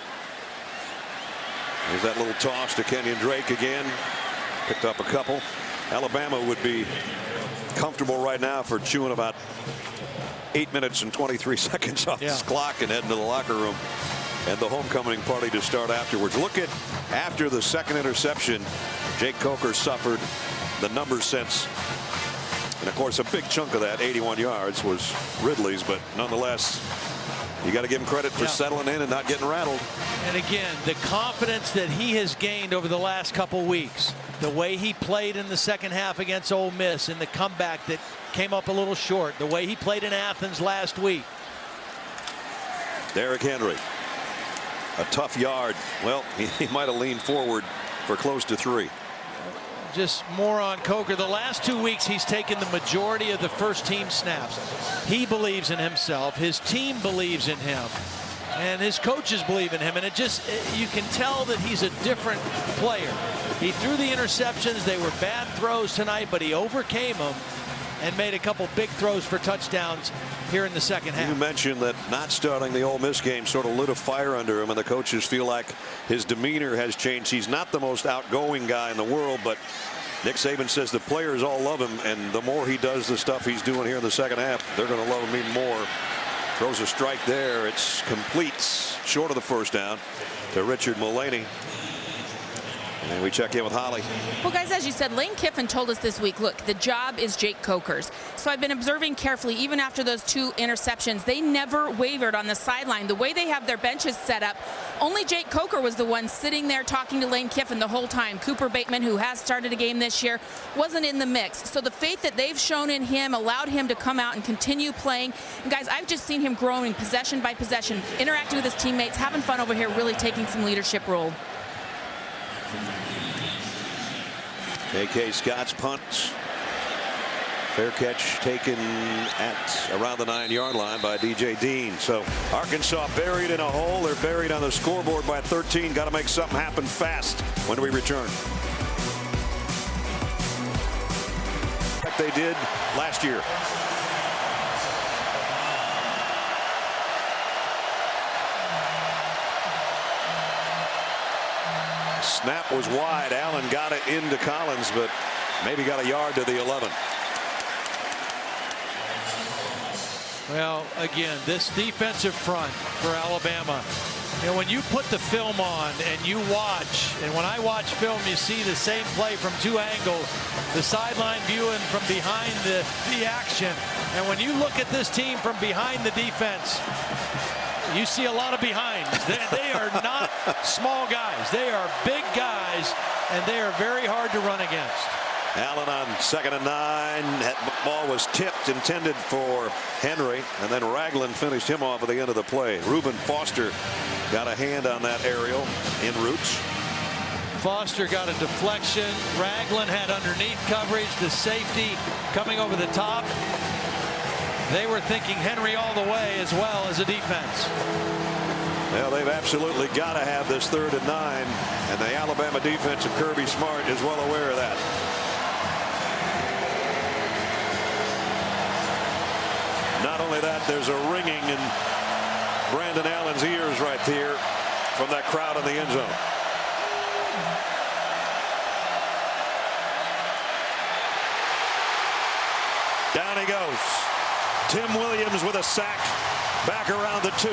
There's that little toss to Kenyon Drake again. Picked up a couple. Alabama would be comfortable right now for chewing about 8 minutes and 23 seconds off this clock and heading to the locker room, and the homecoming party to start afterwards. Look at after the second interception, Jake Coker suffered the number sense. And of course, a big chunk of that 81 yards was Ridley's, but nonetheless, you got to give him credit for settling in and not getting rattled.
And again, the confidence that he has gained over the last couple weeks, the way he played in the second half against Ole Miss in the comeback that came up a little short, the way he played in Athens last week.
Derrick Henry, a tough yard. Well, he might have leaned forward for close to 3.
Just more on Coker. The last 2 weeks, he's taken the majority of the first team snaps. He believes in himself. His team believes in him. And his coaches believe in him. And you can tell that he's a different player. He threw the interceptions. They were bad throws tonight, but he overcame them and made a couple big throws for touchdowns here in the second half.
You mentioned that not starting the Ole Miss game sort of lit a fire under him, and the coaches feel like his demeanor has changed. He's not the most outgoing guy in the world, but Nick Saban says the players all love him, and the more he does the stuff he's doing here in the second half, they're going to love him even more. Throws a strike there. It's complete, short of the first down to to Richard Mullaney. And we check in with Holly.
Well, guys, as you said, Lane Kiffin told us this week, look, the job is Jake Coker's. So I've been observing carefully, even after those 2 interceptions, they never wavered on the sideline. The way they have their benches set up, only Jake Coker was the one sitting there talking to Lane Kiffin the whole time. Cooper Bateman, who has started a game this year, wasn't in the mix. So the faith that they've shown in him allowed him to come out and continue playing. And guys, I've just seen him growing possession by possession, interacting with his teammates, having fun over here, really taking some leadership role.
A.K. Scott's punt. Fair catch taken at around the 9-yard line by D.J. Dean. So Arkansas buried in a hole. They're buried on the scoreboard by 13. Got to make something happen fast when we return. Like they did last year. Snap was wide. Allen got it into Collins, but maybe got a yard to the 11.
Well, again, this defensive front for Alabama, you know, when you put the film on and you watch, and when I watch film, you see the same play from 2 angles, the sideline view and from behind the action. And when you look at this team from behind the defense, you see a lot of behinds. They are not small guys. They are big guys, and they are very hard to run against.
Allen on 2nd and 9. That ball was tipped, intended for Henry, and then Ragland finished him off at the end of the play. Reuben Foster got a hand on that aerial en route.
Foster got a deflection. Ragland had underneath coverage. The safety coming over the top. They were thinking Henry all the way as well as a defense.
Well, they've absolutely got to have this 3rd and 9, and the Alabama defense of Kirby Smart is well aware of that. Not only that, there's a ringing in Brandon Allen's ears right here from that crowd in the end zone. Down he goes. Tim Williams with a sack back around the 2.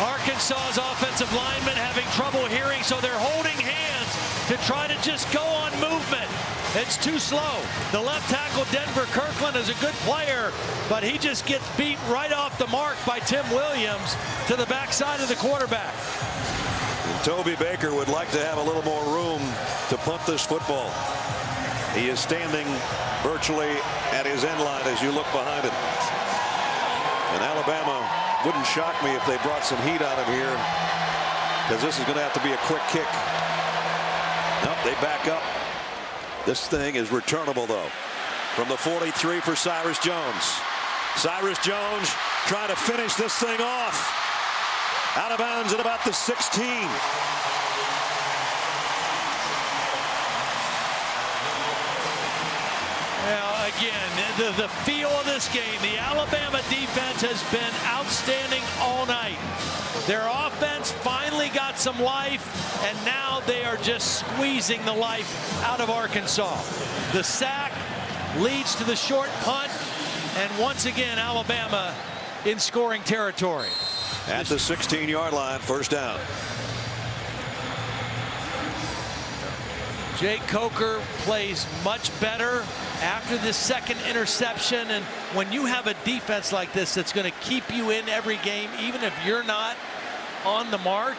Arkansas's offensive linemen having trouble hearing, so they're holding hands to try to just go on movement. It's too slow. The left tackle, Denver Kirkland, is a good player, but he just gets beat right off the mark by Tim Williams to the backside of the quarterback.
And Toby Baker would like to have a little more room to punt this football. He is standing virtually at his end line as you look behind him. And Alabama wouldn't shock me if they brought some heat on him here, because this is going to have to be a quick kick. Nope, they back up. This thing is returnable, though. From the 43 for Cyrus Jones. Cyrus Jones trying to finish this thing off. Out of bounds at about the 16.
Well, again, the feel of this game, the Alabama defense has been outstanding all night. Their offense finally got some life, and now they are just squeezing the life out of Arkansas. The sack leads to the short punt, and once again, Alabama in scoring territory.
At the 16-yard line, 1st down.
Jake Coker plays much better after the 2nd interception, and when you have a defense like this that's going to keep you in every game, even if you're not on the mark,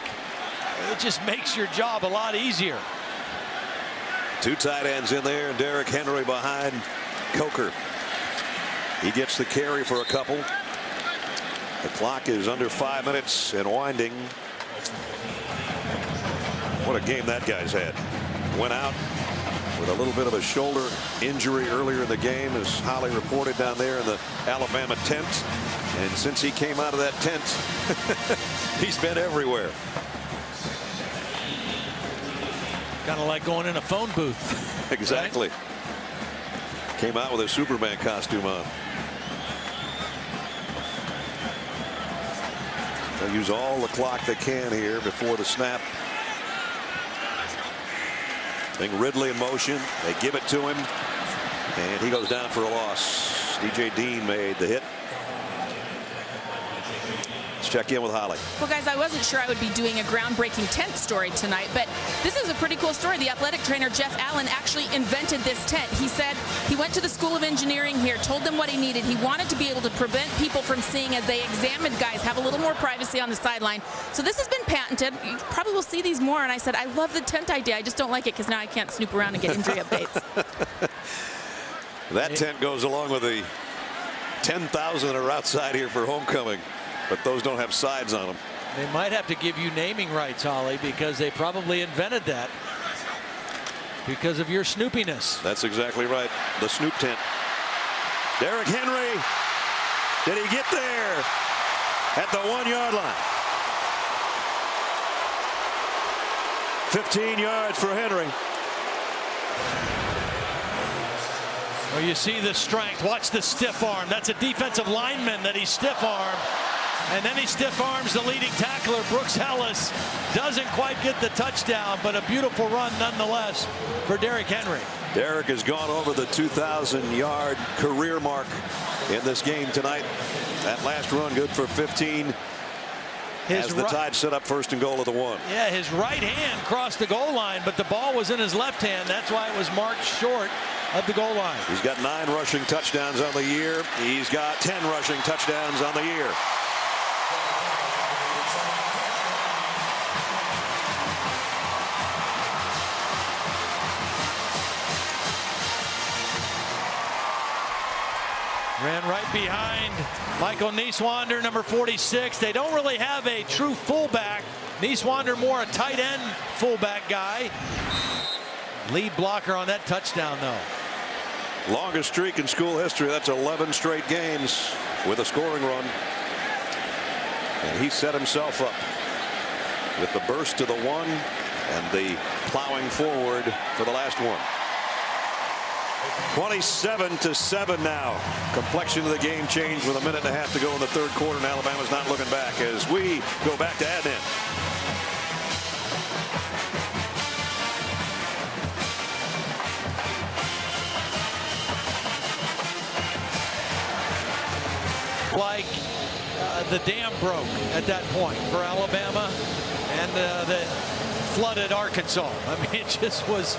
it just makes your job a lot easier.
2 tight ends in there, and Derrick Henry behind Coker. He gets the carry for a couple. The clock is under 5 minutes and winding. What a game that guy's had. Went out with a little bit of a shoulder injury earlier in the game, as Holly reported, down there in the Alabama tent. And since he came out of that tent, he's been everywhere.
Kind of like going in a phone booth.
Exactly. Right? Came out with a Superman costume on. They'll use all the clock they can here before the snap. Ridley in motion. They give it to him, and he goes down for a loss. D.J. Dean made the hit. check in with Holly.
Well, guys, I wasn't sure I would be doing a groundbreaking tent story tonight, but this is a pretty cool story. The athletic trainer, Jeff Allen, actually invented this tent. He said he went to the School of Engineering here, told them what he needed. He wanted to be able to prevent people from seeing as they examined guys, have a little more privacy on the sideline. So this has been patented. You probably will see these more. And I said, I love the tent idea. I just don't like it because now I can't snoop around and get injury updates.
That tent goes along with the 10,000 that are outside here for homecoming, but those don't have sides on them.
They might have to give you naming rights, Holly, because they probably invented that because of your snoopiness.
That's exactly right. The Snoop tent. Derrick Henry. Did he get there at the 1-yard line? 15 yards for Henry.
Well, you see the strength. Watch the stiff arm. That's a defensive lineman that he stiff armed. And then he stiff arms the leading tackler, Brooks Ellis. Doesn't quite get the touchdown, but a beautiful run nonetheless for Derrick Henry.
Derrick has gone over the 2,000-yard career mark in this game tonight. That last run good for 15. As the Tide set up first and goal at the 1.
Yeah, his right hand crossed the goal line, but the ball was in his left hand. That's why it was marked short of the goal line.
He's got 9 rushing touchdowns on the year. He's got 10 rushing touchdowns on the year.
Ran right behind Michael Nieswander, number 46. They don't really have a true fullback. Nieswander more a tight end fullback guy. Lead blocker on that touchdown, though.
Longest streak in school history. That's 11 straight games with a scoring run. And he set himself up with the burst to the 1 and the plowing forward for the last one. 27-7 now. Complexion of the game changed with a minute and a half to go in the third quarter, and Alabama's not looking back as we go back to add in.
Like the dam broke at that point for Alabama, and that flooded Arkansas. I mean, it just was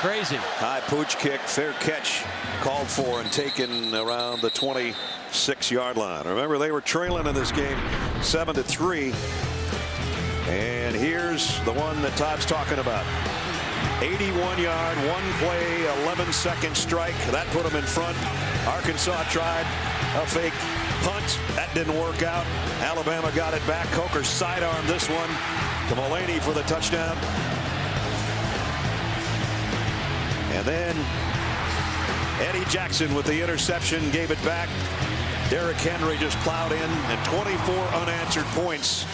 crazy.
High pooch kick, fair catch called for and taken around the 26-yard line. Remember, they were trailing in this game 7-3. And here's the one that Todd's talking about. 81-yard, one play, 11-second strike. That put them in front. Arkansas tried a fake punt. That didn't work out. Alabama got it back. Coker sidearmed this one to Mullaney for the touchdown. And then Eddie Jackson with the interception gave it back. Derrick Henry just plowed in, and 24 unanswered points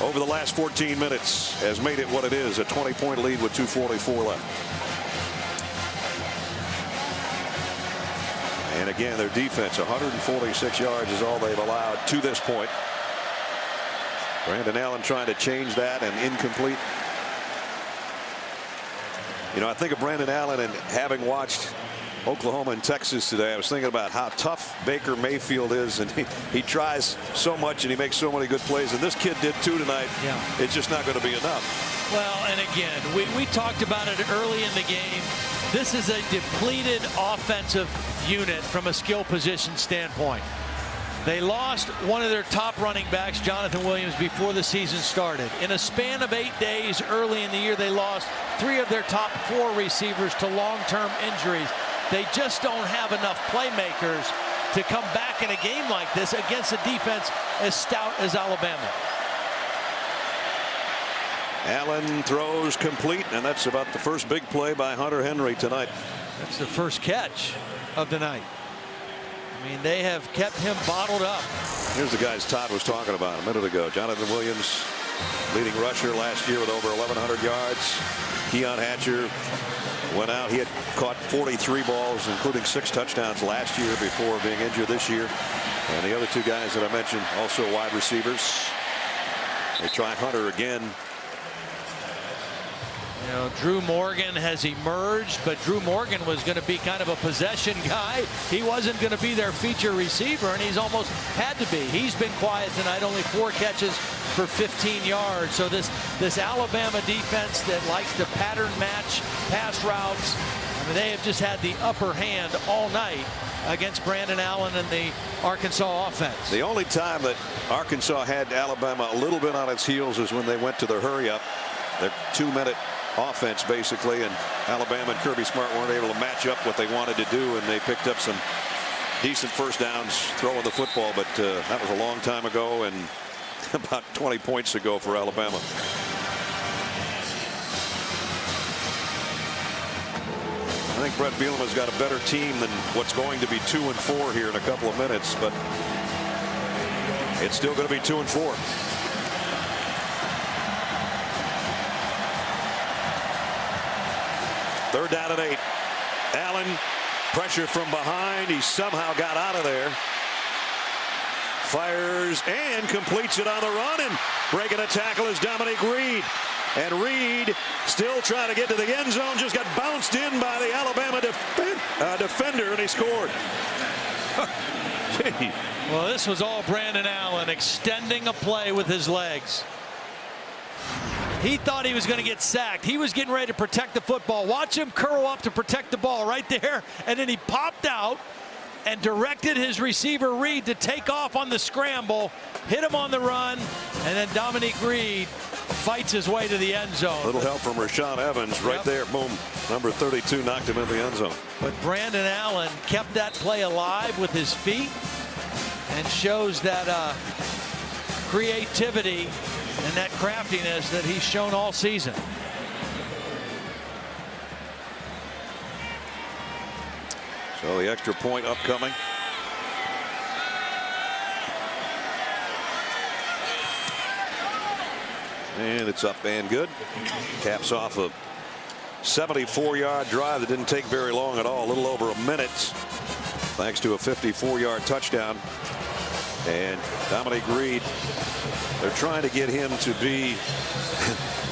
over the last 14 minutes has made it what it is, a 20-point lead with 2:44 left. And again, their defense, 146 yards is all they've allowed to this point. Brandon Allen trying to change that, and incomplete. You know, I think of Brandon Allen, and having watched Oklahoma and Texas today, I was thinking about how tough Baker Mayfield is, and he tries so much and he makes so many good plays, and this kid did too tonight.
Yeah.
It's just not going to be enough.
Well, and again, we talked about it early in the game. This is a depleted offensive unit from a skill position standpoint. They lost one of their top running backs, Jonathan Williams, before the season started. In a span of 8 days early in the year, they lost 3 of their top 4 receivers to long-term injuries. They just don't have enough playmakers to come back in a game like this against a defense as stout as Alabama.
Allen throws complete, and that's about the first big play by Hunter Henry tonight.
That's the first catch of the night. I mean, they have kept him bottled up.
Here's the guys Todd was talking about a minute ago. Jonathan Williams, leading rusher last year with over 1,100 yards. Keon Hatcher went out. He had caught 43 balls, including 6 touchdowns last year before being injured this year. And the other 2 guys that I mentioned, also wide receivers. They try Hunter again.
You know, Drew Morgan has emerged, but Drew Morgan was going to be kind of a possession guy. He wasn't going to be their feature receiver, and he's almost had to be. He's been quiet tonight, only 4 catches for 15 yards. So this Alabama defense that likes to pattern match pass routes, I mean, they have just had the upper hand all night against Brandon Allen and the Arkansas offense.
The only time that Arkansas had Alabama a little bit on its heels is when they went to the hurry up. Their 2-minute offense basically, and Alabama and Kirby Smart weren't able to match up what they wanted to do, and they picked up some decent first downs throwing the football, but that was a long time ago and about 20 points ago for Alabama. I think Brett Bielema's got a better team than what's going to be 2-4 here in a couple of minutes, but it's still going to be 2-4. Third down and 8. Allen, pressure from behind. He somehow got out of there. Fires and completes it on the run, and breaking a tackle is Dominique Reed. And Reed still trying to get to the end zone, just got bounced in by the Alabama defender, and he scored.
Well, this was all Brandon Allen extending a play with his legs. He thought he was going to get sacked. He was getting ready to protect the football. Watch him curl up to protect the ball right there. And then he popped out and directed his receiver Reed to take off on the scramble, hit him on the run, and then Dominique Reed fights his way to the end zone.
Little help from Rashaan Evans right there. Boom. Number 32 knocked him in the end zone.
But Brandon Allen kept that play alive with his feet and shows that creativity and that craftiness that he's shown all season.
So the extra point upcoming. And it's up and good. Caps off a 74-yard drive that didn't take very long at all, a little over a minute, thanks to a 54-yard touchdown. And Dominique Reed, they're trying to get him to be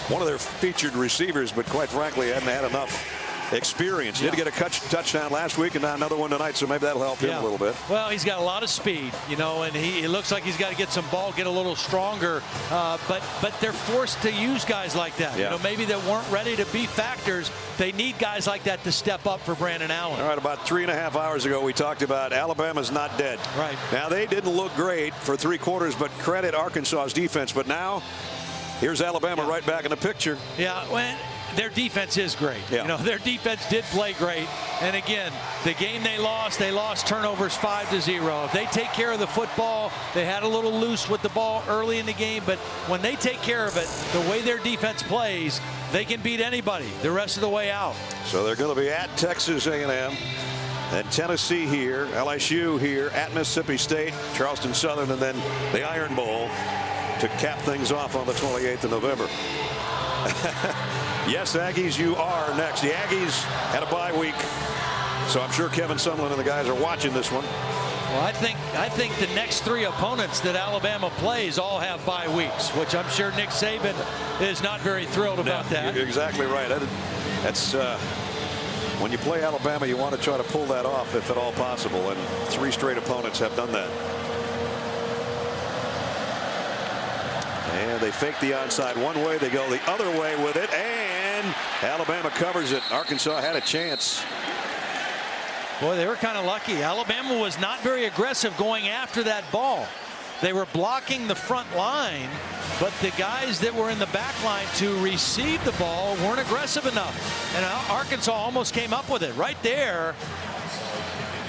one of their featured receivers, but quite frankly, hadn't had enough experience. Did get a touchdown last week and now another one tonight, so maybe that'll help him a little bit.
Well, he's got a lot of speed, you know, and it looks like he's got to get some ball, get a little stronger, but they're forced to use guys like that. You know, maybe that weren't ready to be factors. They need guys like that to step up for Brandon Allen.
All right, about 3.5 hours ago we talked about Alabama's not dead.
Right.
Now they didn't look great for 3 quarters, but credit Arkansas's defense. But now here's Alabama right back in the picture.
Yeah, when their defense is great. You know, their defense did play great. And again, the game they lost turnovers 5-0. If they take care of the football, they had a little loose with the ball early in the game, but when they take care of it, the way their defense plays, they can beat anybody the rest of the way out.
So they're going to be at Texas A&M and Tennessee here, LSU here, at Mississippi State, Charleston Southern, and then the Iron Bowl to cap things off on the 28th of November. Yes, Aggies, you are next. The Aggies had a bye week, so I'm sure Kevin Sumlin and the guys are watching this one.
Well, I think the next 3 opponents that Alabama plays all have bye weeks, which I'm sure Nick Saban is not very thrilled about that.
You're exactly right. That's when you play Alabama, you want to try to pull that off if at all possible, and 3 straight opponents have done that. And they fake the onside one way, they go the other way with it, and Alabama covers it. Arkansas had a chance.
Boy, they were kind of lucky. Alabama was not very aggressive going after that ball. They were blocking the front line, but the guys that were in the back line to receive the ball weren't aggressive enough. And Arkansas almost came up with it right there.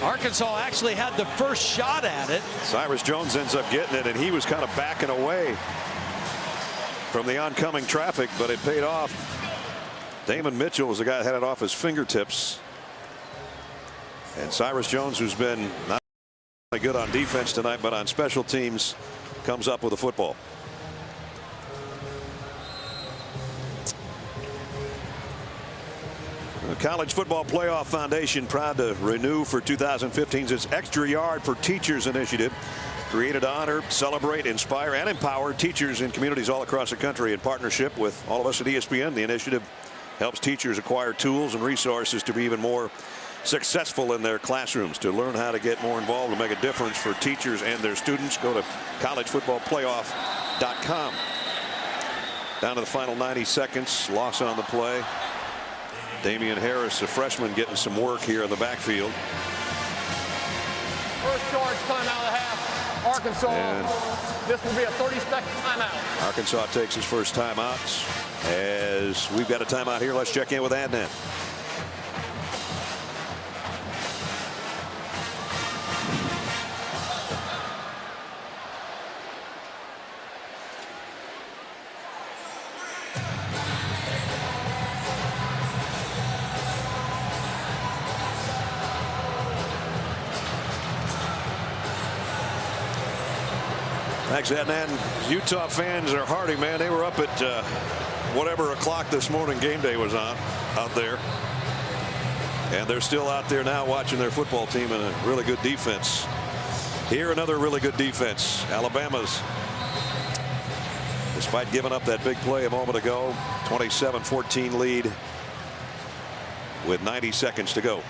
Arkansas actually had the first shot at it.
Cyrus Jones ends up getting it, and he was kind of backing away from the oncoming traffic, but it paid off. Damon Mitchell was the guy that had it off his fingertips. And Cyrus Jones, who's been not only good on defense tonight, but on special teams, comes up with the football. The College Football Playoff Foundation proud to renew for 2015's its Extra Yard for Teachers initiative, created to honor, celebrate, inspire, and empower teachers in communities all across the country. In partnership with all of us at ESPN, the initiative helps teachers acquire tools and resources to be even more successful in their classrooms. To learn how to get more involved and make a difference for teachers and their students, go to collegefootballplayoff.com. Down to the final 90 seconds. Loss on the play. Damian Harris, a freshman, getting some work here in the backfield.
First charge timeout of the half. Arkansas.
And
this will be a 30-second timeout.
Arkansas takes his first timeout. As we've got a timeout here, let's check in with Adnan. Thanks, Adnan. Utah fans are hardy, man. They were up at whatever o'clock this morning game day was on out there. And they're still out there now watching their football team and a really good defense. Here, another really good defense. Alabama's, despite giving up that big play a moment ago, 27-14 lead with 90 seconds to go.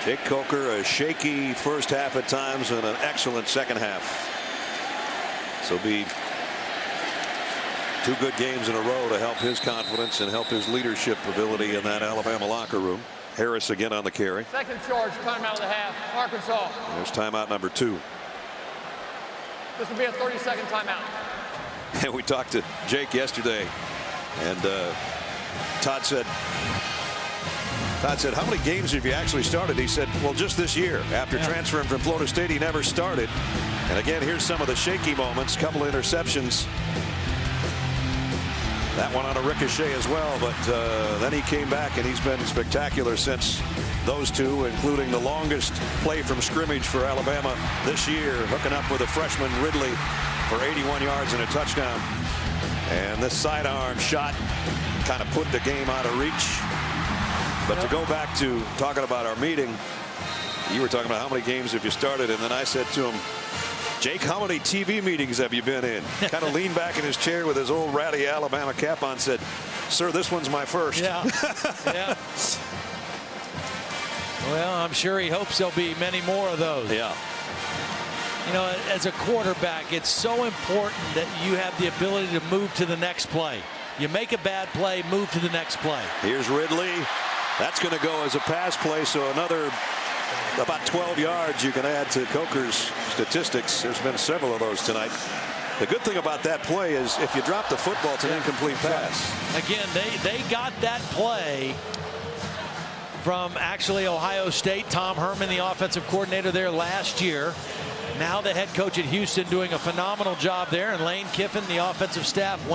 Jake Coker, a shaky first half at times and an excellent second half. So be 2 good games in a row to help his confidence and help his leadership ability in that Alabama locker room. Harris again on the carry.
Second charge timeout of the half. Arkansas.
There's timeout number 2.
This will be a 30-second timeout.
And we talked to Jake yesterday, and Todd said, how many games have you actually started? He said, well, just this year. After transferring from Florida State, he never started. And again, here's some of the shaky moments. Couple of interceptions. That one on a ricochet as well. But then he came back, and he's been spectacular since those two, including the longest play from scrimmage for Alabama this year, hooking up with a freshman, Ridley, for 81 yards and a touchdown. And this sidearm shot kind of put the game out of reach. But to go back to talking about our meeting, you were talking about how many games have you started, and then I said to him, Jake, how many TV meetings have you been in? Kind of leaned back in his chair with his old ratty Alabama cap on, said, sir, this one's my first.
Yeah. Yeah. Well, I'm sure he hopes there'll be many more of those.
Yeah.
You know, as a quarterback, it's so important that you have the ability to move to the next play. You make a bad play, move to the next play.
Here's Ridley. That's going to go as a pass play, so another about 12 yards you can add to Coker's statistics. There's been several of those tonight. The good thing about that play is if you drop the football, it's an incomplete pass.
Again, they got that play from actually Ohio State. Tom Herman, the offensive coordinator there last year. Now the head coach at Houston doing a phenomenal job there. And Lane Kiffin, the offensive staff,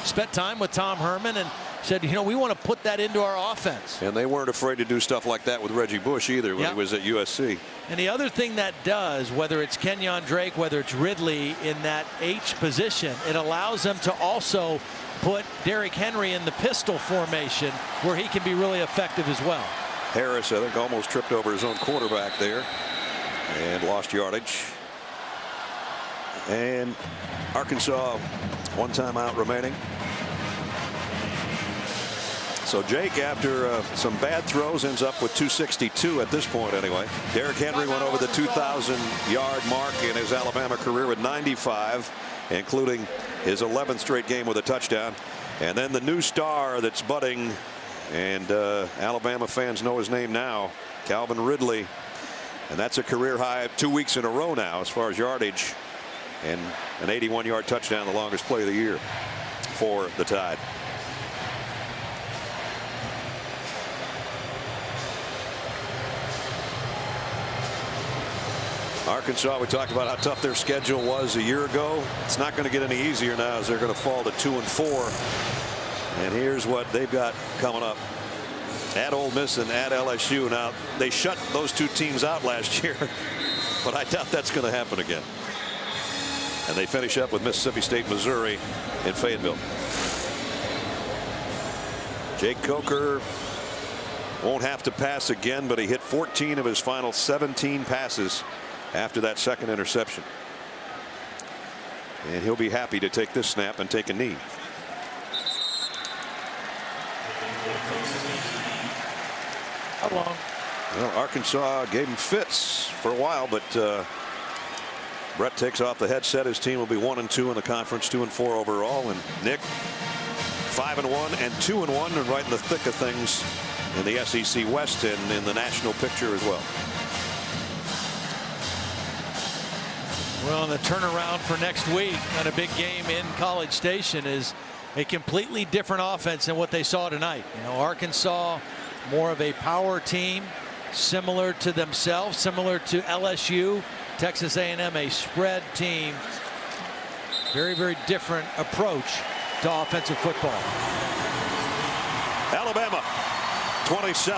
spent time with Tom Herman and said, you know, we want to put that into our offense.
And they weren't afraid to do stuff like that with Reggie Bush either when he was at USC.
And the other thing that does, whether it's Kenyon Drake, whether it's Ridley in that H position, it allows them to also put Derrick Henry in the pistol formation where he can be really effective as well.
Harris, I think, almost tripped over his own quarterback there and lost yardage. And Arkansas, 1 timeout remaining. So Jake, after some bad throws, ends up with 262 at this point anyway. Derrick Henry went over the 2,000-yard mark in his Alabama career with 95, including his 11th straight game with a touchdown. And then the new star that's budding, and Alabama fans know his name now, Calvin Ridley. And that's a career high 2 weeks in a row now as far as yardage. And an 81-yard touchdown, the longest play of the year for the Tide. Arkansas, we talked about how tough their schedule was a year ago. It's not going to get any easier now as they're going to fall to 2-4. And here's what they've got coming up. At Ole Miss and at LSU. Now, they shut those 2 teams out last year, but I doubt that's going to happen again. And they finish up with Mississippi State, Missouri in Fayetteville. Jake Coker Won't have to pass again, but he hit 14 of his final 17 passes after that second interception. And he'll be happy to take this snap and take a knee.
How long?
Well, Arkansas gave him fits for a while, but Brett takes off the headset. His team will be 1-2 in the conference, 2-4 overall. And Nick 5-1 and 2-1, and right in the thick of things in the SEC West and in the national picture as well.
Well, the turnaround for next week on a big game in College Station is a completely different offense than what they saw tonight. You know, Arkansas, more of a power team, similar to themselves, similar to LSU. Texas A&M, a spread team. Very, very different approach to offensive football.
Alabama 27.